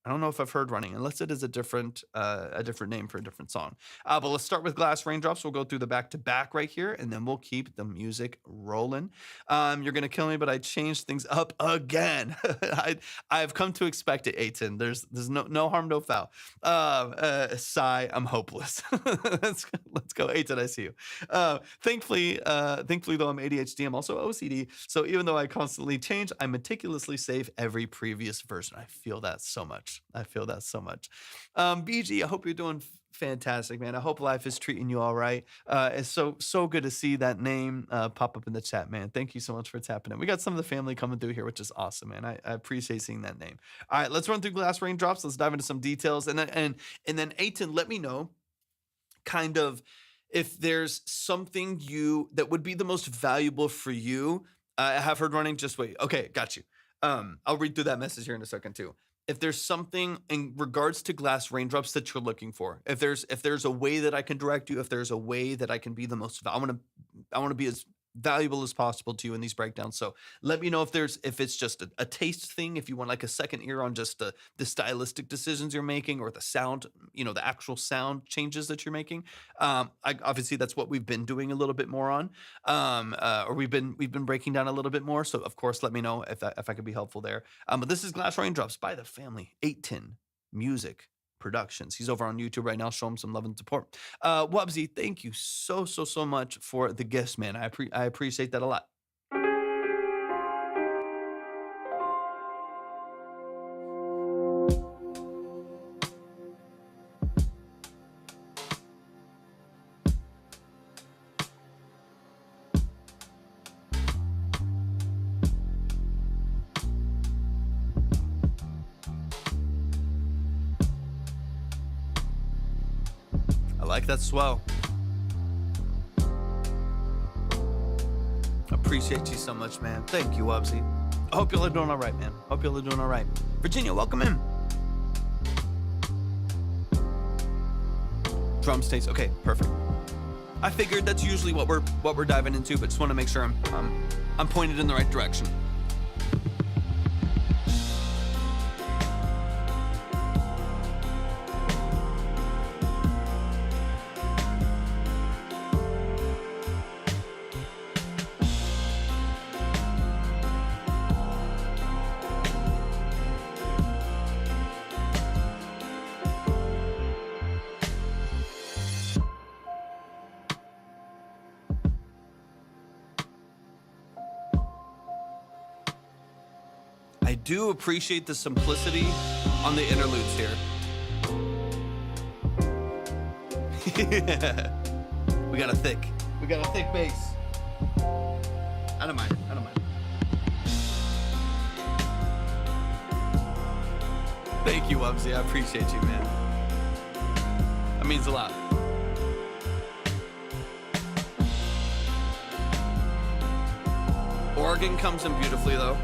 I don't know if I've heard Running, unless it is a different name for a different song. But let's start with Glass Raindrops. We'll go through the back to back right here, and then we'll keep the music rolling. You're gonna kill me, but I changed things up again. I've come to expect it, Eytan. There's no harm, no foul. Sigh, I'm hopeless. Let's go, Eytan. I see you. Thankfully though I'm ADHD, I'm also OCD. So even though I constantly change, I meticulously save every previous version. I feel that so much. I feel that so much. BG, I hope you're doing fantastic, man. I hope life is treating you all right. It's so good to see that name pop up in the chat, man. Thank you so much for tapping in. We got some of the family coming through here, which is awesome, man. I appreciate seeing that name. All right, let's run through Glass Raindrops. Let's dive into some details, and then Eytan, let me know kind of if there's something that would be the most valuable for you. I have heard Running. Just wait. Okay, got you. I'll read through that message here in a second too. If there's something in regards to Glass Raindrops that you're looking for, if there's a way that I can direct you, if there's a way that I can be the most, I want to be as valuable as possible to you in these breakdowns. So let me know if it's just a taste thing, if you want like a second ear on just the stylistic decisions you're making, or the sound, the actual sound changes that you're making. Obviously that's what we've been doing a little bit more on, or we've been breaking down a little bit more. So of course, let me know if I could be helpful there. But this is Glass Raindrops by the family, Eytan Music Productions. He's over on YouTube right now. Show him some love and support. Wubsy, thank you so much for the gifts, man. I appreciate that a lot. I like that swell. Appreciate you so much, man. Thank you, Wubsy. I hope y'all are doing all right, man. Hope y'all are doing all right. Virginia, welcome in. Drum stays. Okay, perfect. I figured that's usually what we're diving into, but just want to make sure I'm pointed in the right direction. I do appreciate the simplicity on the interludes here. We got a thick bass. I don't mind. Thank you, Wubsy. I appreciate you, man. That means a lot. Organ comes in beautifully, though.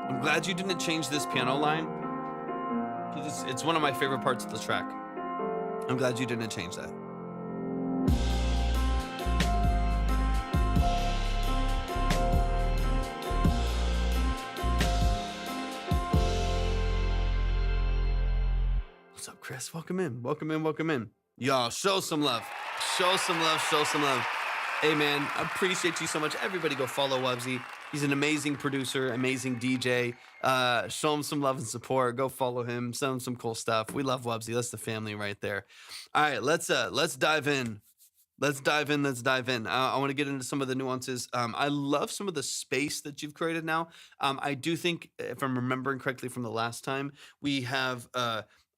I'm glad you didn't change this piano line. It's one of my favorite parts of the track. I'm glad you didn't change that. What's up, Chris? Welcome in. Y'all, show some love. Hey, man, I appreciate you so much. Everybody go follow Wubsy. He's an amazing producer, amazing DJ. Show him some love and support. Go follow him. Send him some cool stuff. We love Wubsy. That's the family right there. All right, let's dive in. Let's dive in. I want to get into some of the nuances. I love some of the space that you've created now. I do think, if I'm remembering correctly from the last time, we have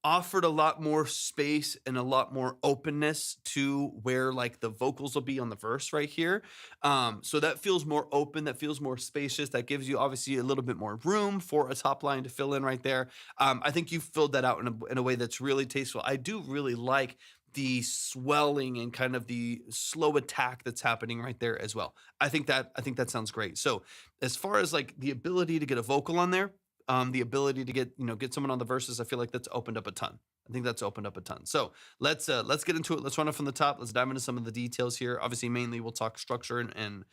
offered a lot more space and a lot more openness to where like the vocals will be on the verse right here. So that feels more open, that feels more spacious, that gives you obviously a little bit more room for a top line to fill in right there. I think you filled that out in a way that's really tasteful. I do really like the swelling and kind of the slow attack that's happening right there as well. I think that sounds great. So as far as like the ability to get a vocal on there, the ability to get someone on the verses, I feel like that's opened up a ton. I think that's opened up a ton. So let's get into it. Let's run it from the top. Let's dive into some of the details here. Obviously, mainly we'll talk structure and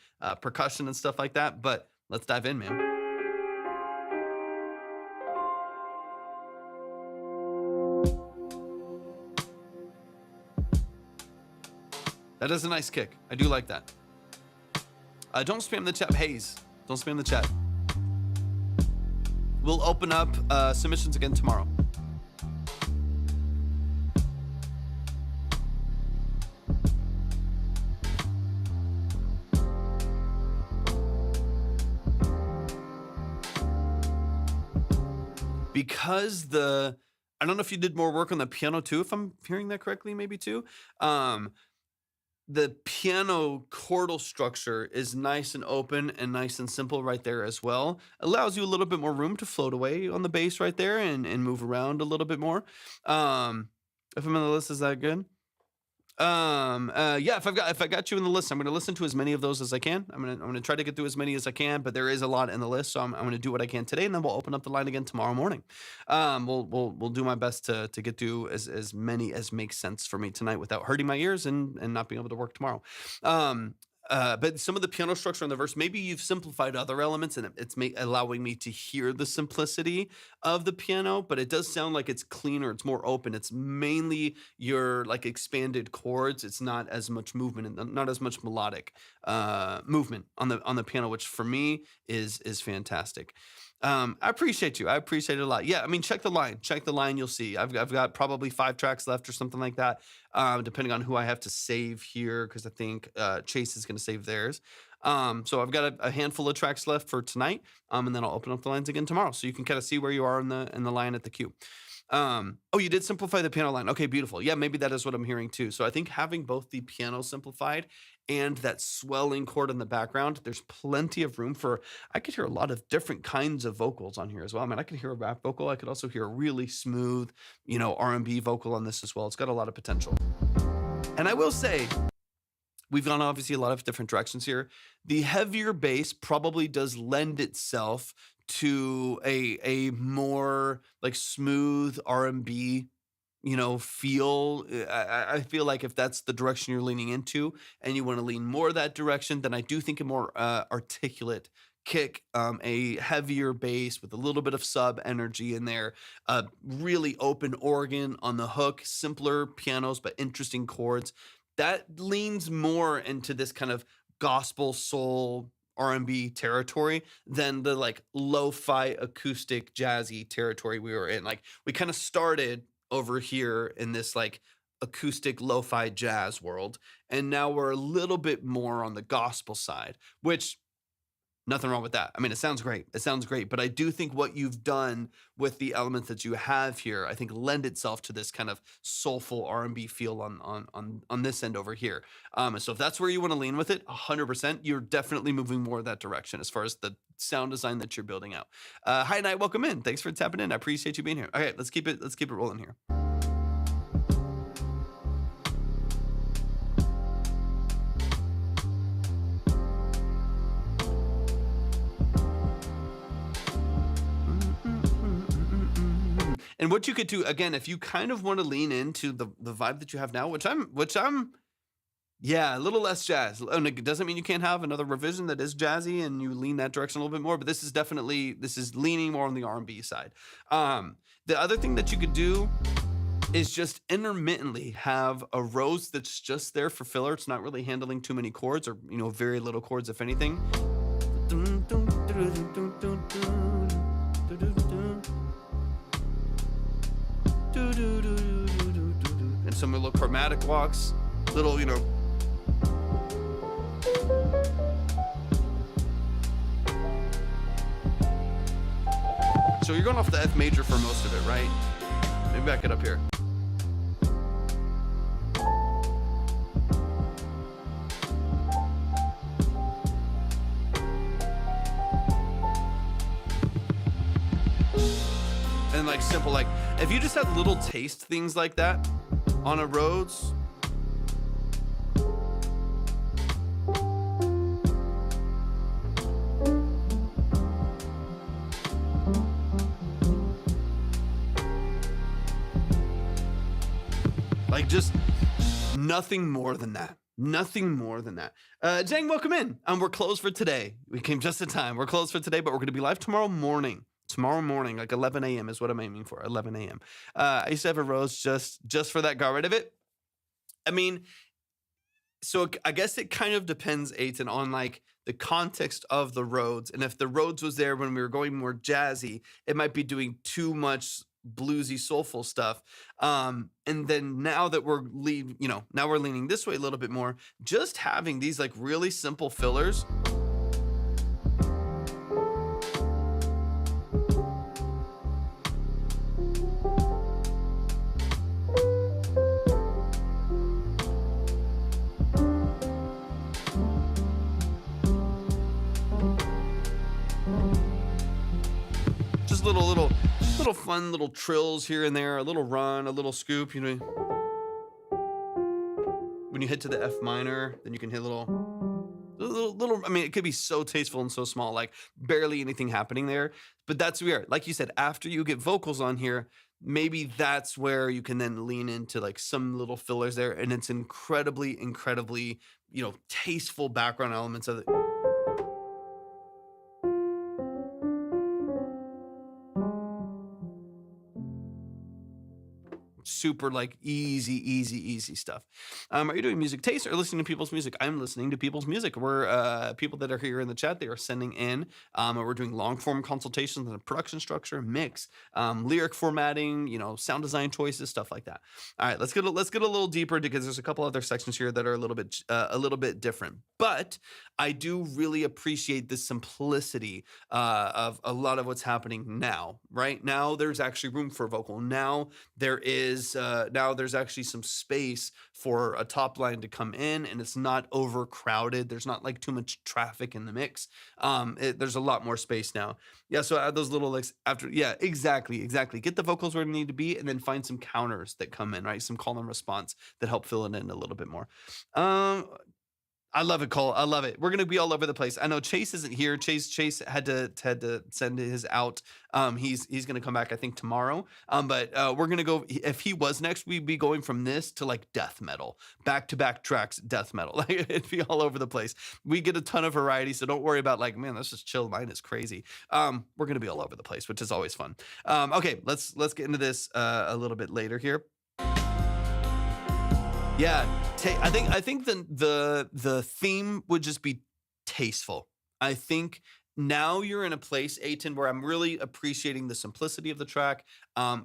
percussion and stuff like that. But let's dive in, man. That is a nice kick. I do like that. Don't spam the chat, Hayes. Don't spam the chat. We'll open up submissions again tomorrow. Because I don't know if you did more work on the piano too, if I'm hearing that correctly, maybe too. The piano chordal structure is nice and open and nice and simple right there as well. Allows you a little bit more room to float away on the bass right there and move around a little bit more. If I'm on the list, is that good? Yeah, if I got you in the list, I'm going to listen to as many of those as I can. I'm going to try to get through as many as I can, but there is a lot in the list, so I'm going to do what I can today, and then we'll open up the line again tomorrow morning. We'll do my best to get through as many as makes sense for me tonight without hurting my ears and not being able to work tomorrow. But some of the piano structure in the verse, maybe you've simplified other elements and it's allowing me to hear the simplicity of the piano, but it does sound like it's cleaner, it's more open. It's mainly your like expanded chords. It's not as much movement and not as much melodic movement on the piano, which for me is fantastic. I appreciate you. I appreciate it a lot. Yeah, I mean, check the line. Check the line. You'll see. I've got probably 5 tracks left or something like that, depending on who I have to save here, because I think Chase is going to save theirs. So I've got a handful of tracks left for tonight, and then I'll open up the lines again tomorrow, so you can kind of see where you are in the line at the queue. Oh, you did simplify the piano line. Okay, beautiful. Yeah, maybe that is what I'm hearing too. So I think having both the piano simplified and that swelling chord in the background, there's plenty of room for, I could hear a lot of different kinds of vocals on here as well. I mean, I could hear a rap vocal. I could also hear a really smooth, R&B vocal on this as well. It's got a lot of potential. And I will say, we've gone obviously a lot of different directions here. The heavier bass probably does lend itself to a more like smooth R&B, feel. I feel like if that's the direction you're leaning into and you want to lean more that direction, then I do think a more articulate kick, a heavier bass with a little bit of sub energy in there, really open organ on the hook, simpler pianos, but interesting chords. That leans more into this kind of gospel soul R&B territory than the like lo-fi acoustic jazzy territory we were in. Like we kind of started over here in this like acoustic lo-fi jazz world, and now we're a little bit more on the gospel side, which nothing wrong with that. I mean, it sounds great. It sounds great. But I do think what you've done with the elements that you have here, I think lend itself to this kind of soulful R&B feel on this end over here. So if that's where you want to lean with it, 100%, you're definitely moving more that direction as far as the sound design that you're building out. Hi, Night. Welcome in. Thanks for tapping in. I appreciate you being here. Okay, let's keep it rolling here. And what you could do, again, if you kind of want to lean into the vibe that you have now, which I'm, yeah, a little less jazz. And it doesn't mean you can't have another revision that is jazzy and you lean that direction a little bit more, but this is leaning more on the R&B side. The other thing that you could do is just intermittently have a rose that's just there for filler. It's not really handling too many chords or, very little chords, if anything. And some little chromatic walks, little, So you're going off the F major for most of it, right? me back it up here. And like simple, like if you just had little taste things like that on a Rhodes, like just nothing more than that. Nothing more than that. Jang, welcome in. We're closed for today. We came just in time. We're closed for today, but we're going to be live tomorrow morning. Tomorrow morning, like 11 a.m. is what I'm aiming for. 11 a.m. I used to have a Rose just for that. Got rid of it. I mean, so I guess it kind of depends, Eytan, on like the context of the Rhodes. And if the Rhodes was there when we were going more jazzy, it might be doing too much bluesy, soulful stuff. And then now that we're now we're leaning this way a little bit more, just having these like really simple fillers. Just little fun little trills here and there, a little run, a little scoop, you know. When you hit to the F minor, then you can hit little, I mean, it could be so tasteful and so small, like barely anything happening there. But that's weird. Like you said, after you get vocals on here, maybe that's where you can then lean into like some little fillers there. And it's incredibly, tasteful background elements of it. Super like easy stuff. Are you doing music taste or listening to people's music? I'm listening to people's music. We're people that are here in the chat, they are sending in. And we're doing long form consultations on the production structure, mix, lyric formatting, sound design choices, stuff like that. All right, let's get a little deeper because there's a couple other sections here that are a little bit different. But I do really appreciate the simplicity of a lot of what's happening now. Right now, there's actually room for vocal. Now there's actually some space for a top line to come in, and it's not overcrowded. There's not like too much traffic in the mix. There's a lot more space now. Yeah, so add those little licks after. Yeah, exactly. Get the vocals where they need to be, and then find some counters that come in, right? Some call and response that help fill it in a little bit more. I love it, Cole. I love it. We're gonna be all over the place. I know Chase isn't here. Chase had to send his out. He's gonna come back, I think, tomorrow. But we're gonna go. If he was next, we'd be going from this to like death metal, back-to-back tracks, death metal. Like it'd be all over the place. We get a ton of variety, so don't worry about like, man, let's just chill. Mine is crazy. We're gonna be all over the place, which is always fun. Okay, let's get into this a little bit later here. Yeah, I think the theme would just be tasteful. I think now you're in a place, Eytan, where I'm really appreciating the simplicity of the track.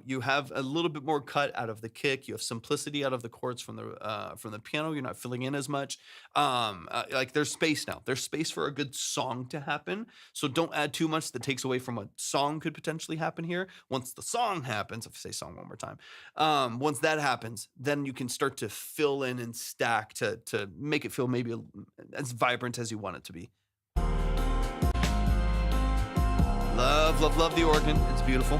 You have a little bit more cut out of the kick. You have simplicity out of the chords from the piano. You're not filling in as much. Like there's space now. There's space for a good song to happen. So don't add too much that takes away from what song could potentially happen here. Once the song happens, if I say song one more time, once that happens, then you can start to fill in and stack to make it feel maybe as vibrant as you want it to be. Love the organ. It's beautiful.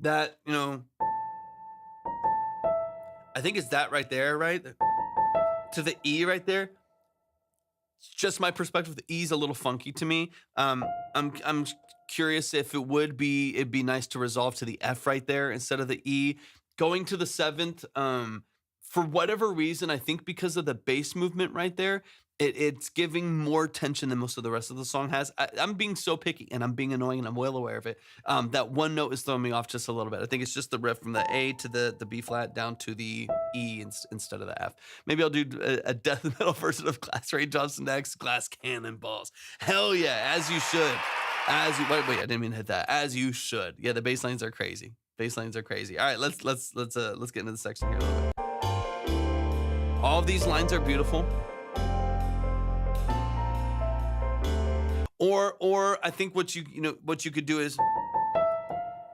That, I think it's that right there, right? To the E right there. It's just my perspective. The E's a little funky to me. I'm curious if it'd be nice to resolve to the F right there instead of the E. Going to the seventh for whatever reason, I think because of the bass movement right there, it's giving more tension than most of the rest of the song has. I'm being so picky and I'm being annoying and I'm well aware of it. That one note is throwing me off just a little bit. I think it's just the riff from the A to the B flat down to the E instead of the F. Maybe I'll do a death metal version of Glass Raindrops next. Glass Cannonballs. Hell yeah, as you should. Wait, I didn't mean to hit that. As you should. Yeah, the bass lines are crazy. Bass lines are crazy. All right, let's get into the section here a little bit. All of these lines are beautiful. Or I think what you could do is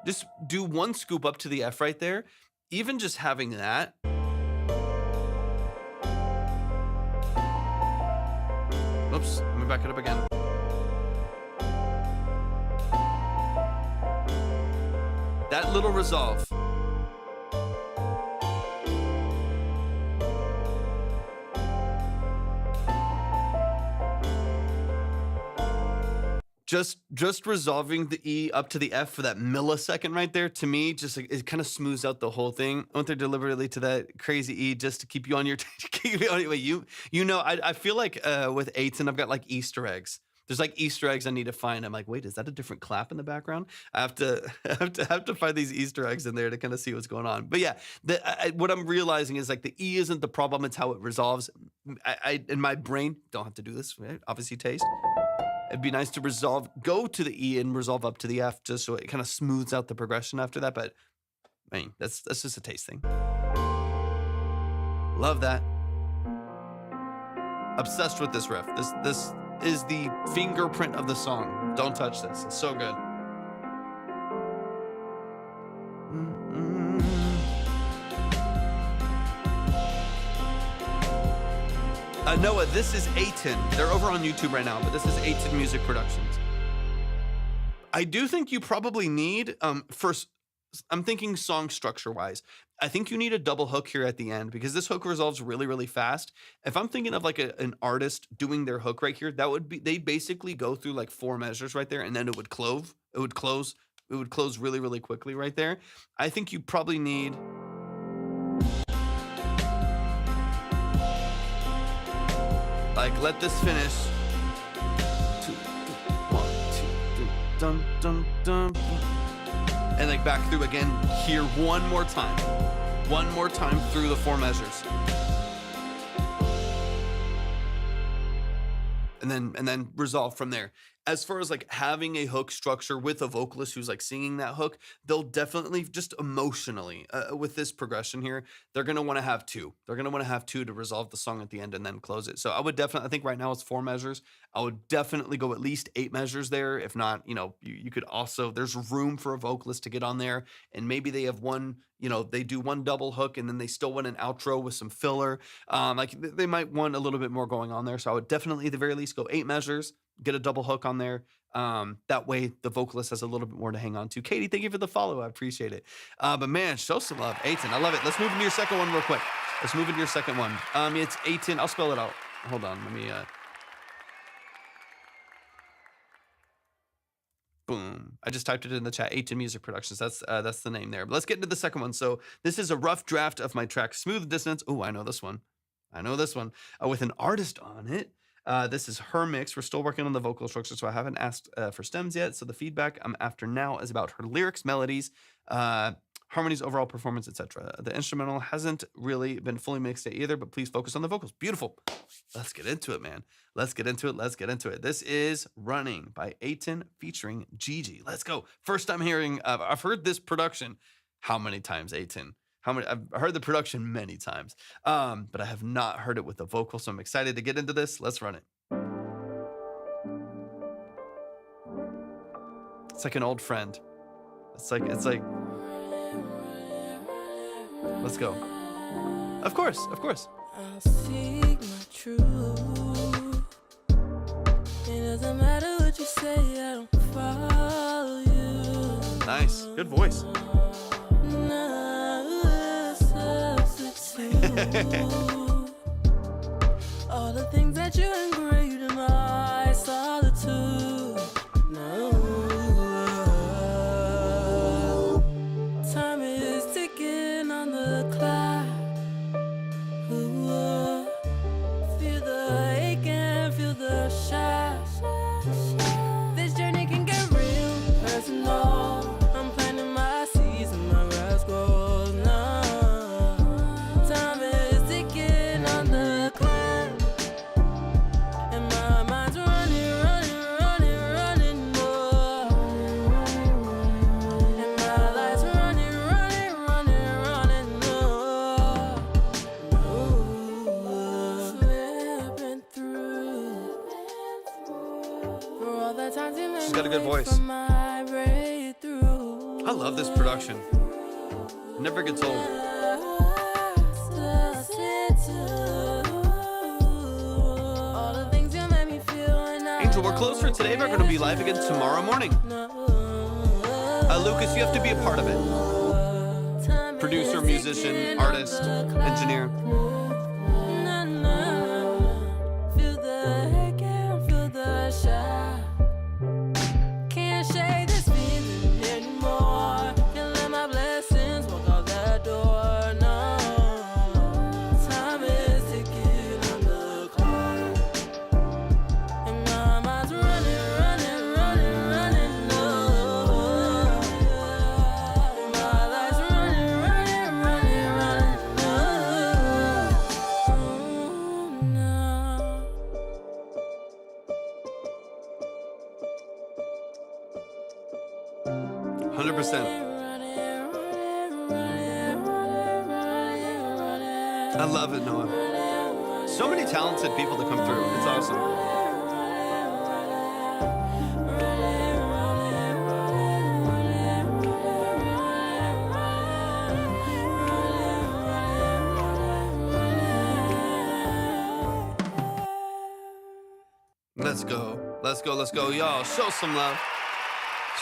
just do one scoop up to the F right there. Even just having that. Oops, let me back it up again. That little resolve. Just resolving the E up to the F for that millisecond right there, to me, just like, it kind of smooths out the whole thing. I went there deliberately to that crazy E just to keep you on your I feel like with Eytan, I've got like Easter eggs. There's like Easter eggs I need to find. I'm like, wait, is that a different clap in the background? I have to find these Easter eggs in there to kind of see what's going on. But yeah, what I'm realizing is like the E isn't the problem; it's how it resolves. I in my brain don't have to do this. Right? Obviously, taste. It'd be nice to go to the E and resolve up to the F, just so it kind of smooths out the progression after that. But I mean, that's just a taste thing. Love that. Obsessed with this riff. This is the fingerprint of the song. Don't touch this. It's so good. Noah, this is Eytan. They're over on YouTube right now, but this is Eytan Music Productions. I do think you probably need, first, I'm thinking song structure-wise. I think you need a double hook here at the end because this hook resolves really, really fast. If I'm thinking of like an artist doing their hook right here, they basically go through like 4 measures right there, and then it would close really, really quickly right there. I think you probably need... like, let this finish. 2, 1, 2, 3, dun, dun, dun. And like back through again here one more time. One more time through the 4 measures. And then resolve from there. As far as like having a hook structure with a vocalist who's like singing that hook, they'll definitely just emotionally with this progression here, they're going to want to have 2. They're going to want to have 2 to resolve the song at the end and then close it. So I think right now it's 4 measures. I would definitely go at least 8 measures there. If not, you could also, there's room for a vocalist to get on there, and maybe they have one, they do one double hook and then they still want an outro with some filler. Like they might want a little bit more going on there. So I would definitely at the very least go 8 measures. Get a double hook on there. That way the vocalist has a little bit more to hang on to. Katie, thank you for the follow. I appreciate it. But man, show some love. Eytan, I love it. Let's move into your second one real quick. It's Eytan. I'll spell it out. Hold on. Let me, boom. I just typed it in the chat. Eytan Music Productions. That's the name there. But let's get into the second one. So this is a rough draft of my track, Smooth Dissonance. Oh, I know this one. With an artist on it. This is her mix. We're still working on the vocal structure, so I haven't asked for stems yet. So the feedback I'm after now is about her lyrics, melodies, harmonies, overall performance, etc. The instrumental hasn't really been fully mixed yet either, but please focus on the vocals. Beautiful. Let's get into it, man. Let's get into it. This is Running by Eytan featuring Gigi. Let's go. First time hearing, I've heard this production. How many times, Eytan? I've heard the production many times, but I have not heard it with the vocal, so I'm excited to get into this. Let's run it. It's like an old friend. It's like, let's go. Of course. I'll seek my truth. It doesn't matter what you say, I don't follow you. Nice, good voice. All the things that you engraved in my solitude. No, time is ticking on the clock. got a good voice. from my breakthrough. I love this production. Never gets old. All the things you made me feel when I Angel, we're closed for today. We're going to be live again tomorrow morning. Lucas, you have to be a part of it. Producer, musician, artist, engineer. Feel the hate, can't feel the shock. Can't shake this feeling anymore. Can't let my blessings walk out that door. No, time is ticking on the clock, and my mind's running, running, running, running. No, my life's running, running, running, running. No, no. 100%. I love it, Noah. So many talented people to come through. It's awesome. Let's go. Let's go. Let's go. Y'all, show some love.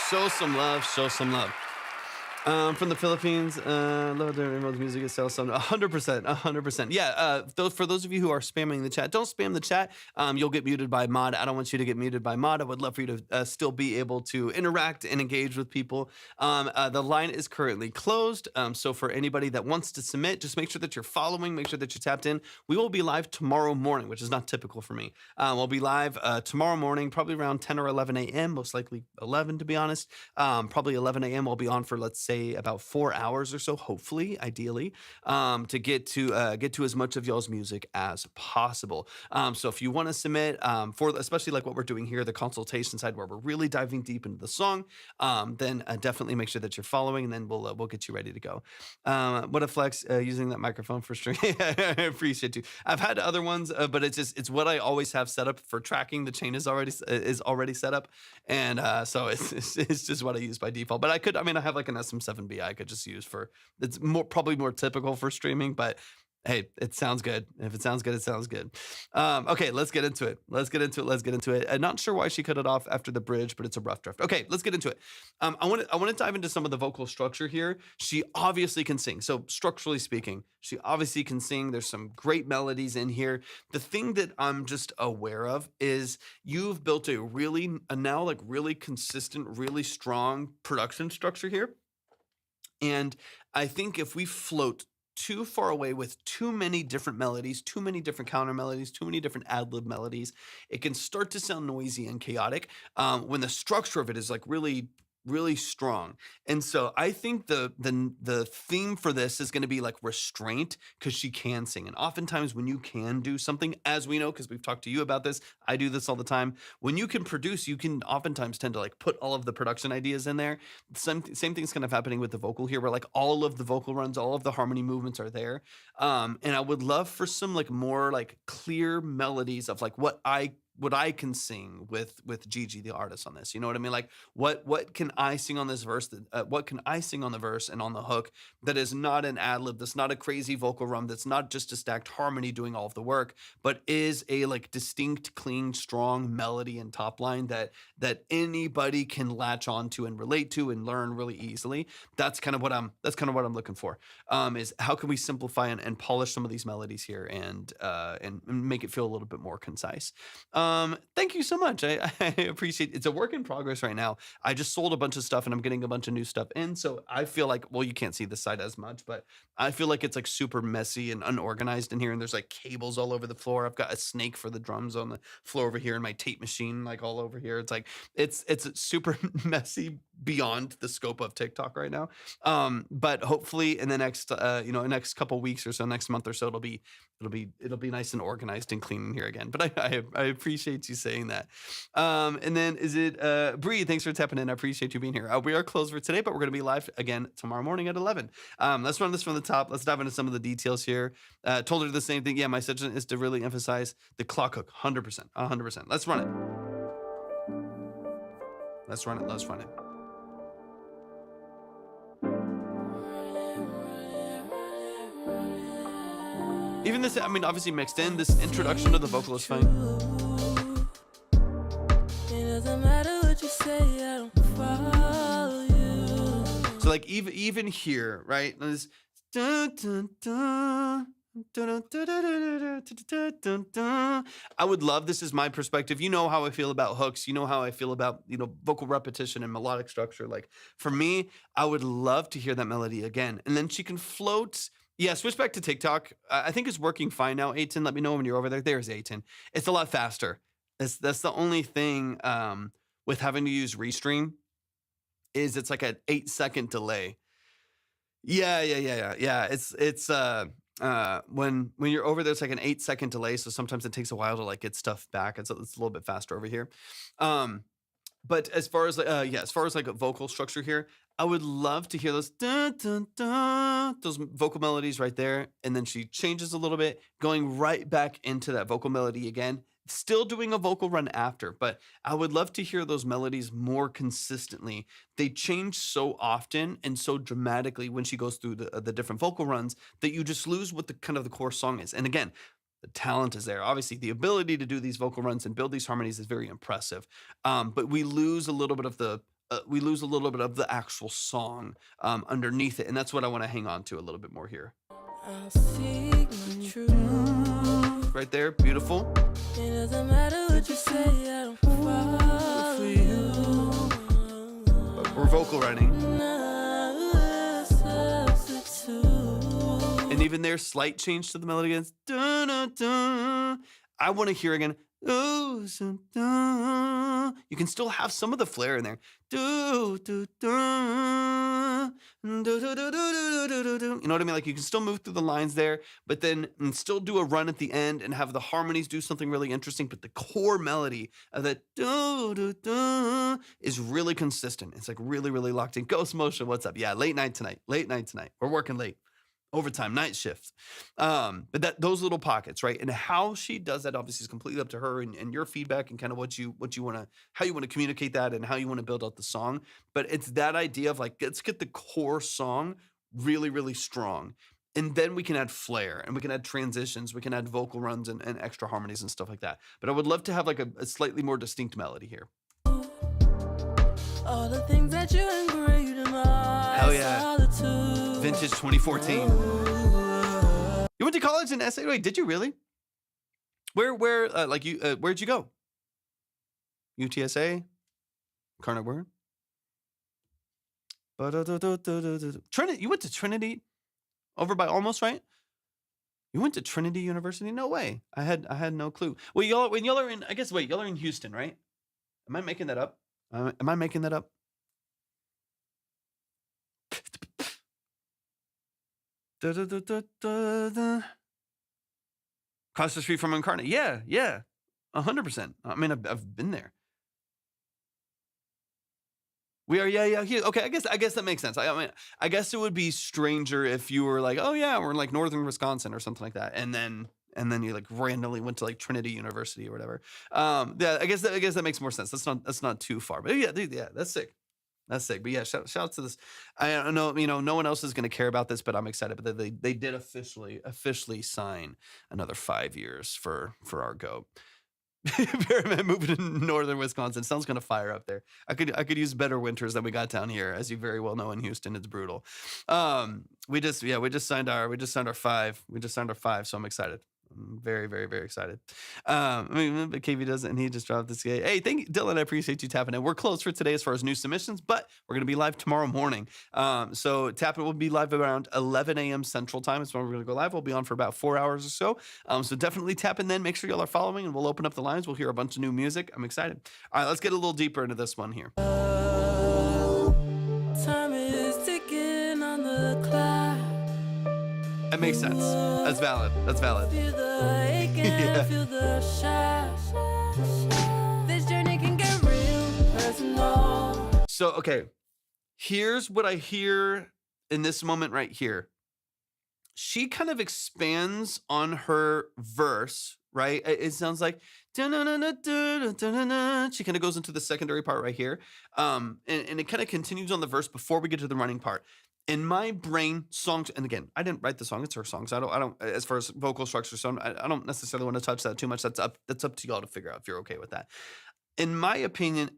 Show some love. Show some love. From the Philippines, love their remote music. It sells some 100%, 100%. Yeah. For those of you who are spamming the chat, don't spam the chat. You'll get muted by mod. I don't want you to get muted by mod. I would love for you to still be able to interact and engage with people. The line is currently closed. So for anybody that wants to submit, just make sure that you're following. Make sure that you're tapped in. We will be live tomorrow morning, which is not typical for me. We'll be live tomorrow morning, probably around 10 or 11 a.m. Most likely 11, to be honest. Probably 11 a.m. We'll be on for, let's say, about 4 hours or so, hopefully, ideally, to get to as much of y'all's music as possible. So if you want to submit for especially like what we're doing here, the consultation side where we're really diving deep into the song, then definitely make sure that you're following, and then we'll get you ready to go. What a flex using that microphone for stream. I appreciate you. I've had other ones, but it's what I always have set up for tracking. The chain is already set up, and so it's just what I use by default. But I have like an SM7B I could just use for, it's probably more typical for streaming, but hey, it sounds good. If it sounds good, it sounds good. Okay, let's get into it. Let's get into it. I'm not sure why she cut it off after the bridge, but it's a rough draft. Okay, let's get into it. I want to dive into some of the vocal structure here. She obviously can sing. So structurally speaking, she obviously can sing. There's some great melodies in here. The thing that I'm just aware of is you've built a now really consistent, really strong production structure here. And I think if we float too far away with too many different melodies, too many different counter melodies, too many different ad-lib melodies, it can start to sound noisy and chaotic when the structure of it is like really strong. And so I think the theme for this is going to be like restraint, because she can sing. And oftentimes when you can do something, as we know, because we've talked to you about this, I do this all the time. When you can produce, you can oftentimes tend to like put all of the production ideas in there. Same thing's kind of happening with the vocal here, where like all of the vocal runs, all of the harmony movements are there. And I would love for some like more like clear melodies of like what I can sing with Gigi, the artist, on this. You know what I mean? Like what can I sing on this verse? What can I sing on the verse and on the hook that is not an ad lib, that's not a crazy vocal run, that's not just a stacked harmony doing all of the work, but is a like distinct, clean, strong melody and top line that anybody can latch onto and relate to and learn really easily. That's kind of what I'm looking for. Is how can we simplify and polish some of these melodies here and make it feel a little bit more concise. Thank you so much. I appreciate it. It's a work in progress right now. I just sold a bunch of stuff and I'm getting a bunch of new stuff in. So I feel like, well, you can't see this side as much, but I feel like it's like super messy and unorganized in here. And there's like cables all over the floor. I've got a snake for the drums on the floor over here and my tape machine like all over here. It's like, it's super messy beyond the scope of TikTok right now. But hopefully in the next, next couple weeks or so, next month or so, it'll be nice and organized and clean in here again. But I appreciate you saying that. And then is it Bree? Thanks for tapping in. I appreciate you being here. We are closed for today, but we're going to be live again tomorrow morning at 11. Let's run this from the top. Let's dive into some of the details here. Told her the same thing. Yeah, my suggestion is to really emphasize the clock hook. 100%. 100%. Let's run it. Let's run it. Let's run it. Even this, I mean, obviously mixed in, this introduction to the vocal is fine. It doesn't matter what you say, I don't follow you. So like even here, right? This dun, dun, dun, dun, dun, dun, dun, dun, dun, dun. I would love, this is my perspective. You know how I feel about hooks. You know how I feel about, vocal repetition and melodic structure. Like for me, I would love to hear that melody again. And then she can float. Yeah, switch back to TikTok. I think it's working fine now, Eytan. Let me know when you're over there. There's Eytan. It's a lot faster. That's the only thing with having to use Restream is it's like an 8-second delay. Yeah. It's when you're over there, it's like an 8-second delay. So sometimes it takes a while to like get stuff back. It's a little bit faster over here. But as far as like a vocal structure here, I would love to hear those dun, dun, dun, those vocal melodies right there. And then she changes a little bit, going right back into that vocal melody again, still doing a vocal run after. But I would love to hear those melodies more consistently. They change so often and so dramatically when she goes through the different vocal runs that you just lose what the kind of the core song is. And again, the talent is there. Obviously, the ability to do these vocal runs and build these harmonies is very impressive. But we lose a little bit of the actual song underneath it, and that's what I want to hang on to a little bit more here. I'll seek my truth. Right there, beautiful. It doesn't matter what you say, I don't follow you. But we're vocal writing. And even there, slight change to the melody again. Dun, dun, dun. I want to hear again. Oh, so, dun. You can still have some of the flair in there. Do, do, dun. Do, do, do, do, do, do, do, do. You know what I mean? Like you can still move through the lines there, but then still do a run at the end and have the harmonies do something really interesting. But the core melody of that do, do, do, is really consistent. It's like really, really locked in. Ghost Motion, what's up? Yeah, late night tonight. We're working late. Overtime, night shift. But those little pockets, right? And how she does that obviously is completely up to her and your feedback and kind of what you want to, how you want to communicate that and how you want to build out the song. But it's that idea of like, let's get the core song really, really strong. And then we can add flair and we can add transitions. We can add vocal runs and extra harmonies and stuff like that. But I would love to have like a slightly more distinct melody here. All the things that you engraved in my Hell yeah. solitude. Vintage 2014. You went to college in SA? Wait, did you really? Where'd you go? UTSA? Incarnate Word? Trinity. You went to Trinity over by Almost, right? You went to Trinity University? No way. I had no clue. Well, y'all are in, I guess, wait, y'all are in Houston, right? Am I making that up? Across the street from Incarnate. Yeah. 100%. I mean, I've been there. We are, yeah. Okay, I guess that makes sense. I mean, I guess it would be stranger if you were like, oh yeah, we're in like northern Wisconsin or something like that, and then you like randomly went to like Trinity University or whatever. Yeah, I guess that makes more sense. That's not too far, but yeah, dude, yeah, that's sick. That's sick. But yeah, shout out to this. I don't know, no one else is going to care about this, but I'm excited. But they did officially sign another 5 years for our go. Pyramid moving to northern Wisconsin. Sounds kind of fire up there. I could use better winters than we got down here, as you very well know in Houston. It's brutal. We just signed our 5. So I'm excited. I'm very, very, very excited. But KV doesn't, and he just dropped this. Hey, thank you, Dylan. I appreciate you tapping in. We're closed for today as far as new submissions, but we're going to be live tomorrow morning. So tapping will be live around 11 a.m. Central Time. That's when we're going to go live. We'll be on for about 4 hours or so. So definitely tap in then. Make sure y'all are following, and we'll open up the lines. We'll hear a bunch of new music. I'm excited. All right, let's get a little deeper into this one here. Time is ticking on the clock. That makes sense. That's valid. Feel the ache and feel the shock. This journey can get real personal. So, okay. Here's what I hear in this moment right here. She kind of expands on her verse, right? It sounds like "dun-dun-dun-dun-dun-dun-dun-dun." She kind of goes into the secondary part right here. And it kind of continues on the verse before we get to the running part. In my brain, songs, and again, I didn't write the song; it's her song. So I don't, as far as vocal structure, so I don't necessarily want to touch that too much. That's up to y'all to figure out if you're okay with that. In my opinion,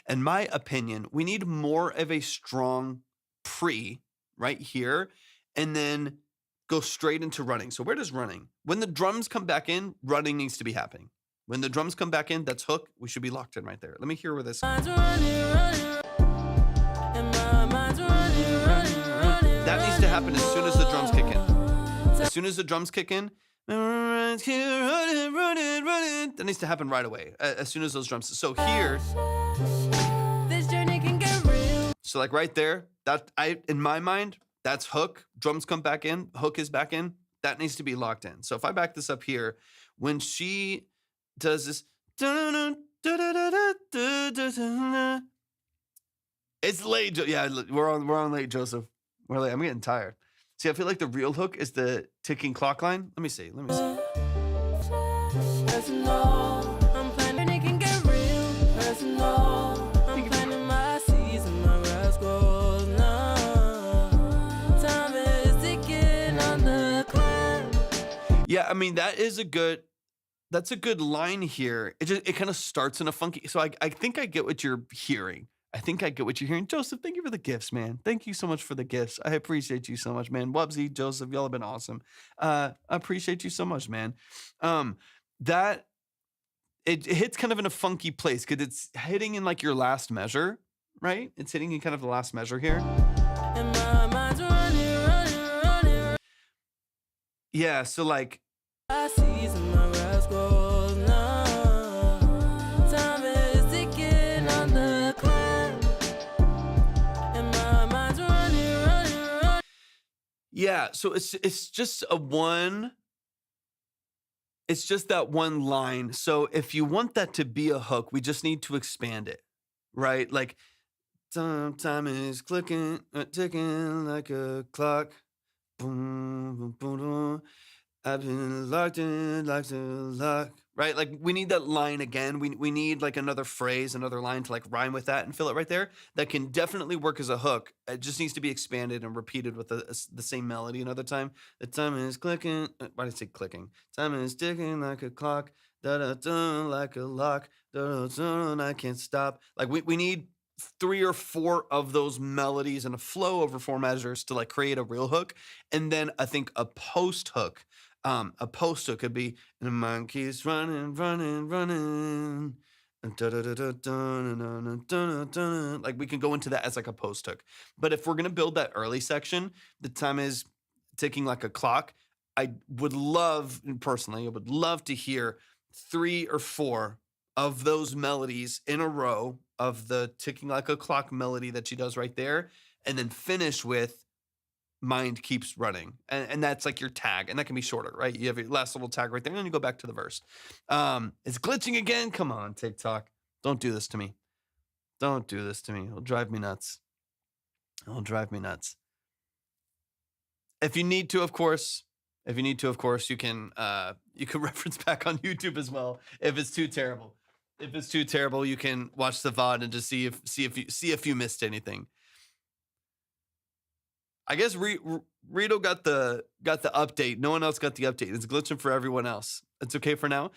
in my opinion, we need more of a strong pre right here, and then go straight into running. So where does running? When the drums come back in, running needs to be happening. When the drums come back in, that's hook. We should be locked in right there. Let me hear where this. Mind's running, running, and my mind's running, running, running. That needs to happen as soon as the drums kick in. As soon as the drums kick in, that needs to happen right away. As soon as those drums. So here, This journey can get real. so like right there, in my mind, that's hook. Drums come back in. Hook is back in. That needs to be locked in. So if I back this up here, when she does this, it's late. Yeah, we're on late, Joseph. We're late. I'm getting tired. See, I feel like the real hook is the ticking clock line. Let me see. Personal, I'm planning it can get real. Personal, I'm planting my seeds and my grass grows now. Time is ticking on the clock. Yeah, I mean that's a good line here. It kind of starts in a funky. So I think I get what you're hearing. Joseph, thank you for the gifts, man. Thank you so much for the gifts. I appreciate you so much, man. Wubsy, Joseph, y'all have been awesome. I appreciate you so much, man. That it hits kind of in a funky place because it's hitting in like your last measure, right? It's hitting in kind of the last measure here. And my mind's running, running, running. Yeah, so like My seeds and my grass grows now. Time is ticking on the clock. And my mind's running, running, running. yeah, so it's just it's just that one line. So if you want that to be a hook, we just need to expand it, right? Like time is clicking, ticking like a clock. Boom, boom, boom, boom. I've been locked in like the lock. Right? Like we need that line again. We need like another phrase, another line to like rhyme with that and fill it right there. That can definitely work as a hook. It just needs to be expanded and repeated with the same melody another time. The time is clicking. Why did I say clicking? Time is ticking like a clock. Da da da like a lock. Da da da. I can't stop. Like we need 3 or 4 of those melodies and a flow over 4 measures to like create a real hook. And then I think a post hook. A post hook could be and the mind keeps running, running, running. Like we can go into that as like a post hook. But if we're gonna build that early section, the time is ticking like a clock. I would love to hear 3 or 4 of those melodies in a row of the ticking like a clock melody that she does right there, and then finish with mind keeps running. And that's like your tag, and that can be shorter, right? You have your last little tag right there, and then you go back to the verse. It's glitching again. Come on, TikTok. Don't do this to me. Don't do this to me. It'll drive me nuts. If you need to, of course, you can reference back on YouTube as well. If it's too terrible, you can watch the VOD and just see if you missed anything. I guess Rito got the update. No one else got the update. It's glitching for everyone else. It's okay for now.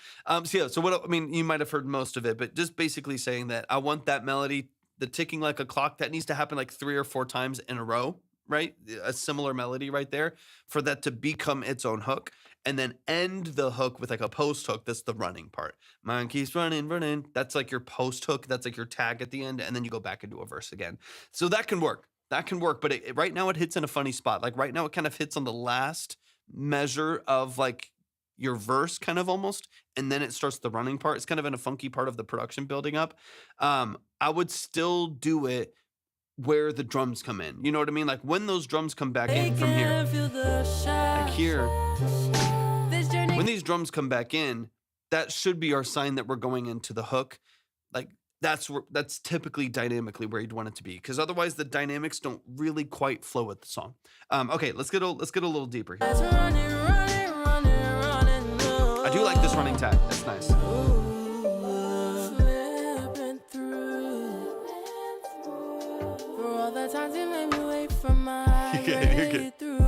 So what I mean, you might have heard most of it, but just basically saying that I want that melody, the ticking like a clock, that needs to happen like 3 or 4 times in a row, right? A similar melody right there for that to become its own hook, and then end the hook with like a post hook. That's the running part. Mine keeps running, running. That's like your post hook. That's like your tag at the end, and then you go back into a verse again. So that can work. But right now it hits in a funny spot. Like right now it kind of hits on the last measure of like your verse kind of almost, and then it starts the running part. It's kind of in a funky part of the production building up. I would still do it where the drums come in. You know what I mean? Like when those drums come back in from here. Like here. When these drums come back in, that should be our sign that we're going into the hook. Like that's typically dynamically where you'd want it to be, because otherwise the dynamics don't really quite flow with the song. Okay, let's get a little deeper here. I do like this running tag. That's nice. Slipping through. For all the times you made me wait for my You're good, you're good. breakthrough.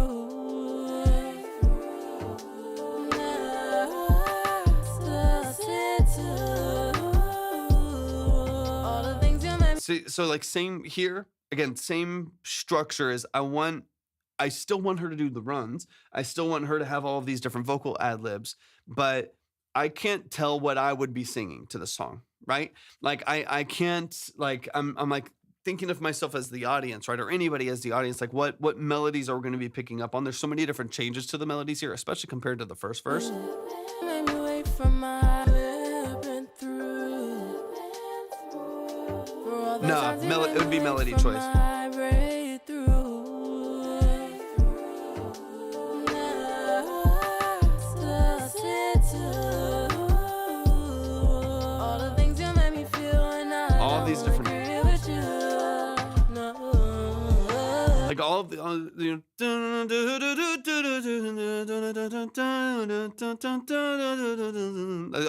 All the things you made me See, so like same here, again, same structure as I still want her to do the runs. I still want her to have all of these different vocal ad libs, but I can't tell what I would be singing to the song, right? Like I can't, like I'm like thinking of myself as the audience, right? Or anybody as the audience, like what melodies are we going to be picking up on? There's so many different changes to the melodies here, especially compared to the first verse. made me wait for my slipping through. For all the No, times you made it would be me melody wait for choice. my breakthrough. All the things you made me feel when I All these different, agree with you. No. like all of the,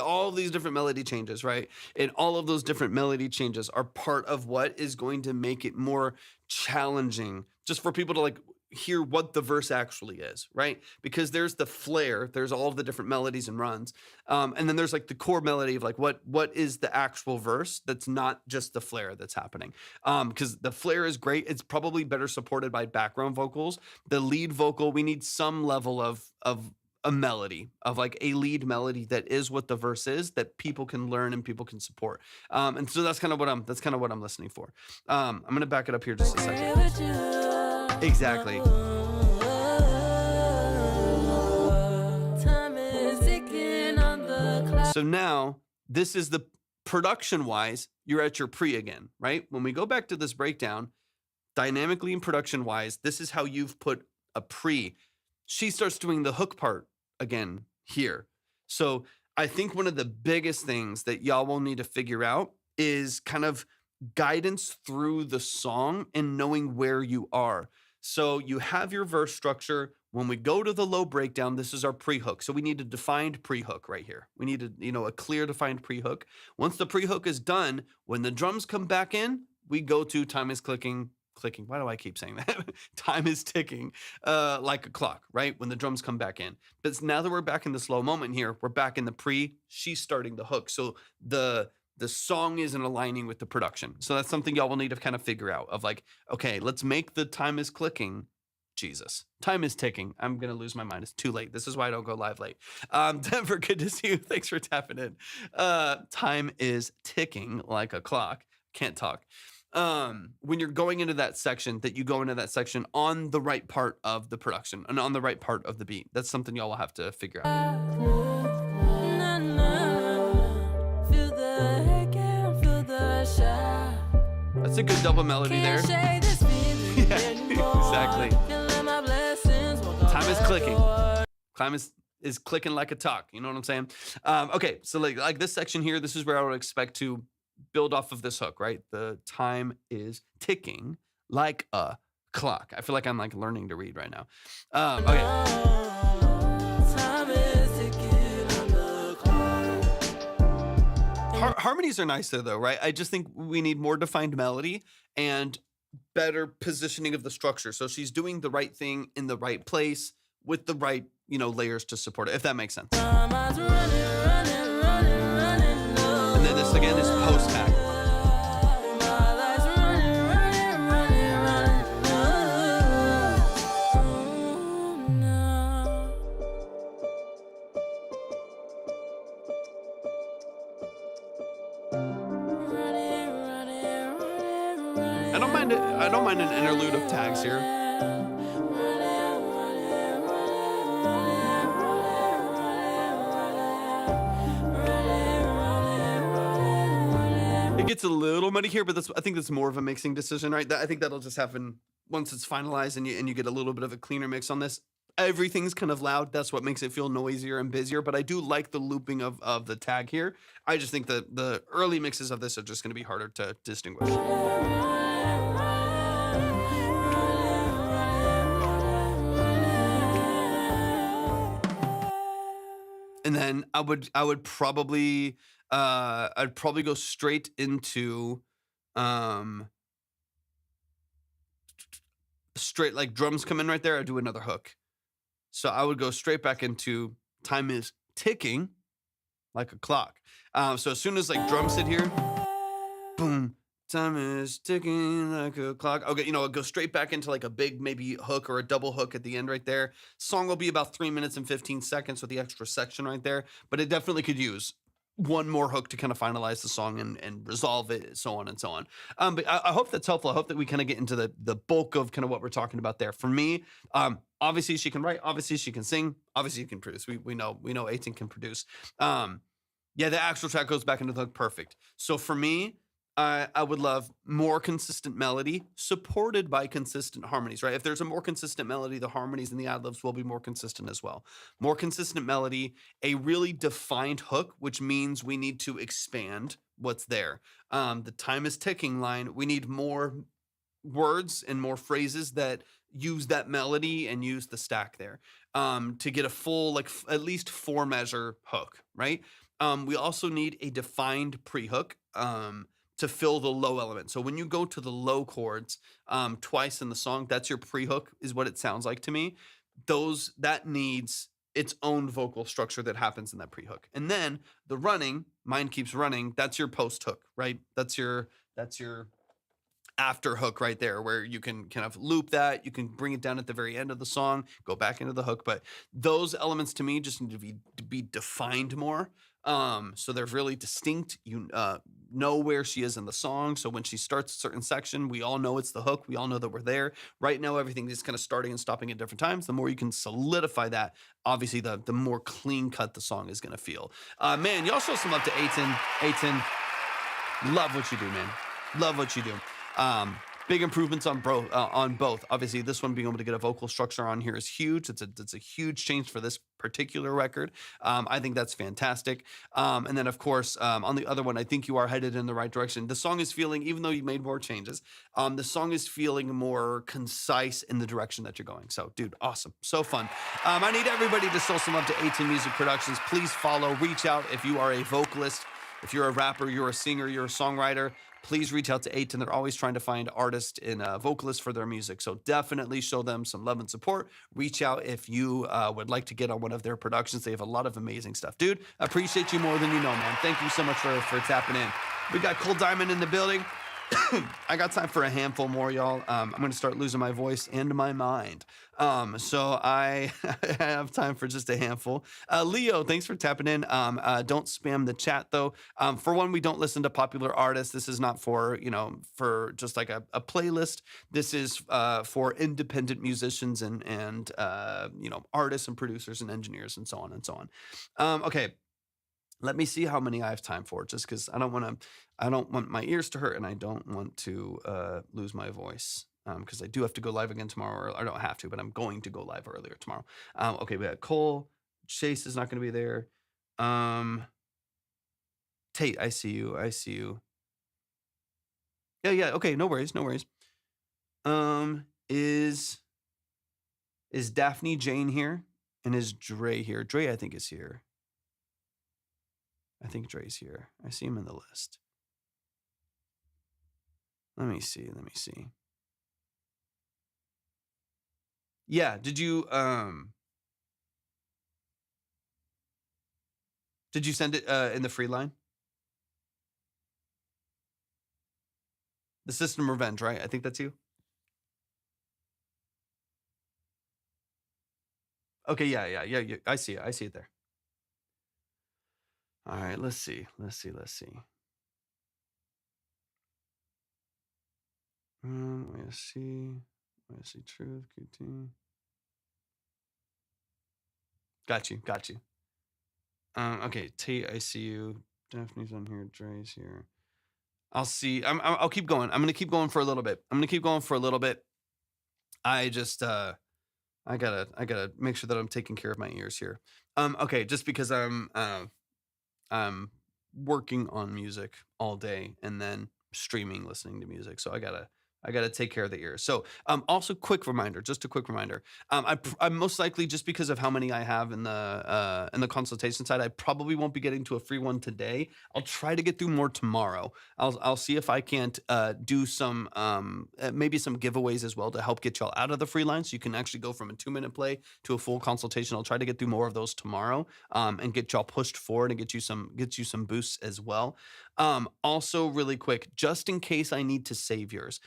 all of these different melody changes, right? And all of those different melody changes are part of what is going to make it more challenging just for people to like hear what the verse actually is, right? Because there's the flair, there's all of the different melodies and runs, and then there's like the core melody of like what is the actual verse that's not just the flair that's happening. Because the flair is great, it's probably better supported by background vocals. The lead vocal, we need some level of a melody, of like a lead melody that is what the verse is, that people can learn and people can support. And so that's kind of what I'm listening for. I'm gonna back it up here just a second. With you. Exactly. Time is ticking on the clock. So now this is the production wise, you're at your pre again, right? When we go back to this breakdown, dynamically and production wise, this is how you've put a pre. She starts doing the hook part again here. So I think one of the biggest things that y'all will need to figure out is kind of guidance through the song and knowing where you are. So you have your verse structure. When we go to the low breakdown, this is our pre-hook. So we need a defined pre-hook right here. We need a clear defined pre-hook. Once the pre-hook is done, when the drums come back in, we go to time is clicking. Why do I keep saying that? Time is ticking like a clock, right? When the drums come back in. But now that we're back in the slow moment here, we're back in the pre, she's starting the hook. So the song isn't aligning with the production. So that's something y'all will need to kind of figure out of like, okay, let's make the time is clicking. Jesus, time is ticking. I'm going to lose my mind. It's too late. This is why I don't go live late. Denver, good to see you. Thanks for tapping in. Time is ticking like a clock. Can't talk. When you're going into that section, that you go into that section on the right part of the production and on the right part of the beat. That's something y'all will have to figure out. That's a good double melody there. Yeah, exactly. Time is clicking. Time is clicking like a talk. You know what I'm saying? Okay, so like this section here, this is where I would expect to build off of this hook, right? The time is ticking like a clock. I feel like I'm like learning to read right now. Okay. Time is ticking on the clock. Harmonies are nice though, right? I just think we need more defined melody and better positioning of the structure. So she's doing the right thing in the right place with the right, layers to support it, if that makes sense. Time is running low. And then this again is post tag. My life's running low. Oh, no. I don't mind an interlude of tags here. It gets a little muddy here, but I think that's more of a mixing decision, right? I think that'll just happen once it's finalized and you get a little bit of a cleaner mix on this. Everything's kind of loud. That's what makes it feel noisier and busier, but I do like the looping of the tag here. I just think that the early mixes of this are just going to be harder to distinguish. And then I would probably I'd probably go straight into um straight like drums come in right there, I do another hook. So I would go straight back into time is ticking like a clock. So as soon as like drums hit here, boom, time is ticking like a clock. Okay, it go straight back into like a big maybe hook or a double hook at the end right there. Song will be about 3 minutes and 15 seconds with the extra section right there, but it definitely could use one more hook to kind of finalize the song and resolve it, so on and so on. But I hope that's helpful. I hope that we kind of get into the bulk of kind of what we're talking about there. For me, obviously she can write, obviously she can sing, obviously you can produce. We know Eytan can produce. Yeah, the actual track goes back into the hook, perfect. So for me, I would love more consistent melody supported by consistent harmonies, right? If there's a more consistent melody, the harmonies and the ad-libs will be more consistent as well. More consistent melody, a really defined hook, which means we need to expand what's there. The time is ticking line, we need more words and more phrases that use that melody and use the stack there to get a full, like at least 4 measure hook, right? We also need a defined pre-hook. To fill the low element. So when you go to the low chords twice in the song, that's your pre-hook is what it sounds like to me. That needs its own vocal structure that happens in that pre-hook. And then the running, Mind Keeps Running, that's your post-hook, right? That's your after hook right there where you can kind of loop that. You can bring it down at the very end of the song, go back into the hook. But those elements to me just need to be defined more. So they're really distinct. You know where she is in the song. So when she starts a certain section, we all know it's the hook. We all know that we're there. Right now, everything is kind of starting and stopping at different times. The more you can solidify that, obviously, the more clean cut the song is going to feel. Man, y'all show some love to Eytan. Eytan, love what you do, man. Love what you do. Big improvements on both. Obviously, this one being able to get a vocal structure on here is huge. It's a huge change for this particular record. I think that's fantastic. And then, of course, on the other one, I think you are headed in the right direction. The song is feeling, even though you made more changes, the song is feeling more concise in the direction that you're going. So, dude, awesome. So fun. I need everybody to show some love to Eytan Music Productions. Please follow, reach out if you are a vocalist. If you're a rapper, you're a singer, you're a songwriter, please reach out to Eytan. They're always trying to find artists and vocalists for their music. So definitely show them some love and support. Reach out if you would like to get on one of their productions. They have a lot of amazing stuff. Dude, appreciate you more than you know, man. Thank you so much for tapping in. We got Cold Diamond in the building. I got time for a handful more, y'all. I'm going to start losing my voice and my mind. So I have time for just a handful. Leo, thanks for tapping in. Don't spam the chat, though. For one, we don't listen to popular artists. This is not for, for just like a playlist. This is for independent musicians and artists and producers and engineers and so on and so on. Okay. Let me see how many I have time for, just because I don't want my ears to hurt and I don't want to lose my voice. Because I do have to go live again tomorrow, or I don't have to, but I'm going to go live earlier tomorrow. Okay, we got Cole. Chase is not going to be there. Tate, I see you. Yeah. Okay, no worries. Is Daphne Jane here? And is Dre here? Dre, I think, is here. I think Dre's here. I see him in the list. Let me see. Yeah, did you send it in the free line? The System Revenge, right? I think that's you. Okay, yeah. I see it there. All right, let's see. Let's see truth, QT. Got you. Okay, Tate, I see you. Daphne's on here. Dre's here. I'll see. I'll keep going. I'm gonna keep going for a little bit. I just I gotta make sure that I'm taking care of my ears here. Okay, just because I'm working on music all day and then streaming, listening to music. So I I got to take care of the ears. So, also quick reminder, just a quick reminder. I'm most likely, just because of how many I have in the consultation side, I probably won't be getting to a free one today. I'll try to get through more tomorrow. I'll see if I can't do some maybe some giveaways as well to help get y'all out of the free line, so you can actually go from a 2-minute play to a full consultation. I'll try to get through more of those tomorrow, and get y'all pushed forward and get you some boosts as well. Also, really quick, just in case I need to save yours.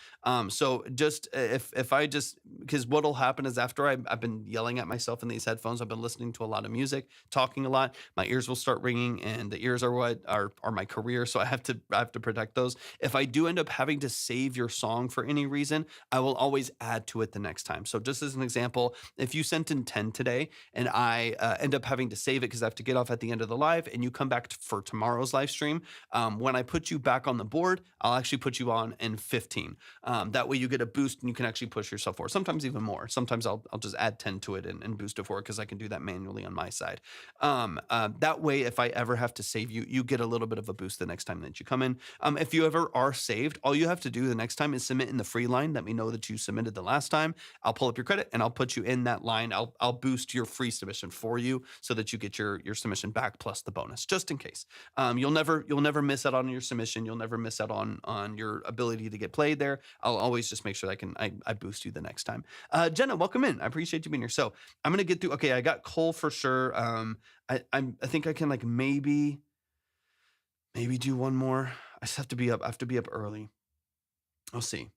So just if I just, because what'll happen is after I've been yelling at myself in these headphones, I've been listening to a lot of music, talking a lot, my ears will start ringing, and the ears are what are my career. So I have to protect those. If I do end up having to save your song for any reason, I will always add to it the next time. So just as an example, if you sent in 10 today and I end up having to save it because I have to get off at the end of the live, and you come back for tomorrow's live stream, when I put you back on the board, I'll actually put you on in 15. That way you get a boost and you can actually push yourself forward. Sometimes even more. Sometimes I'll just add 10 to it and boost it forward, because I can do that manually on my side. That way, if I ever have to save you, you get a little bit of a boost the next time that you come in. If you ever are saved, all you have to do the next time is submit in the free line. Let me know that you submitted the last time. I'll pull up your credit and I'll put you in that line. I'll boost your free submission for you so that you get your submission back plus the bonus, just in case. You'll never miss out on your submission. You'll never miss out on your ability to get played there. I'll always just make sure that I boost you the next time. Jenna, welcome in. I appreciate you being here. So I'm gonna get through. Okay, I got Cole for sure. I think I can, like, maybe do one more. I just have to be up. I have to be up early. I'll see.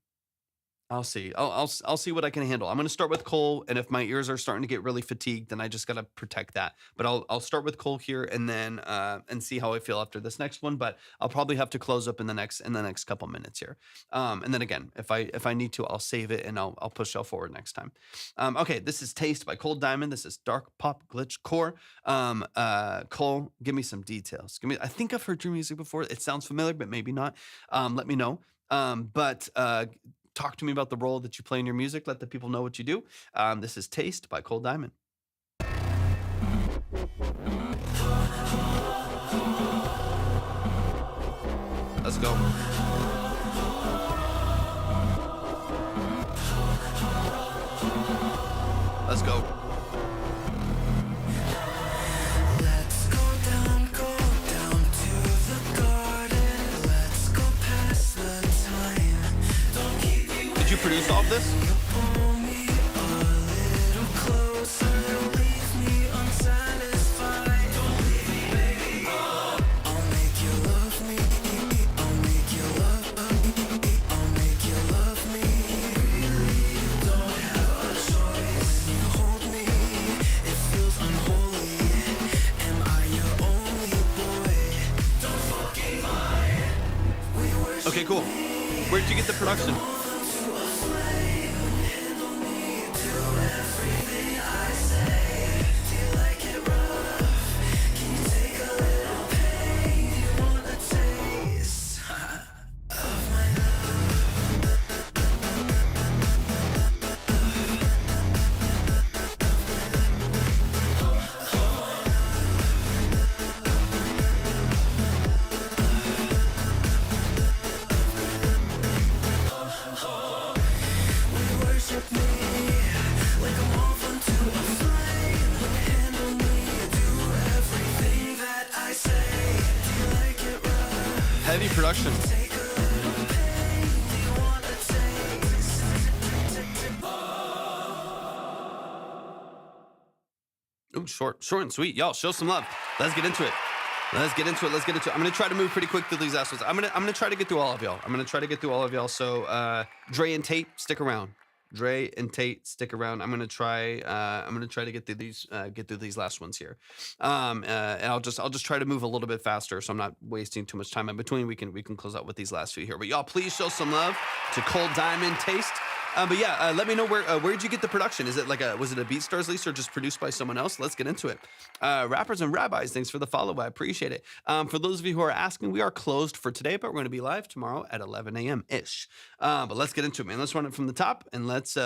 I'll see. I'll see what I can handle. I'm going to start with Cole, and if my ears are starting to get really fatigued, then I just got to protect that. But I'll start with Cole here, and then and see how I feel after this next one. But I'll probably have to close up in the next couple minutes here. And then again, if I need to, I'll save it and I'll push y'all forward next time. Okay, this is Taste by Cold Diamond. This is dark pop glitch core. Cole, give me some details. I think I've heard your music before. It sounds familiar, but maybe not. Let me know. Talk to me about the role that you play in your music. Let the people know what you do. This is Taste by Cold Diamond. Let's go. Let's go. Let's go down to the garden. Let's go past the time. Don't keep me Did you produce all of this? pull me a little closer. Don't leave me unsatisfied. Don't leave me, baby. I'll make you love me. I'll make you love me. I'll make you love me. Really, you don't have a choice. When you hold me, it feels unholy. Am I your only boy? Don't fucking mind. We were Okay, cool. Where'd you get the production? Heavy production. Ooh, short and sweet. Y'all, show some love. Let's get into it. I'm gonna try to move pretty quick through these last ones. I'm gonna try to get through all of y'all. So Dre and Tate, stick around. I'm gonna try to get through these last ones here. And I'll just try to move a little bit faster, so I'm not wasting too much time in between. We can close out with these last few here. But y'all, please show some love to Cold Diamond Taste. But yeah, let me know where'd you get the production? Is it was it a BeatStars lease or just produced by someone else? Let's get into it. Rappers and Rabbis, thanks for the follow. I appreciate it. For those of you who are asking, we are closed for today, but we're going to be live tomorrow at 11 a.m. ish. But let's get into it, man. Let's run it from the top, and let's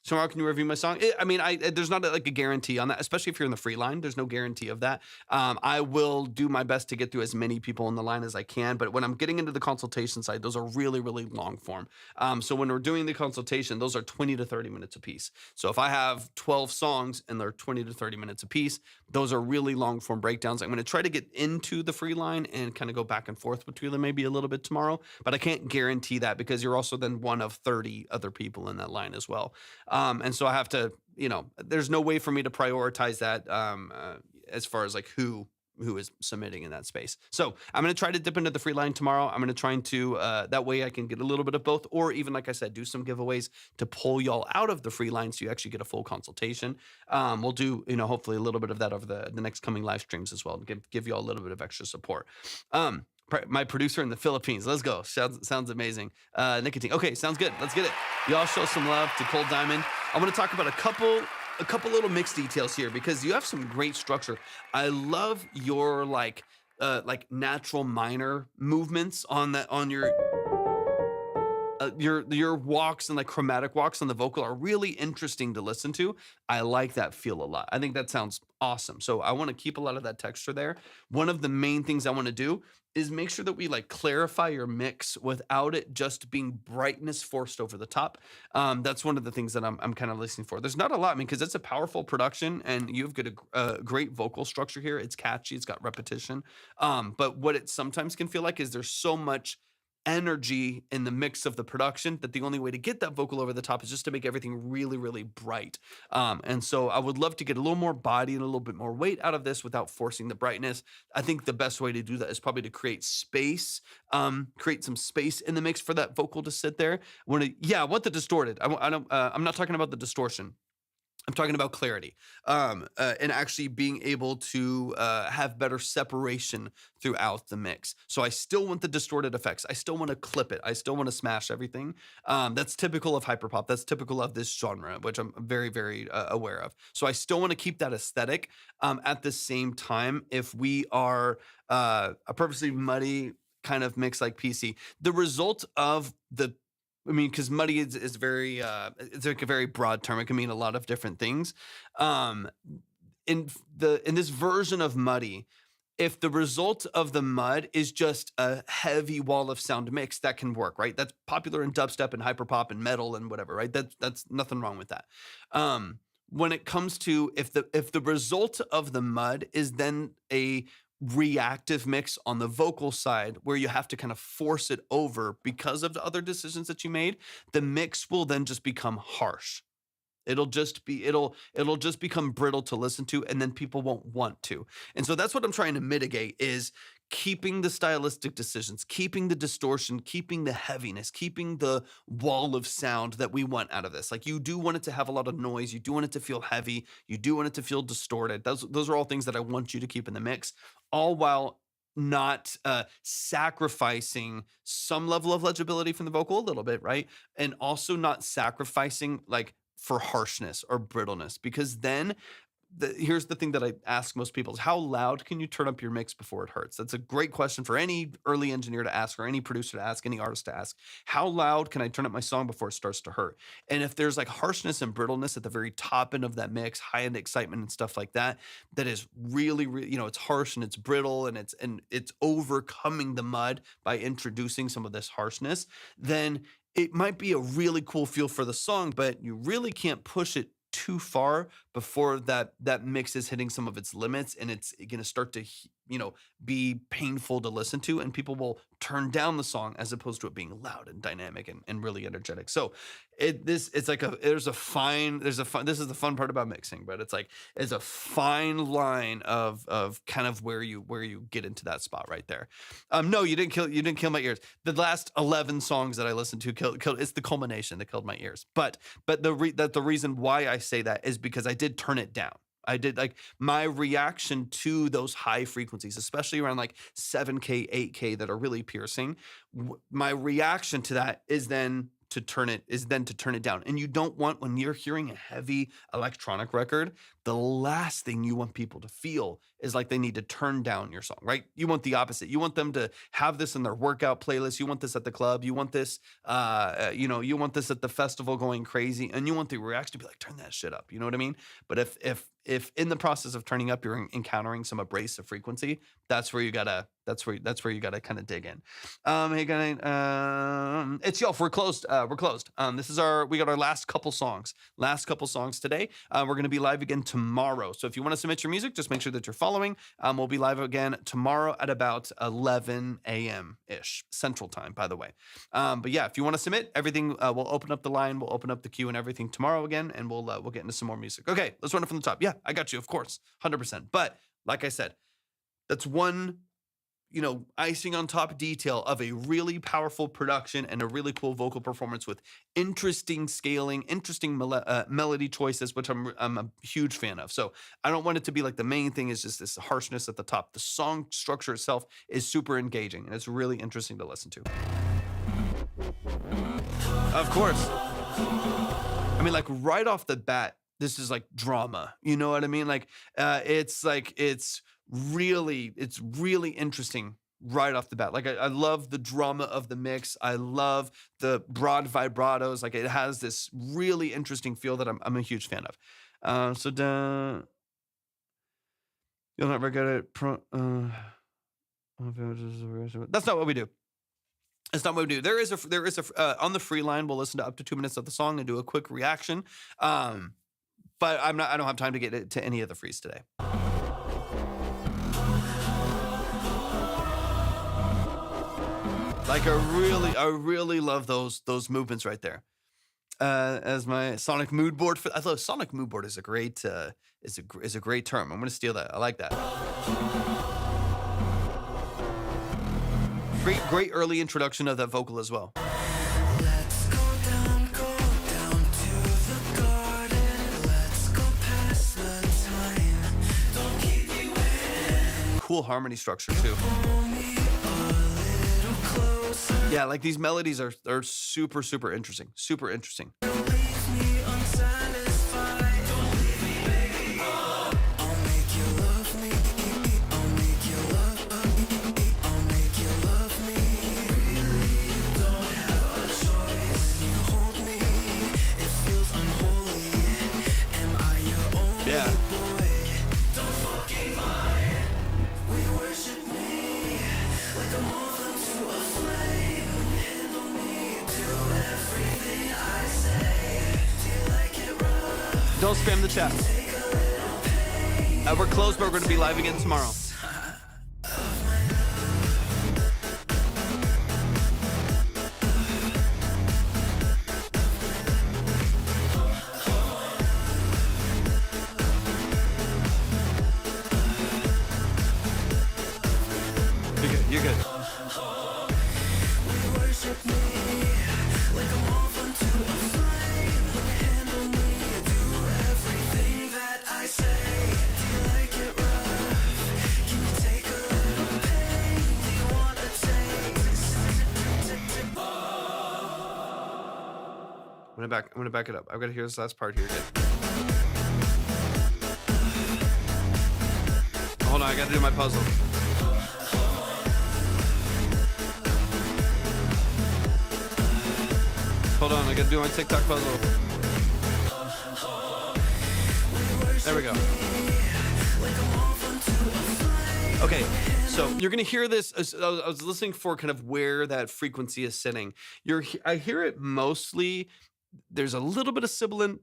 tomorrow can you review my song? I mean, there's not like a guarantee on that, especially if you're in the free line. There's no guarantee of that. I will do my best to get through as many people in the line as I can, but when I'm getting into the consultation side, those are really, really long form. So when we're doing the consultation, those are 20 to 30 minutes a piece. So if I have 12 songs and they're 20 to 30 minutes a piece, those are really long form breakdowns. I'm going to try to get into the free line and kind of go back and forth between them maybe a little bit tomorrow, but I can't guarantee that because you're also then one of 30 other people in that line as well. And so I have to, there's no way for me to prioritize that as far as like who is submitting in that space. So I'm going to try to dip into the free line tomorrow. I'm going to try to, that way I can get a little bit of both, or even like I said, do some giveaways to pull y'all out of the free line so you actually get a full consultation. We'll do, hopefully a little bit of that over the next coming live streams as well, and give y'all a little bit of extra support. My producer in the Philippines. Let's go. Sounds amazing. Nicotine. Okay, sounds good. Let's get it. Y'all show some love to Cold Diamond. I want to talk about a couple little mix details here because you have some great structure. I love your like natural minor movements on your walks and like chromatic walks on the vocal are really interesting to listen to. I like that feel a lot. I think that sounds awesome. So I want to keep a lot of that texture there. One of the main things I want to do is make sure that we like clarify your mix without it just being brightness forced over the top. That's one of the things that I'm kind of listening for. There's not a lot, I mean, because it's a powerful production and you've got a great vocal structure here. It's catchy, it's got repetition. But what it sometimes can feel like is there's so much energy in the mix of the production that the only way to get that vocal over the top is just to make everything really, really bright. And so I would love to get a little more body and a little bit more weight out of this without forcing the brightness. I think the best way to do that is probably to create space, create some space in the mix for that vocal to sit there. I want the distorted. I'm not talking about the distortion. I'm talking about clarity and actually being able to have better separation throughout the mix. So I still want the distorted effects. I still want to clip it. I still want to smash everything. That's typical of hyperpop. That's typical of this genre, which I'm very, very aware of. So I still want to keep that aesthetic. At the same time, if we are a purposely muddy kind of mix like PC, the result of because muddy is very, it's like a very broad term. It can mean a lot of different things. In this version of muddy, if the result of the mud is just a heavy wall of sound mix, that can work, right? That's popular in dubstep and hyperpop and metal and whatever, right? That's nothing wrong with that. When it comes to if the result of the mud is then a reactive mix on the vocal side where you have to kind of force it over because of the other decisions that you made, the mix will then just become harsh. It'll just become brittle to listen to, and then people won't want to. And so that's what I'm trying to mitigate is keeping the stylistic decisions, keeping the distortion, keeping the heaviness, keeping the wall of sound that we want out of this. Like you do want it to have a lot of noise. You do want it to feel heavy. You do want it to feel distorted. Those are all things that I want you to keep in the mix, all while not sacrificing some level of legibility from the vocal a little bit, right? And also not sacrificing like for harshness or brittleness, because then here's the thing that I ask most people is how loud can you turn up your mix before it hurts? That's a great question for any early engineer to ask, or any producer to ask, any artist to ask. How loud can I turn up my song before it starts to hurt? And if there's like harshness and brittleness at the very top end of that mix, high end excitement and stuff like that, that is really, really, it's harsh and it's brittle and it's overcoming the mud by introducing some of this harshness, then it might be a really cool feel for the song, but you really can't push it too far before that mix is hitting some of its limits, and it's going to start to be painful to listen to, and people will turn down the song as opposed to it being loud and dynamic and really energetic. So this is the fun part about mixing, but it's a fine line of kind of where you get into that spot right there. No, you didn't kill my ears. The last 11 songs that I listened to killed it's the culmination that killed my ears. But the reason why I say that is because I did turn it down. I did my reaction to those high frequencies, especially around like 7K, 8K that are really piercing. My reaction to that is then to turn it down. And you don't want, when you're hearing a heavy electronic record, the last thing you want people to feel is like they need to turn down your song, right? You want the opposite. You want them to have this in their workout playlist. You want this at the club. You want this, you want this at the festival going crazy, and you want the reaction to be like, turn that shit up. You know what I mean? But if in the process of turning up, you're encountering some abrasive frequency, that's where you gotta kind of dig in. Hey guys, it's Yelf. We're closed. We're closed. We got our last couple songs today. We're gonna be live again tomorrow. So if you want to submit your music, just make sure that you're following. We'll be live again tomorrow at about 11 a.m. ish Central Time, by the way. But yeah, if you want to submit everything, we'll open up the line, we'll open up the queue and everything tomorrow again, and we'll get into some more music. Okay, let's run it from the top. Yeah, I got you, of course, 100%. But like I said, that's one, icing on top detail of a really powerful production and a really cool vocal performance with interesting scaling, interesting melody choices, which I'm a huge fan of. So I don't want it to be like the main thing is just this harshness at the top. The song structure itself is super engaging, and it's really interesting to listen to. Of course. I mean, like right off the bat, this is like drama. You know what I mean? It's really interesting right off the bat. Like I love the drama of the mix. I love the broad vibratos. Like it has this really interesting feel that I'm a huge fan of. You'll never get it. That's not what we do. That's not what we do. There is a on the free line, we'll listen to up to 2 minutes of the song and do a quick reaction. But I don't have time to get to any of the frees today. Like I really love those movements right there. As my sonic mood board, I love sonic mood board is a great is a great term. I'm gonna steal that. I like that. Great early introduction of that vocal as well. Let's go down to the garden. Let's go past the time. Don't keep you waiting. Cool harmony structure too. Yeah, like these melodies are super interesting. Super interesting. Don't leave me unsatisfied. Don't leave me, baby. I'll make you love me. I'll make you love me. Really, you don't have a choice. When you hold me, it feels unholy. Am I your only boy? Don't fucking mind. We worship me like a moth unto a flame. Handle me, do everything I say. Do you like it rough? Don't spam the chat. We're closed, but we're going to be live again tomorrow. You're good. We worship me like a moth unto a flame. Handle me, do everything that I say. Do you like it rough? Can you take a little pain? Do you want a taste? I'm gonna back it up. I've got to hear this last part here again. Hold on, I got to do my puzzle. Hold on, I got to do my TikTok puzzle. There we go. Okay, so you're gonna hear this. I was listening for kind of where that frequency is sitting. I hear it mostly. There's a little bit of sibilant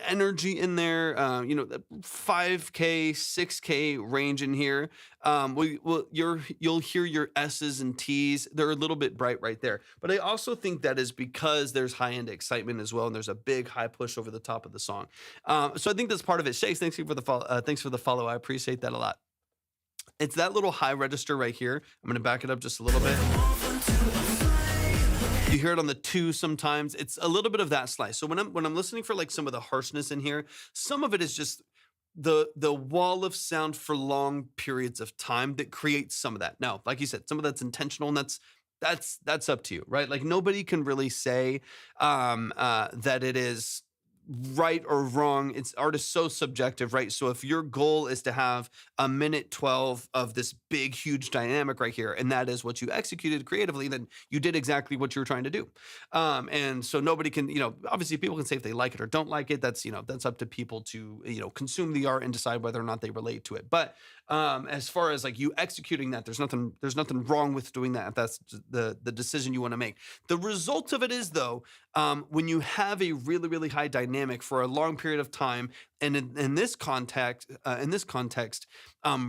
energy in there. The 5K, 6K range in here. You'll hear your S's and T's. They're a little bit bright right there. But I also think that is because there's high-end excitement as well, and there's a big high push over the top of the song. So I think that's part of it. Shakes, thanks for the follow. Thanks for the follow. I appreciate that a lot. It's that little high register right here. I'm gonna back it up just a little bit. You hear it on the 2 sometimes. It's a little bit of that slice. So when I'm listening for like some of the harshness in here, some of it is just the wall of sound for long periods of time that creates some of that. Now, like you said, some of that's intentional, and that's that's up to you, right? Like nobody can really say that it is right or wrong. Art is so subjective, right? So if your goal is to have a minute 12 of this big, huge dynamic right here, and that is what you executed creatively, then you did exactly what you were trying to do. And so nobody can, obviously people can say if they like it or don't like it. That's, that's up to people to, consume the art and decide whether or not they relate to it. But as far as like you executing that, there's nothing wrong with doing that if that's the decision you want to make. The result of it is though, when you have a really, really high dynamic for a long period of time, and in this context,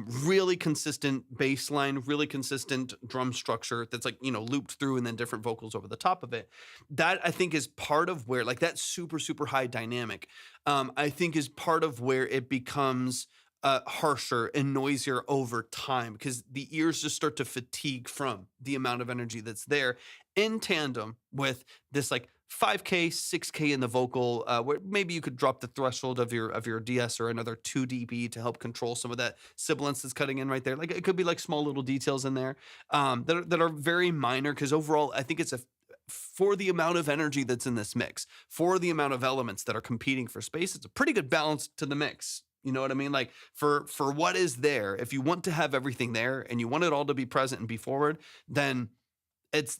really consistent bass line, really consistent drum structure that's like, looped through and then different vocals over the top of it. That I think is part of where like that super, super high dynamic, I think is part of where it becomes harsher and noisier over time because the ears just start to fatigue from the amount of energy that's there in tandem with this like 5K, 6K in the vocal, where maybe you could drop the threshold of your DS or another 2 dB to help control some of that sibilance that's cutting in right there. Like it could be like small little details in there that are very minor because overall I think it's for the amount of energy that's in this mix, for the amount of elements that are competing for space, it's a pretty good balance to the mix. You know what I mean? Like for what is there, if you want to have everything there and you want it all to be present and be forward, then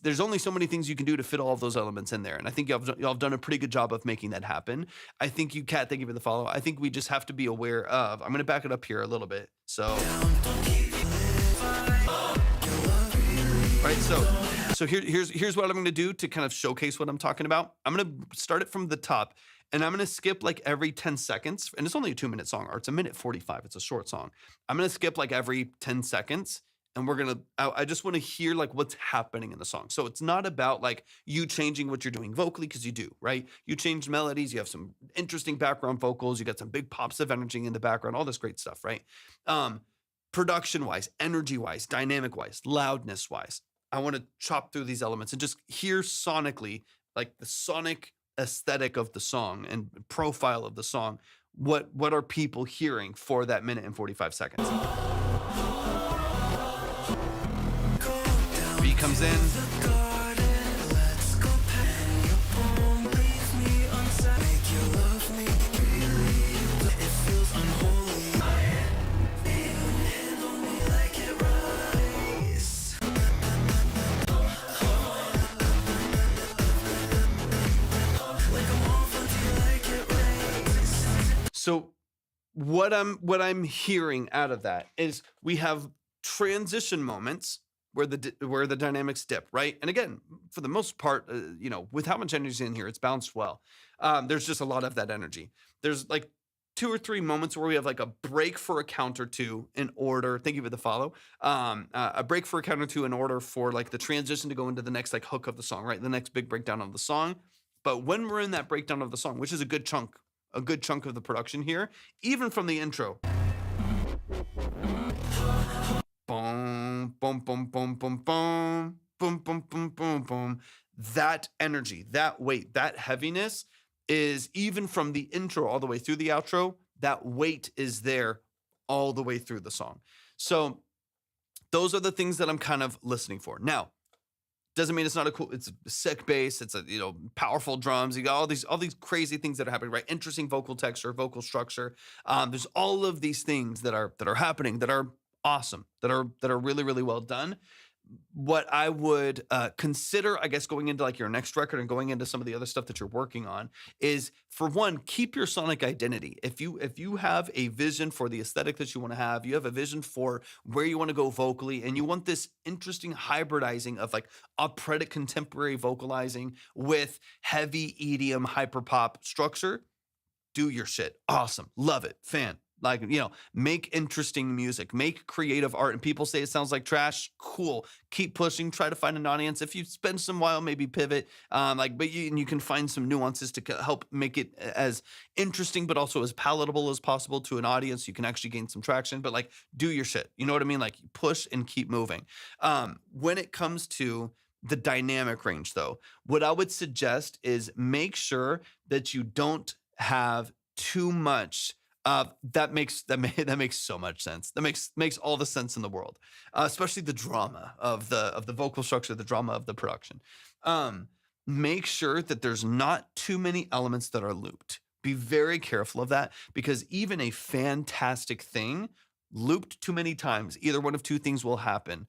there's only so many things you can do to fit all of those elements in there. And I think y'all have done a pretty good job of making that happen. I think you, Kat, thank you for the follow. I think we just have to be aware of, I'm going to back it up here a little bit. So, right. So here's what I'm going to do to kind of showcase what I'm talking about. I'm going to start it from the top. And I'm going to skip like every 10 seconds. And it's only a 2-minute song, or it's a minute 45. It's a short song. I'm going to skip like every 10 seconds. And I just want to hear like what's happening in the song. So it's not about like you changing what you're doing vocally, because you do, right? You change melodies. You have some interesting background vocals. You got some big pops of energy in the background, all this great stuff, right? Production-wise, energy-wise, dynamic-wise, loudness-wise. I want to chop through these elements and just hear sonically, like the sonic aesthetic of the song and profile of the song. What are people hearing for that minute and 45 seconds? Beat comes in. So what I'm hearing out of that is we have transition moments where the dynamics dip, right? And again, for the most part, with how much energy is in here, it's balanced well. There's just a lot of that energy. There's like 2 or 3 moments where we have like a break for a count or two in order. Thank you for the follow. A break for a count or two in order for like the transition to go into the next like hook of the song, right? The next big breakdown of the song. But when we're in that breakdown of the song, which is a good chunk of the production here, even from the intro. Boom, boom, boom, boom, boom, boom, boom, boom, boom, boom, boom. That energy, that weight, that heaviness is even from the intro all the way through the outro. That weight is there all the way through the song. So those are the things that I'm kind of listening for. Now, doesn't mean it's not it's a sick bass. It's a, powerful drums. You got all these crazy things that are happening, right? Interesting vocal texture, vocal structure. There's all of these things that are happening that are awesome, that are really, really well done. What I would consider, I guess, going into like your next record and going into some of the other stuff that you're working on is, for one, keep your sonic identity. If you have a vision for the aesthetic that you want to have, you have a vision for where you want to go vocally, and you want this interesting hybridizing of like operatic contemporary vocalizing with heavy EDM hyperpop structure, do your shit. Awesome. Love it. Fan. Like, make interesting music, make creative art. And people say it sounds like trash. Cool. Keep pushing. Try to find an audience. If you spend some while, maybe pivot. But you can find some nuances to help make it as interesting, but also as palatable as possible to an audience. You can actually gain some traction, but like, do your shit. You know what I mean? Like, push and keep moving. When it comes to the dynamic range, though, what I would suggest is make sure that you don't have too much That makes so much sense. That makes all the sense in the world, especially the drama of the vocal structure, the drama of the production. Make sure that there's not too many elements that are looped. Be very careful of that, because even a fantastic thing looped too many times, either one of two things will happen.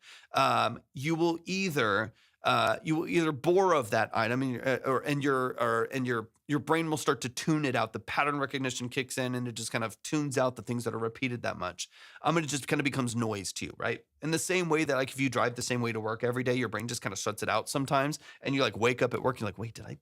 You will either bore of that item, and your brain will start to tune it out. The pattern recognition kicks in, and it just kind of tunes out the things that are repeated that much. And it just kind of becomes noise to you, right? In the same way that, like, if you drive the same way to work every day, your brain just kind of shuts it out sometimes, and you like wake up at work, you're like, wait, did I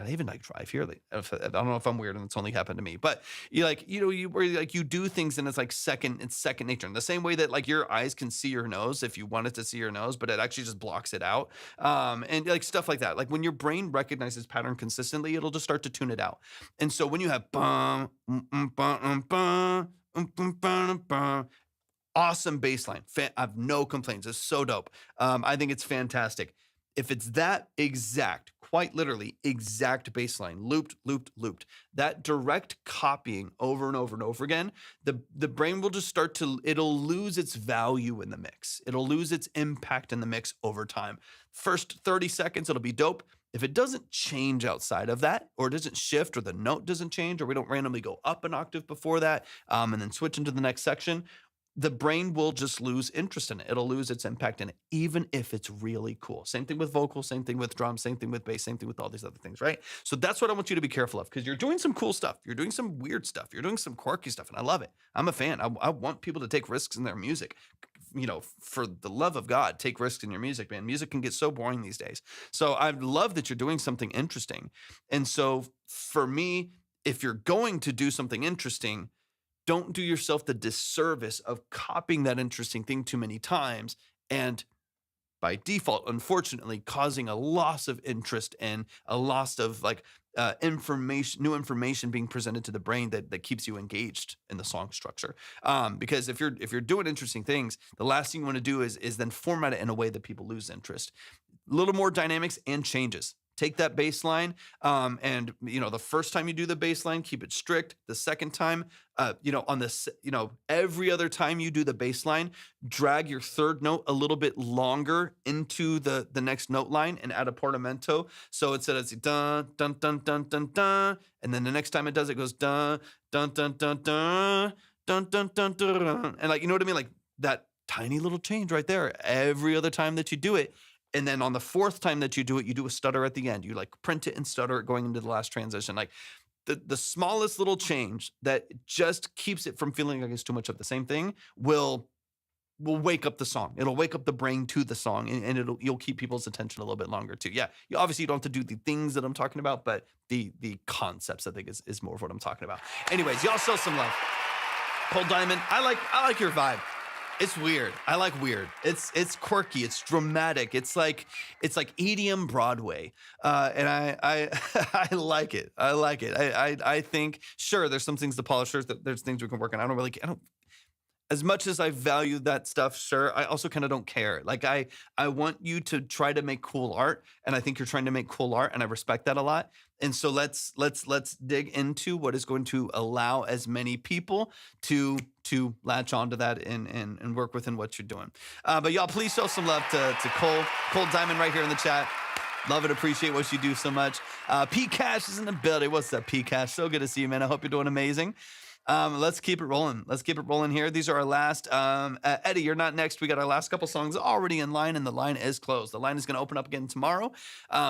even like drive here? Like, I don't know if I'm weird and it's only happened to me, but you like, you do things and it's second nature. In the same way that like your eyes can see your nose if you wanted to see your nose, but it actually just blocks it out. And like stuff like that. Like when your brain recognizes pattern consistently, it'll just start to tune it out. And so when you have awesome bass line, I have no complaints. It's so dope. I think it's fantastic. If it's that exact, quite literally exact bass line, looped, that direct copying over and over and over again, the brain will just it'll lose its value in the mix. It'll lose its impact in the mix over time. First 30 seconds, it'll be dope. If it doesn't change outside of that, or it doesn't shift, or the note doesn't change, or we don't randomly go up an octave before that, and then switch into the next section, the brain will just lose interest in it. It'll lose its impact in it, even if it's really cool. Same thing with vocals, same thing with drums, same thing with bass, same thing with all these other things, right? So that's what I want you to be careful of, because you're doing some cool stuff. You're doing some weird stuff. You're doing some quirky stuff, and I love it. I'm a fan. I want people to take risks in their music. For the love of God, take risks in your music, man. Music can get so boring these days. So I love that you're doing something interesting. And so for me, if you're going to do something interesting, don't do yourself the disservice of copying that interesting thing too many times, and by default, unfortunately, causing a loss of interest and a loss of new information being presented to the brain that keeps you engaged in the song structure. Because if you're doing interesting things, the last thing you want to do is then format it in a way that people lose interest. A little more dynamics and changes. Take that bass line, and the first time you do the bass line, keep it strict. The second time, every other time you do the bass line, drag your third note a little bit longer into the next note line and add a portamento. So instead it's dun dun dun dun dun dun, and then the next time it goes dun dun dun dun dun dun dun dun dun, and like, you know what I mean, like that tiny little change right there. Every other time that you do it. And then on the fourth time that you do it, you do a stutter at the end. You like print it and stutter it going into the last transition. Like the smallest little change that just keeps it from feeling like it's too much of the same thing will wake up the song. It'll wake up the brain to the song, and you'll keep people's attention a little bit longer too. Yeah, you obviously don't have to do the things that I'm talking about, but the concepts, I think, is more of what I'm talking about. Anyways, y'all show some love. Cold Diamond, I like your vibe. It's weird. I like weird. It's quirky. It's dramatic. It's like EDM Broadway, and I I like it. I like it. I think, sure, there's some things to polish. There's things we can work on. I don't. As much as I value that stuff, sure, I also kind of don't care. Like I want you to try to make cool art, and I think you're trying to make cool art, and I respect that a lot. And so let's dig into what is going to allow as many people to latch onto that and work within what you're doing. But y'all, please show some love to Cold Diamond right here in the chat. Love and appreciate what you do so much. P Cash is in the building. What's up, P Cash? So good to see you, man. I hope you're doing amazing. Let's keep it rolling. Let's keep it rolling here. These are our last. Eddie, you're not next. We got our last couple songs already in line, and the line is closed. The line is going to open up again tomorrow.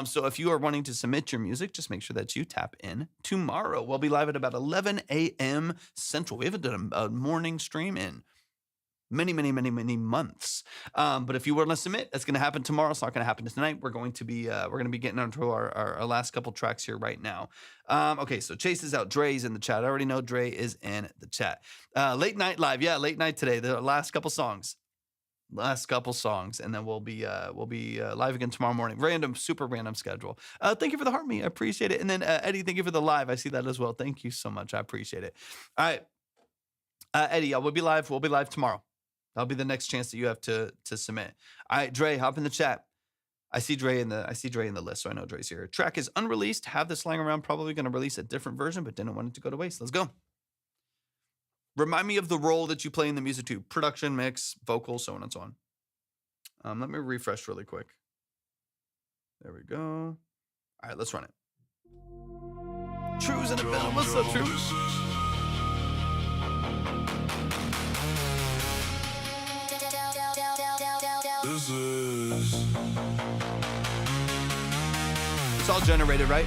So if you are wanting to submit your music, just make sure that you tap in tomorrow. We'll be live at about 11 a.m. Central. We haven't done a morning stream in many months. But if you want to submit, that's going to happen tomorrow. It's not going to happen tonight. We're going to be getting onto our last couple tracks here right now. Okay, so Chase is out. Dre's in the chat. I already know Dre is in the chat. Late night live. Yeah, late night today. The last couple songs, and then we'll be live again tomorrow morning. Super random schedule. Thank you for the heart me. I appreciate it. And then Eddie, thank you for the live. I see that as well. Thank you so much. I appreciate it. All right, Eddie, we'll be live. We'll be live tomorrow. That'll be the next chance that you have to submit. All right, Dre, hop in the chat. I see Dre in the list, so I know Dre's here. Track is unreleased. Have this lying around. Probably going to release a different version, but didn't want it to go to waste. Let's go. Remind me of the role that you play in the music too. Production, mix, vocals, so on and so on. Let me refresh really quick. There we go. All right, let's run it. True's in the building. What's up, True? This is It's all generated, right?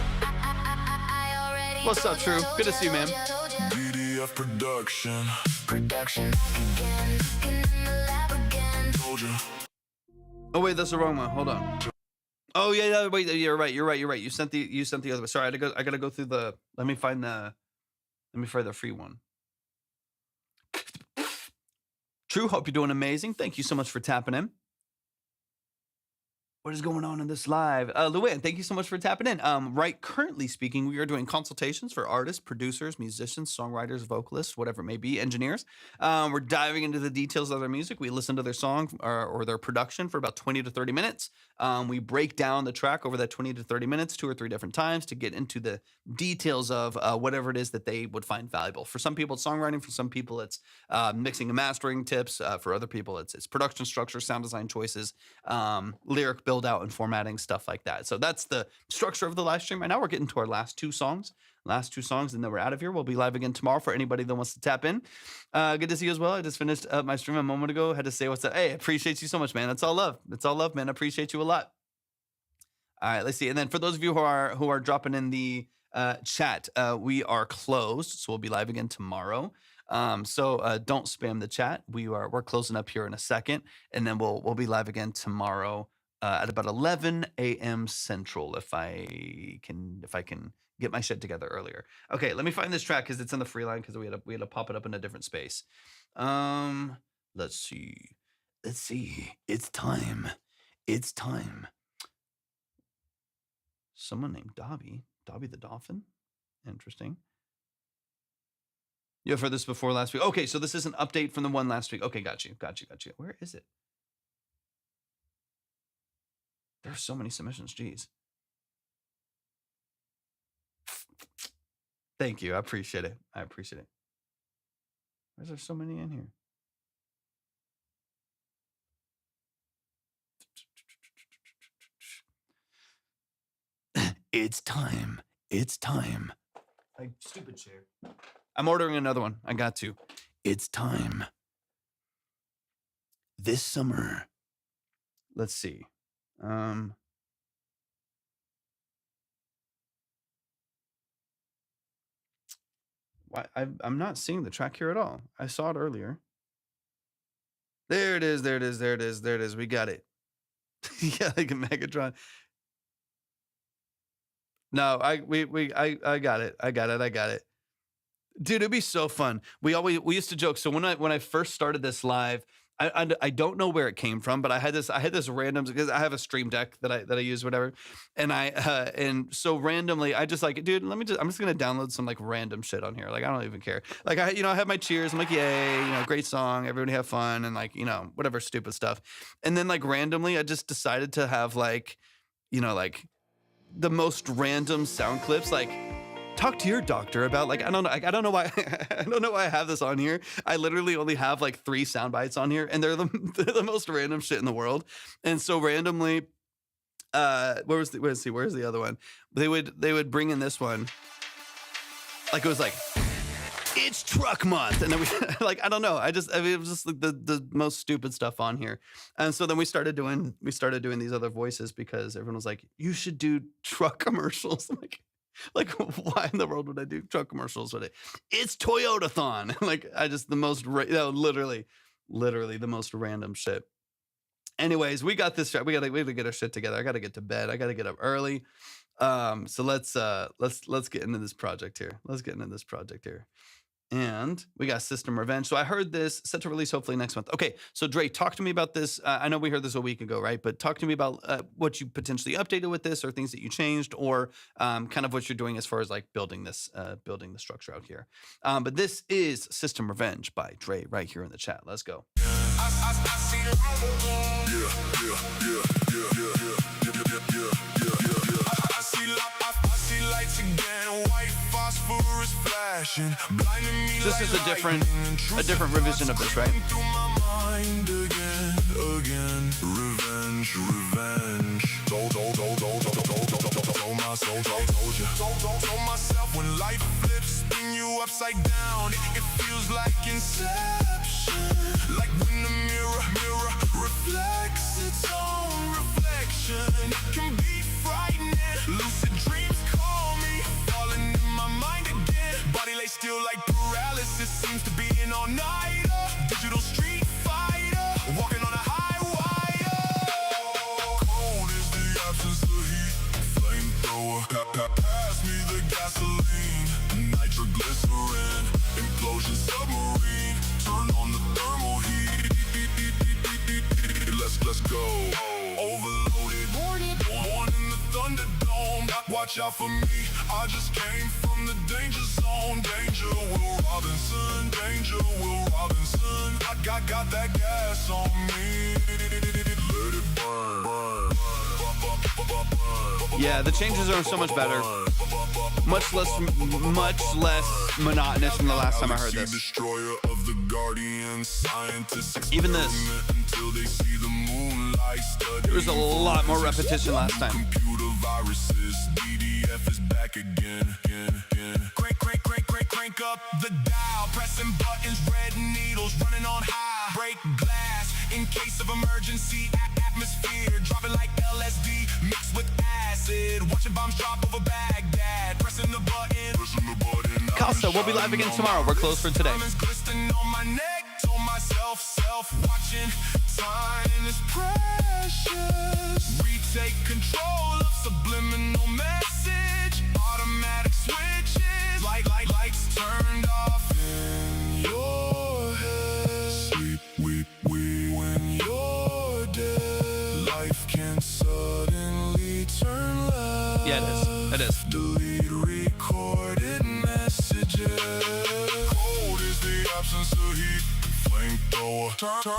What's up, True? Good to see you, man. DDF production. Told you. Oh wait, that's the wrong one. Hold on. Oh yeah, wait, you're right. You sent the other one. Sorry, I gotta go through the. Let me find the free one. True, hope you're doing amazing. Thank you so much for tapping in. What is going on in this live? Luann, thank you so much for tapping in. Right, currently speaking, we are doing consultations for artists, producers, musicians, songwriters, vocalists, whatever it may be, engineers. We're diving into the details of their music. We listen to their song or their production for about 20 to 30 minutes. We break down the track over that 20 to 30 minutes, 2 or 3 different times to get into the details of whatever it is that they would find valuable. For some people, it's songwriting. For some people, it's mixing and mastering tips. For other people, it's production structure, sound design choices, lyric build out and formatting, stuff like that. So that's the structure of the live stream. Right now, we're getting to our last two songs, and then we're out of here. We'll be live again tomorrow for anybody that wants to tap in. Good to see you as well. I just finished my stream a moment ago. Had to say what's up. Hey, appreciate you so much, man. It's all love. It's all love, man. I appreciate you a lot. All right, let's see. And then for those of you who are dropping in the chat, we are closed, so we'll be live again tomorrow. So don't spam the chat. We're closing up here in a second, and then we'll be live again tomorrow at about 11 a.m. Central, if I can get my shit together earlier. Okay, let me find this track because it's in the free line because we had to pop it up in a different space. Let's see. It's time. Someone named Dobby the Dolphin. Interesting. You have heard this before last week. Okay, so this is an update from the one last week. Okay, got you. Where is it? There's so many submissions. Jeez. Thank you. I appreciate it. Why is there so many in here? It's time. Like, stupid chair. I'm ordering another one. I got to. It's time. This summer. Let's see. Why I'm not seeing the track here at all. I saw it earlier. There it is. We got it. Yeah, like a Megatron. No, I got it. Dude, it'd be so fun. We used to joke. So when I first started this live, I don't know where it came from, but I had this random, because I have a stream deck that I use, whatever, and so randomly I just like, dude, I'm just gonna download some like random shit on here, like I don't even care, like I have my cheers, I'm like, yay, great song, everybody have fun, and like whatever stupid stuff, and then like randomly I just decided to have like like the most random sound clips, like talk to your doctor about, like, I don't know why I don't know why I have this on here. I literally only have like 3 sound bites on here, and they're the most random shit in the world. And so randomly, where's the other one? They would bring in this one, like it was like, it's truck month, and then we like, I don't know, it was just like the most stupid stuff on here. And so then we started doing these other voices because everyone was like, you should do truck commercials. I'm like, why in the world would I do truck commercials with it? It's Toyota-thon. Like, the most, literally the most random shit. Anyways, we got this. We gotta get our shit together. I gotta get to bed. I gotta get up early. So let's get into this project here. And we got System Revenge. So I heard this, set to release hopefully next month. Okay, so Dre, talk to me about this. I know we heard this a week ago, right? But talk to me about what you potentially updated with this, or things that you changed, or kind of what you're doing as far as like building the structure out here. But this is System Revenge by Dre right here in the chat. Let's go. city lights again, white phosphorus flashing, blinding me. This is a different revision of this, right? Through my mind again. Revenge. Told my soul, told you. Told myself when life flips, spin you upside down. It feels like inception. Like when the mirror reflects its own reflection. It can be frightening. Lucid dreams call me, falling in my mind again. Body lay still like paralysis, seems to be an all-nighter. Digital street fighter, walking on a high wire. Cold is the absence of heat. Flamethrower, pass me the gasoline. Nitroglycerin, implosion submarine. Turn on the thermal heat. Let's go. Overloaded, born in the Thunderdome. Watch out for me, I just came from the danger zone. Danger Will Robinson, Danger Will Robinson. I got that gas on me. Let it burn. Yeah, the changes are so much better. Much less monotonous than the last time I heard this. Destroyer of the Guardian, scientists Even this. until they see the moonlight. There was a lot more repetition last time. Computer viruses, DDF is back again. Crank up the dial, pressing buttons, red needles running on high. Break glass in case of emergency. Atmosphere dropping like LSD mixed with acid. Watching bombs drop over Baghdad. Pressing the button. Costa, we'll be live again tomorrow. We're closed for today. Diamonds glistening on my neck. Told myself, watching. Time is precious. Retake control of subliminal message. Automatic switches. Lights turned off in your head. Sleep, we when you're dead. Life can suddenly turn left. Yeah, it is. Delete recorded messages. Cold is the absence of heat. Flamethrower. Turn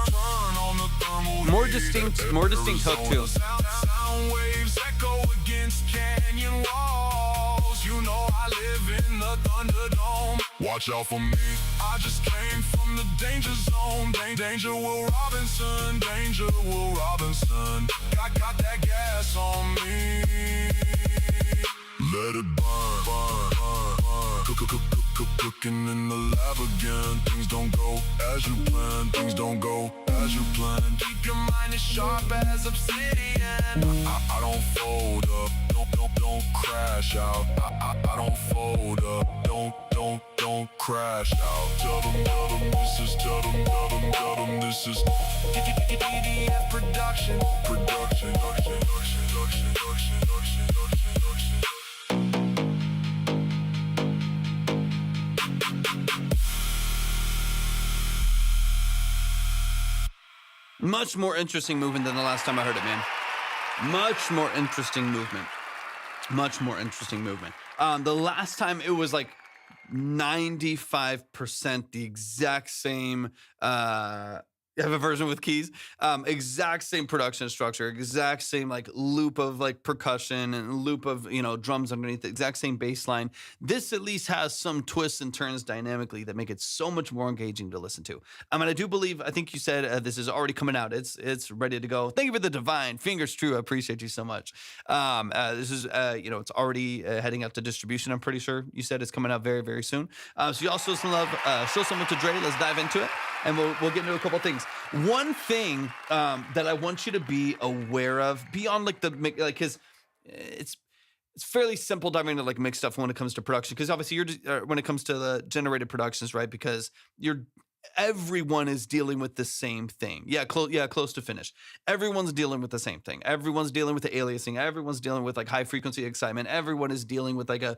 on the thermal. More distinct hook too. Sound waves echo against canyon walls. You know I live in the Thunderdome. Watch out for me. I just came from the danger zone. Danger Will Robinson. Danger Will Robinson. Got that gas on me. Let it burn. Cooking in the lab again. Things don't go as you plan. Things don't go as you plan. Keep your mind as sharp as obsidian. I don't fold up. Don't crash out. I don't fold up. Don't crash out. Tell them this is. Tell them this is. DDF production. Much more interesting movement than the last time I heard it, man. Much more interesting movement. The last time it was like 95% the exact same. You have a version with keys, exact same production structure, exact same like loop of like percussion and loop of, drums underneath, the exact same bass line. This at least has some twists and turns dynamically that make it so much more engaging to listen to. And I do believe, I think you said this is already coming out. It's ready to go. Thank you for the divine fingers true. I appreciate you so much. This is, it's already heading out to distribution. I'm pretty sure you said it's coming out very, very soon. So you also show some love, show some love to Dre. Let's dive into it. And we'll get into a couple things. One thing that I want you to be aware of beyond because it's fairly simple diving into like mix stuff when it comes to production. Because obviously when it comes to the generated productions, right? Because everyone is dealing with the same thing. Close to finish. Everyone's dealing with the same thing. Everyone's dealing with the aliasing. Everyone's dealing with like high frequency excitement. Everyone is dealing with like a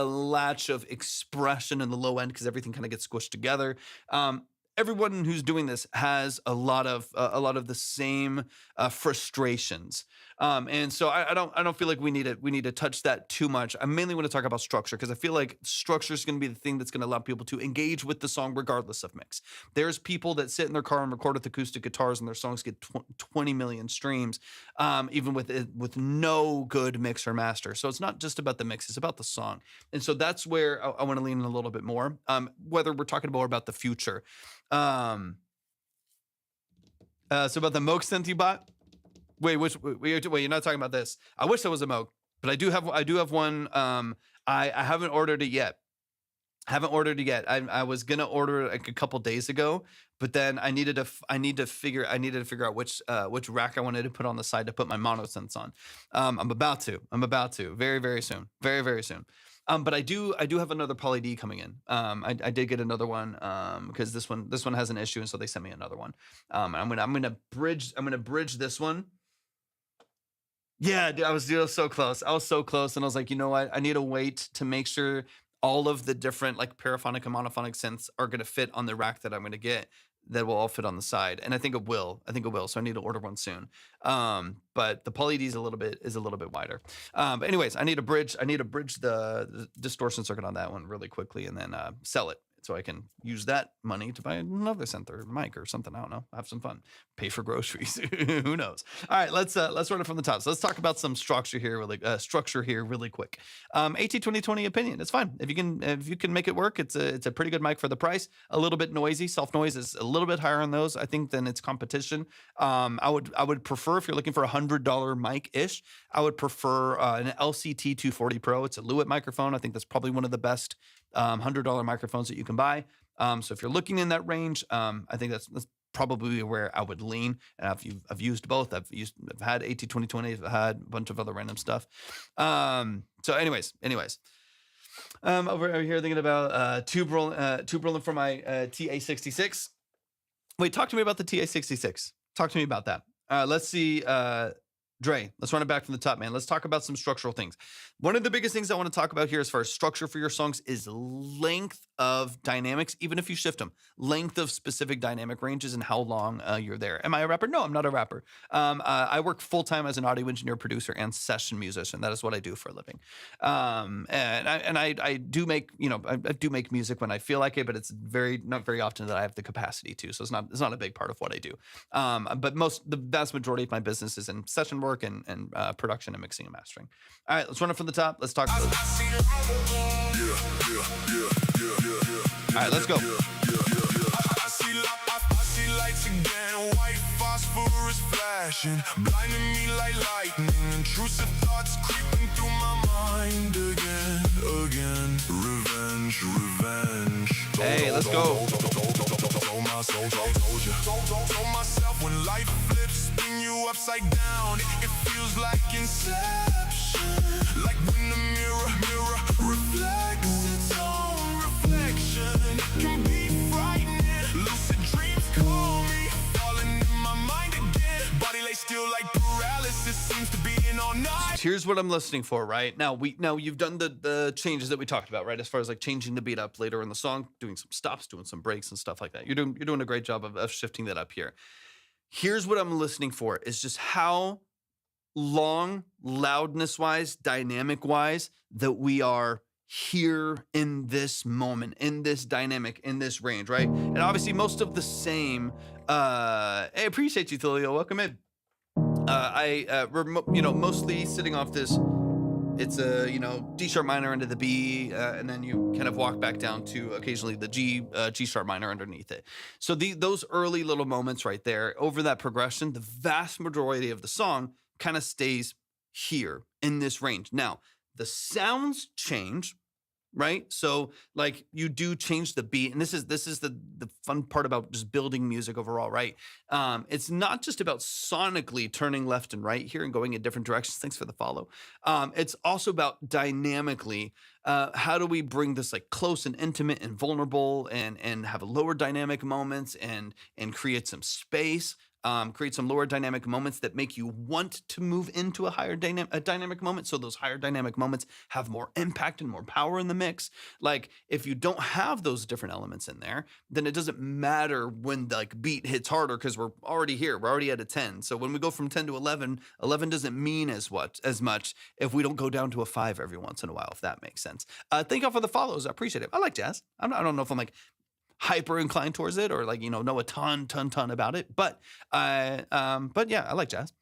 latch of expression in the low end because everything kind of gets squished together. everyone who's doing this has a lot of the same frustrations. And so I don't feel like we need to touch that too much. I mainly want to talk about structure because I feel like structure is going to be the thing that's going to allow people to engage with the song regardless of mix. There's people that sit in their car and record with acoustic guitars and their songs get 20 million streams, even with no good mix or master. So it's not just about the mix; it's about the song. And so that's where I want to lean in a little bit more. Whether we're talking more about the future. So about the Moog synth you bought. Wait, you're not talking about this. I wish there was a Moog, but I do have one. I haven't ordered it yet. I was gonna order it like a couple days ago, but then I needed to figure out which rack I wanted to put on the side to put my mono synths on. I'm about to very, very soon. Very, very soon. But I do have another Poly D coming in. I did get another one because this one has an issue, and so they sent me another one. I'm gonna bridge this one. Yeah, dude, I was so close. And I was like, you know what? I need to wait to make sure all of the different like paraphonic and monophonic synths are gonna fit on the rack that I'm gonna get. That will all fit on the side, and I think it will. So I need to order one soon. But the Poly D is a little bit wider. But anyways, I need to bridge the distortion circuit on that one really quickly, and then sell it so I can use that money to buy another synth or mic or something. I don't know. Have some fun. Pay for groceries. Who knows? All right, let's run it from the top. So let's talk about some structure here really quick. AT2020 opinion. It's fine if you can make it work. It's a pretty good mic for the price. A little bit noisy. Self noise is a little bit higher on those, I think, than its competition. I would prefer, if you're looking for a $100 mic ish, I would prefer an LCT 240 Pro. It's a Lewitt microphone. I think that's probably one of the best $100 microphones that you can buy. So if you're looking in that range, I think that's probably where I would lean. And I've used both. I've had AT2020. I've had a bunch of other random stuff. So anyways, over here thinking about tube rolling for my TA66. Wait, talk to me about the TA66. Talk to me about that. Let's see. Dre, let's run it back from the top, man. Let's talk about some structural things. One of the biggest things I want to talk about here as far as structure for your songs is length of dynamics, even if you shift them. Length of specific dynamic ranges and how long you're there. Am I a rapper? No, I'm not a rapper. I work full-time as an audio engineer, producer, and session musician. That is what I do for a living. And I do make, I do make music when I feel like it, but it's not very often that I have the capacity to. So it's not a big part of what I do. But the vast majority of my business is in session work and production and mixing and mastering. All right, let's run it from the top. Let's talk. All right, let's go. I see lights again, white phosphorus flashing, blinding me like lightning. Intrusive thoughts creeping through my mind again. Revenge. Hey, let's go. Told myself when life flips, spin you upside down. It feels like inception, like when the mirror reflects its own reflection. Can be frightening. Lucid dreams call me, falling in my mind again. Body lay still like paralysis, seems to be in all night. Here's what I'm listening for, right? Now you've done the changes that we talked about, right? As far as like changing the beat up later in the song, doing some stops, doing some breaks and stuff like that. You're doing a great job of shifting that up here. Here's what I'm listening for is just how long, loudness-wise, dynamic-wise, that we are here in this moment, in this dynamic, in this range, right? And obviously most of the same, I appreciate you, Thalio, welcome in. We're mostly sitting off this, it's a, D sharp minor into the B, and then you kind of walk back down to occasionally the G sharp minor underneath it. So those early little moments right there, over that progression, the vast majority of the song kind of stays here in this range. Now, the sounds change, right? So like you do change the beat, and this is the fun part about just building music overall, right? It's not just about sonically turning left and right here and going in different directions. Thanks for the follow. It's also about dynamically, how do we bring this like close and intimate and vulnerable and have lower dynamic moments and create some space create some lower dynamic moments that make you want to move into a higher dynamic moment. So those higher dynamic moments have more impact and more power in the mix. Like if you don't have those different elements in there, then it doesn't matter when the like beat hits harder because we're already here. We're already at a 10. So when we go from 10 to 11, 11 doesn't mean as much if we don't go down to a 5 every once in a while, if that makes sense. Thank y'all for the follows. I appreciate it. I like jazz. I don't know if I'm like hyper inclined towards it or like, know a ton about it. But yeah, I like jazz.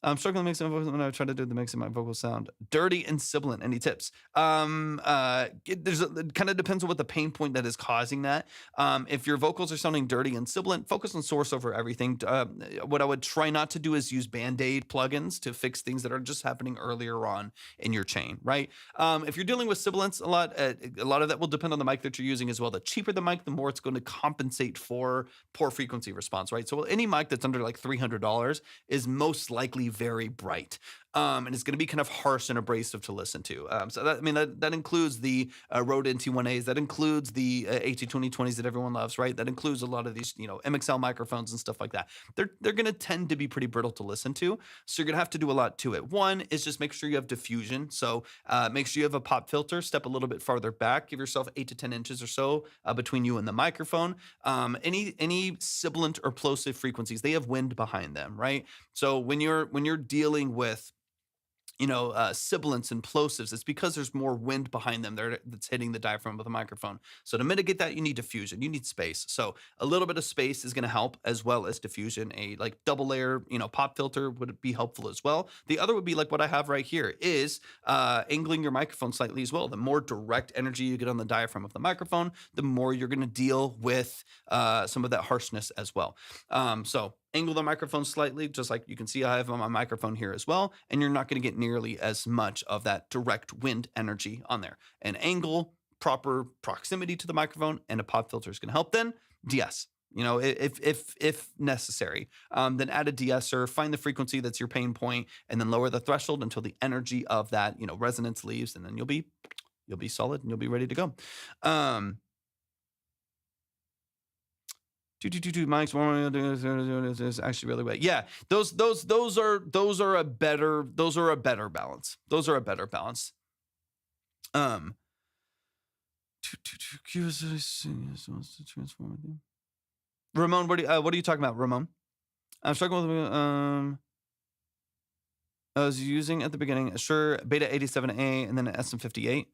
I'm struggling to make some vocals when I try to do the mix of my vocal sound dirty and sibilant. Any tips? It kind of depends on what the pain point that is causing that. If your vocals are sounding dirty and sibilant, focus on source over everything. What I would try not to do is use Band-Aid plugins to fix things that are just happening earlier on in your chain, right? If you're dealing with sibilance a lot of that will depend on the mic that you're using as well. The cheaper the mic, the more it's going to compensate for poor frequency response, right? So any mic that's under like $300 is most likely very bright. And it's going to be kind of harsh and abrasive to listen to. So that includes the Rode NT1As, that includes the AT2020s that everyone loves, right? That includes a lot of these, MXL microphones and stuff like that. They're going to tend to be pretty brittle to listen to. So you're going to have to do a lot to it. One is just make sure you have diffusion. So make sure you have a pop filter, step a little bit farther back, give yourself 8 to 10 inches or so between you and the microphone. Any sibilant or plosive frequencies, they have wind behind them, right? So when you're dealing with sibilants and plosives, it's because there's more wind behind them that's hitting the diaphragm of the microphone. So to mitigate that, you need diffusion, you need space. So a little bit of space is going to help as well as diffusion. A like double layer, pop filter would be helpful as well. The other would be like what I have right here is angling your microphone slightly as well. The more direct energy you get on the diaphragm of the microphone, the more you're going to deal with some of that harshness as well. So angle the microphone slightly, just like you can see I have on my microphone here as well, and you're not going to get nearly as much of that direct wind energy on there. An angle, proper proximity to the microphone, and a pop filter is going to help. Then DS, if necessary, then add a de-esser, find the frequency that's your pain point, and then lower the threshold until the energy of that resonance leaves, and then you'll be solid and you'll be ready to go. Mics is actually really way. Yeah, those are a better balance. Those are a better balance. Ramon, what are you talking about, Ramon? I'm struggling with I was using at the beginning a Shure Beta 87A and then an SM58.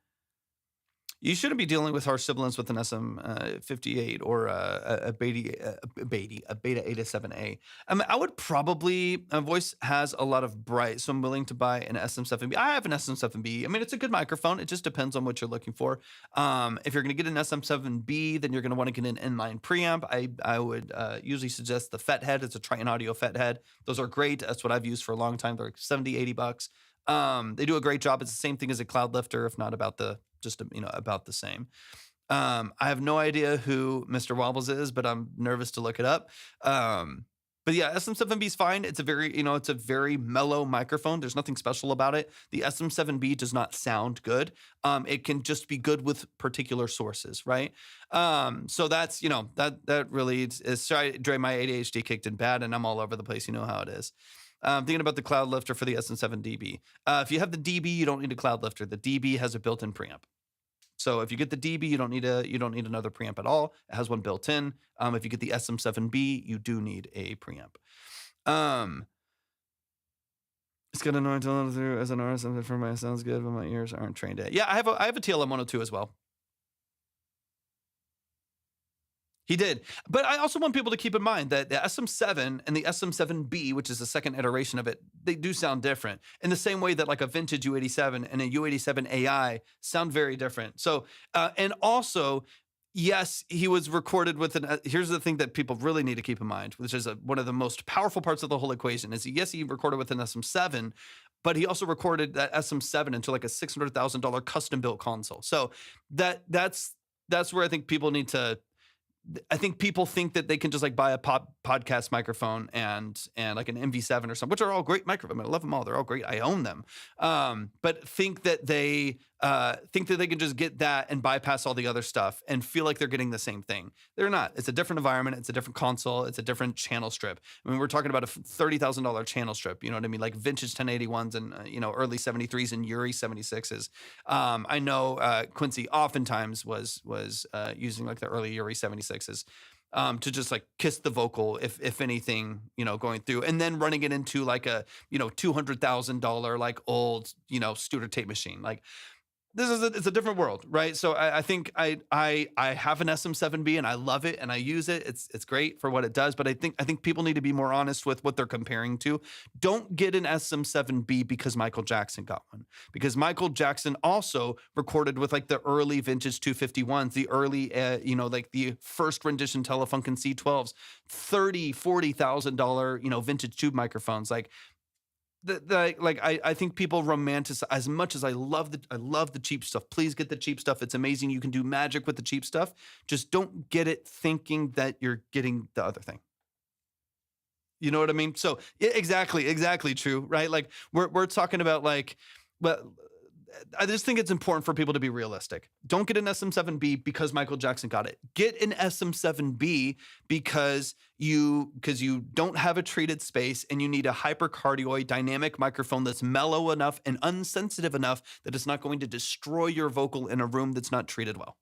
You shouldn't be dealing with harsh sibilants with an SM58 or a Beta 87A. I would probably, voice has a lot of bright, so I'm willing to buy an SM7B. I have an SM7B. It's a good microphone. It just depends on what you're looking for. If you're going to get an SM7B, then you're going to want to get an inline preamp. I would usually suggest the FET head. It's a Triton Audio FET head. Those are great. That's what I've used for a long time. They're like $70-$80. They do a great job. It's the same thing as a Cloud Lifter, if not about the same. I have no idea who Mr. Wobbles is, but I'm nervous to look it up. But yeah, SM7B is fine. It's a very mellow microphone. There's nothing special about it. The SM7B does not sound good. It can just be good with particular sources, right? So that's, that really is, sorry, Dre, my ADHD kicked in bad and I'm all over the place. You know how it is. Thinking about the Cloud Lifter for the SM7DB. If you have the DB, you don't need a Cloud Lifter. The DB has a built-in preamp. So if you get the DB, you don't need another preamp at all. It has one built in. If you get the SM7B, you do need a preamp. It's got annoying to listen through as an artist. For my sounds good, but my ears aren't trained yet. Yeah, I have a TLM 102 as well. He did. But I also want people to keep in mind that the SM7 and the SM7B, which is the second iteration of it, they do sound different in the same way that like a vintage U87 and a U87 AI sound very different. So, and also, yes, he was recorded with here's the thing that people really need to keep in mind, which is one of the most powerful parts of the whole equation is yes, he recorded with an SM7, but he also recorded that SM7 into like a $600,000 custom built console. So that's where I think people need to, I think people think that they can just like buy a pop podcast microphone and like an MV7 or something, which are all great microphones. I love them all. They're all great. I own them. But think that they can just get that and bypass all the other stuff and feel like they're getting the same thing. They're not. It's a different environment. It's a different console. It's a different channel strip. I mean, we're talking about a $30,000 channel strip. You know what I mean? Like vintage 1081s and early 73s and Yuri 76s. I know Quincy oftentimes was using like the early Yuri 76s. To just like kiss the vocal, if anything, going through, and then running it into like a $200,000 like old Studer tape machine. Like it's a different world, right? So I think I have an SM7B and I love it and I use it. It's great for what it does, but I think people need to be more honest with what they're comparing to. Don't get an SM7B because Michael Jackson got one, because Michael Jackson also recorded with like the early vintage 251s, the early like the first rendition Telefunken C12s, $30,000-$40,000 vintage tube microphones. Like I think people romanticize, as much as I love the cheap stuff. Please get the cheap stuff. It's amazing. You can do magic with the cheap stuff. Just don't get it thinking that you're getting the other thing. You know what I mean? So yeah, exactly true, right? Like we're talking about like, well, I just think it's important for people to be realistic. Don't get an SM7B because Michael Jackson got it. Get an SM7B because you don't have a treated space and you need a hypercardioid dynamic microphone that's mellow enough and unsensitive enough that it's not going to destroy your vocal in a room that's not treated well.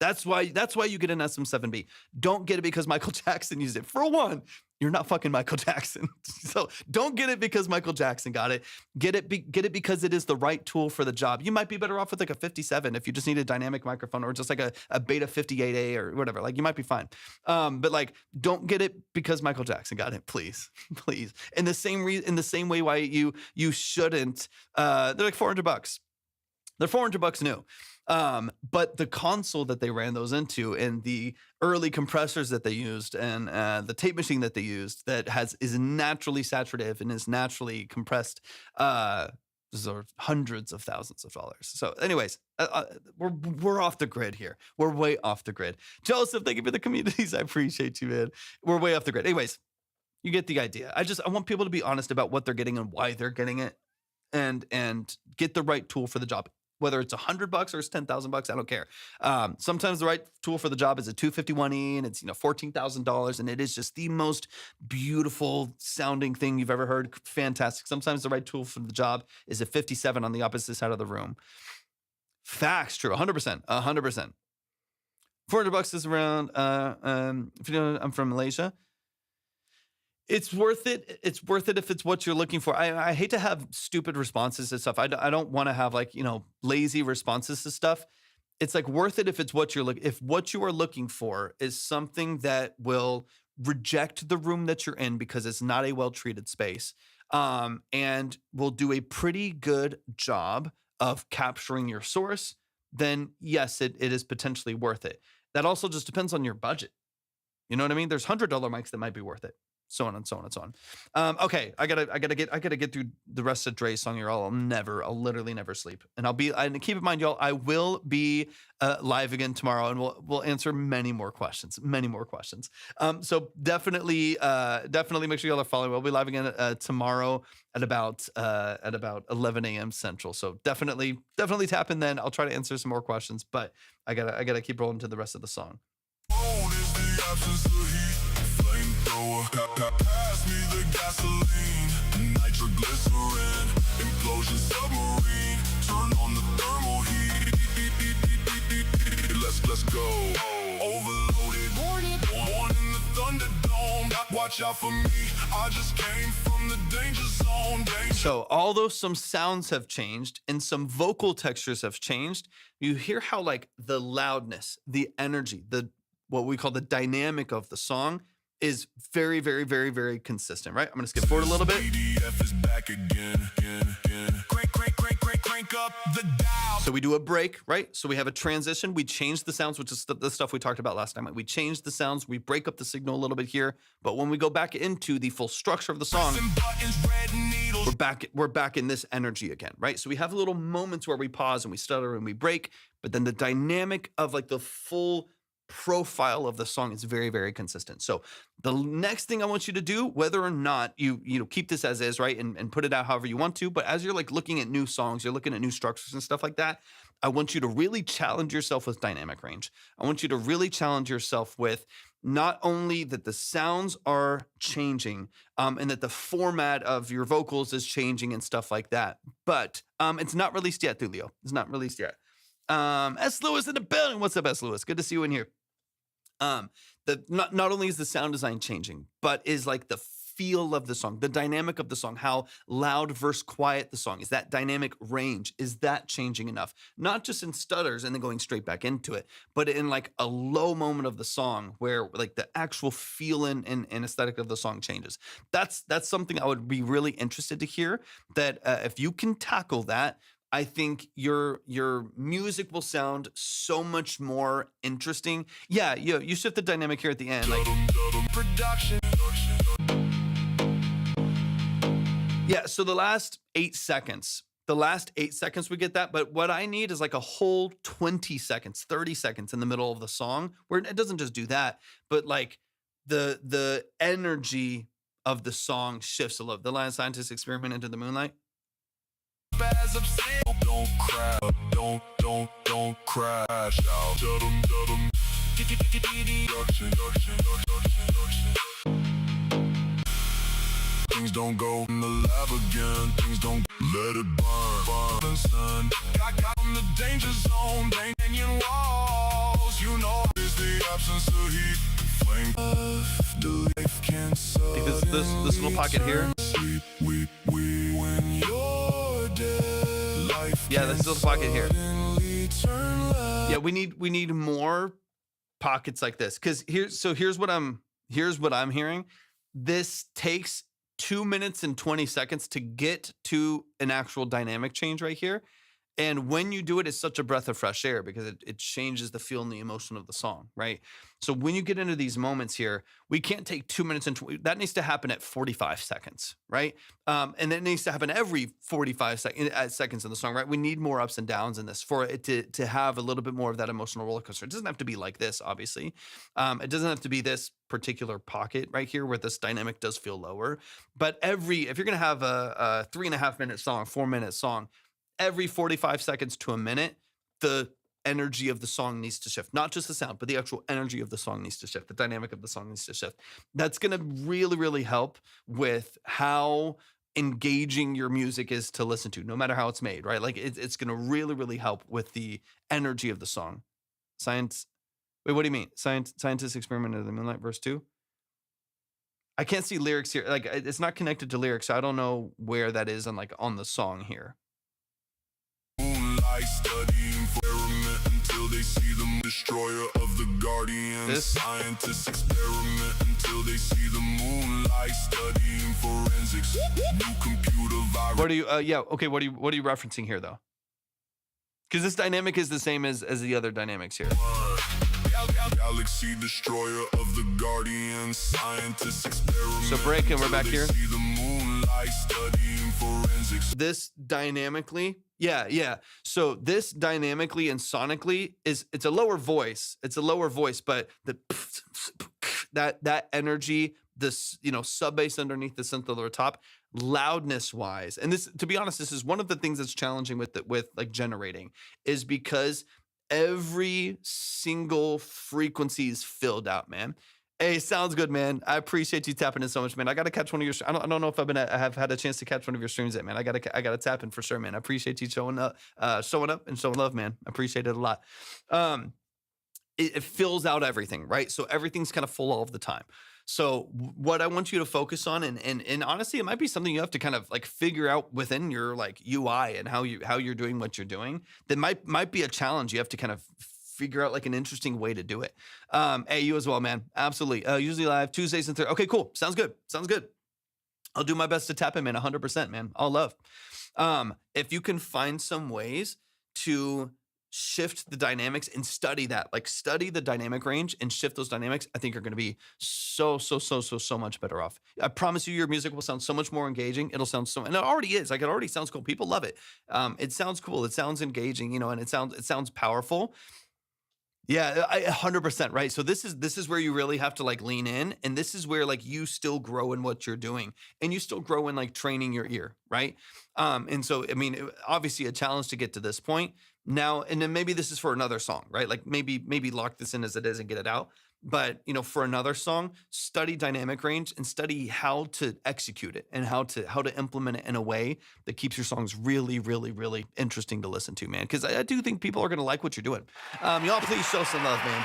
That's why you get an SM7B. Don't get it because Michael Jackson used it. For one, you're not fucking Michael Jackson. So don't get it because Michael Jackson got it. Get it because it is the right tool for the job. You might be better off with like a 57 if you just need a dynamic microphone, or just like a Beta 58A or whatever. Like you might be fine. But like don't get it because Michael Jackson got it, please. Please. In the same way why you shouldn't, they're like $400. They're $400 new. But the console that they ran those into and the early compressors that they used and the tape machine that they used that is naturally saturative and is naturally compressed, those are hundreds of thousands of dollars. So anyways, we're off the grid here. We're way off the grid. Joseph, thank you for the communities. I appreciate you, man. We're way off the grid. Anyways, you get the idea. I want people to be honest about what they're getting and why they're getting it, and get the right tool for the job. Whether it's $100 or it's $10,000, I don't care. Sometimes the right tool for the job is a 251E and it's $14,000 and it is just the most beautiful sounding thing you've ever heard. Fantastic. Sometimes the right tool for the job is a 57 on the opposite side of the room. Facts, true. 100%. 100%. $400 is around. If you know, I'm from Malaysia. It's worth it. It's worth it if it's what you're looking for. I hate to have stupid responses to stuff. I don't want to have like, lazy responses to stuff. It's like worth it if it's what if what you are looking for is something that will reject the room that you're in because it's not a well-treated space, and will do a pretty good job of capturing your source, then yes, it is potentially worth it. That also just depends on your budget. You know what I mean? There's $100 mics that might be worth it. So on and so on and so on. Okay, I gotta get through the rest of Dre's song here. I'll literally never sleep. And keep in mind, y'all, I will be live again tomorrow, and we'll answer many more questions. So definitely make sure y'all are following. We'll be live again tomorrow at about 11 a.m. Central. So definitely tap in then. I'll try to answer some more questions, but I gotta keep rolling to the rest of the song. Pass me the gasoline, nitroglycerin, implosion submarine, turn on the thermal heat, let's go, overloaded, born in the Thunderdome, watch out for me, I just came from the danger zone. So although some sounds have changed and some vocal textures have changed, you hear how like the loudness, the energy, what we call the dynamic of the song is very, very, very, very consistent, right? I'm gonna skip forward a little bit. Is back again. Crank up the dial. So we do a break, right? So we have a transition. We change the sounds, which is the stuff we talked about last time. We change the sounds. We break up the signal a little bit here. But when we go back into the full structure of the song, we're back in this energy again, right? So we have little moments where we pause and we stutter and we break, but then the dynamic of like the full profile of the song is very, very consistent. So the next thing I want you to do, whether or not you keep this as is, right, and put it out however you want to, but as you're like looking at new songs, you're looking at new structures and stuff like that, I want you to really challenge yourself with dynamic range. I want you to really challenge yourself with not only that the sounds are changing and that the format of your vocals is changing and stuff like that, but it's not released yet, Julio. It's not released yet. S. Lewis in the building. What's up, S. Lewis? Good to see you in here. Not only is the sound design changing, but is like the feel of the song, the dynamic of the song, how loud versus quiet the song is, that dynamic range, is that changing enough? Not just in stutters and then going straight back into it, but in like a low moment of the song where like the actual feeling and aesthetic of the song changes. That's something I would be really interested to hear, that if you can tackle that, I think your music will sound so much more interesting. Yeah, you shift the dynamic here at the end. Like, Production. yeah, so the last 8 seconds we get that, but what I need is like a whole 20 seconds, 30 seconds in the middle of the song where it doesn't just do that, but like the energy of the song shifts a little. The Lion Scientist Experiment into the Moonlight. As of sin, don't crash, don't crash out. Production. Things don't go in the lab again. Things don't let it burn. Sun. Got in the danger zone. Hanging walls. You know, it's the absence of heat. Flame of the life can so. Like this little pocket here. We when you're dead. Life yeah, this little pocket here. Turn left. Yeah, we need more pockets like this, because here's what I'm hearing. This takes 2 minutes and 20 seconds to get to an actual dynamic change right here. And when you do it, it's such a breath of fresh air because it changes the feel and the emotion of the song, right? So when you get into these moments here, we can't take 2 minutes and 20, that needs to happen at 45 seconds, right? And that needs to happen every 45 seconds in the song, right? We need more ups and downs in this for it to have a little bit more of that emotional roller coaster. It doesn't have to be like this, obviously. It doesn't have to be this particular pocket right here where this dynamic does feel lower. But if you're going to have a 3.5 minute song, 4 minute song, every 45 seconds to a minute, the energy of the song needs to shift. Not just the sound, but the actual energy of the song needs to shift. The dynamic of the song needs to shift. That's going to really, really help with how engaging your music is to listen to, no matter how it's made, right? Like it's going to really, really help with the energy of the song. Wait, what do you mean? Scientist Experiment in the Moonlight, verse 2? I can't see lyrics here. Like it's not connected to lyrics, so I don't know where that is on the song here. Moonlight studying experiment until they see the destroyer of the guardians. This? Scientists experiment until they see the moonlight studying forensics. New computer virus. What are you? Okay. What are you referencing here though? Because this dynamic is the same as the other dynamics here. Galaxy destroyer of the guardians. Scientists experiment. So break and we're back here. See the moonlight studying forensics. This dynamically, yeah. So this dynamically and sonically it's a lower voice. It's a lower voice, but that energy, this sub bass underneath the synth over top, loudness wise, and this, to be honest, this is one of the things that's challenging with like generating, is because every single frequency is filled out, man. Hey, sounds good, man. I appreciate you tapping in so much, man. I got to catch one of your. I don't know if I have had a chance to catch one of your streams yet, man. I got to tap in for sure, man. I appreciate you showing up and showing love, man. I appreciate it a lot. It fills out everything, right? So everything's kind of full all of the time. So what I want you to focus on, and honestly, it might be something you have to kind of like figure out within your like UI and how you're doing what you're doing. That might be a challenge. You have to kind of figure out like an interesting way to do it. Hey, you as well, man. Absolutely. Usually live Tuesdays and Thursdays. Okay, cool. Sounds good. I'll do my best to tap in, man. 100%, man. All love. If you can find some ways to shift the dynamics and study that, like study the dynamic range and shift those dynamics, I think you're going to be so much better off. I promise you, your music will sound so much more engaging. It'll sound and it already is. Like it already sounds cool. People love it. It sounds cool. It sounds engaging, and it sounds powerful. Yeah, 100%, right? So this is where you really have to like lean in, and this is where like you still grow in what you're doing, and you still grow in like training your ear, right? And so I mean, obviously a challenge to get to this point now, and then maybe this is for another song, right? Like maybe lock this in as it is and get it out. But for another song, study dynamic range and study how to execute it and how to implement it in a way that keeps your songs really, really, really interesting to listen to, man. Because I do think people are gonna like what you're doing. Y'all, please show some love, man.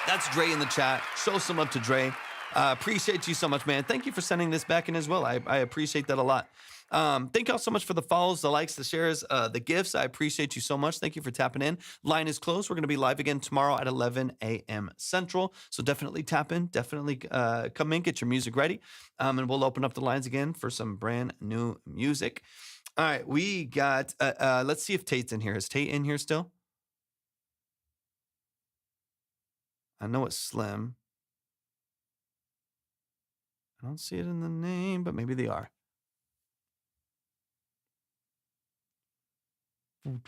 That's Dre in the chat. Show some love to Dre. Appreciate you so much, man. Thank you for sending this back in as well. I appreciate that a lot. Thank y'all so much for the follows, the likes, the shares, the gifts. I appreciate you so much. Thank you for tapping in. Line is closed. We're going to be live again tomorrow at 11 a.m. Central. So definitely tap in. Definitely come in, get your music ready. And we'll open up the lines again for some brand new music. All right, we got, let's see if Tate's in here. Is Tate in here still? I know it's Slim. I don't see it in the name, but maybe they are. We'll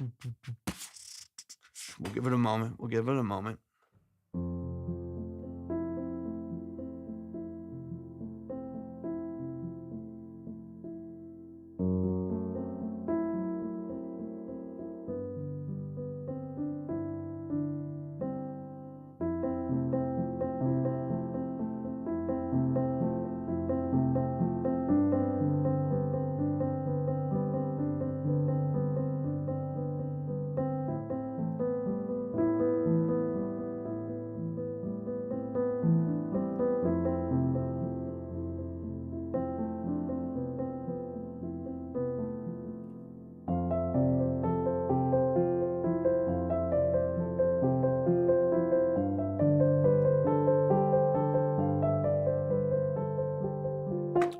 give it a moment. We'll give it a moment.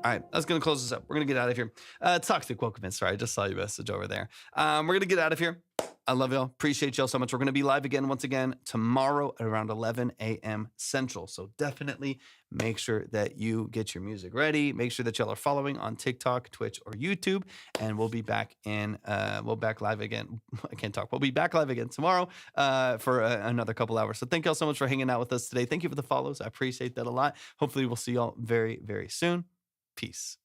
All right, that's going to close this up. We're going to get out of here. Toxic welcome in. Sorry, I just saw your message over there. We're going to get out of here. I love y'all. Appreciate y'all so much. We're going to be live again, once again, tomorrow at around 11 a.m. Central. So definitely make sure that you get your music ready. Make sure that y'all are following on TikTok, Twitch, or YouTube. And we'll be back live again. I can't talk. We'll be back live again tomorrow for another couple hours. So thank y'all so much for hanging out with us today. Thank you for the follows. I appreciate that a lot. Hopefully we'll see y'all very, very soon. Peace.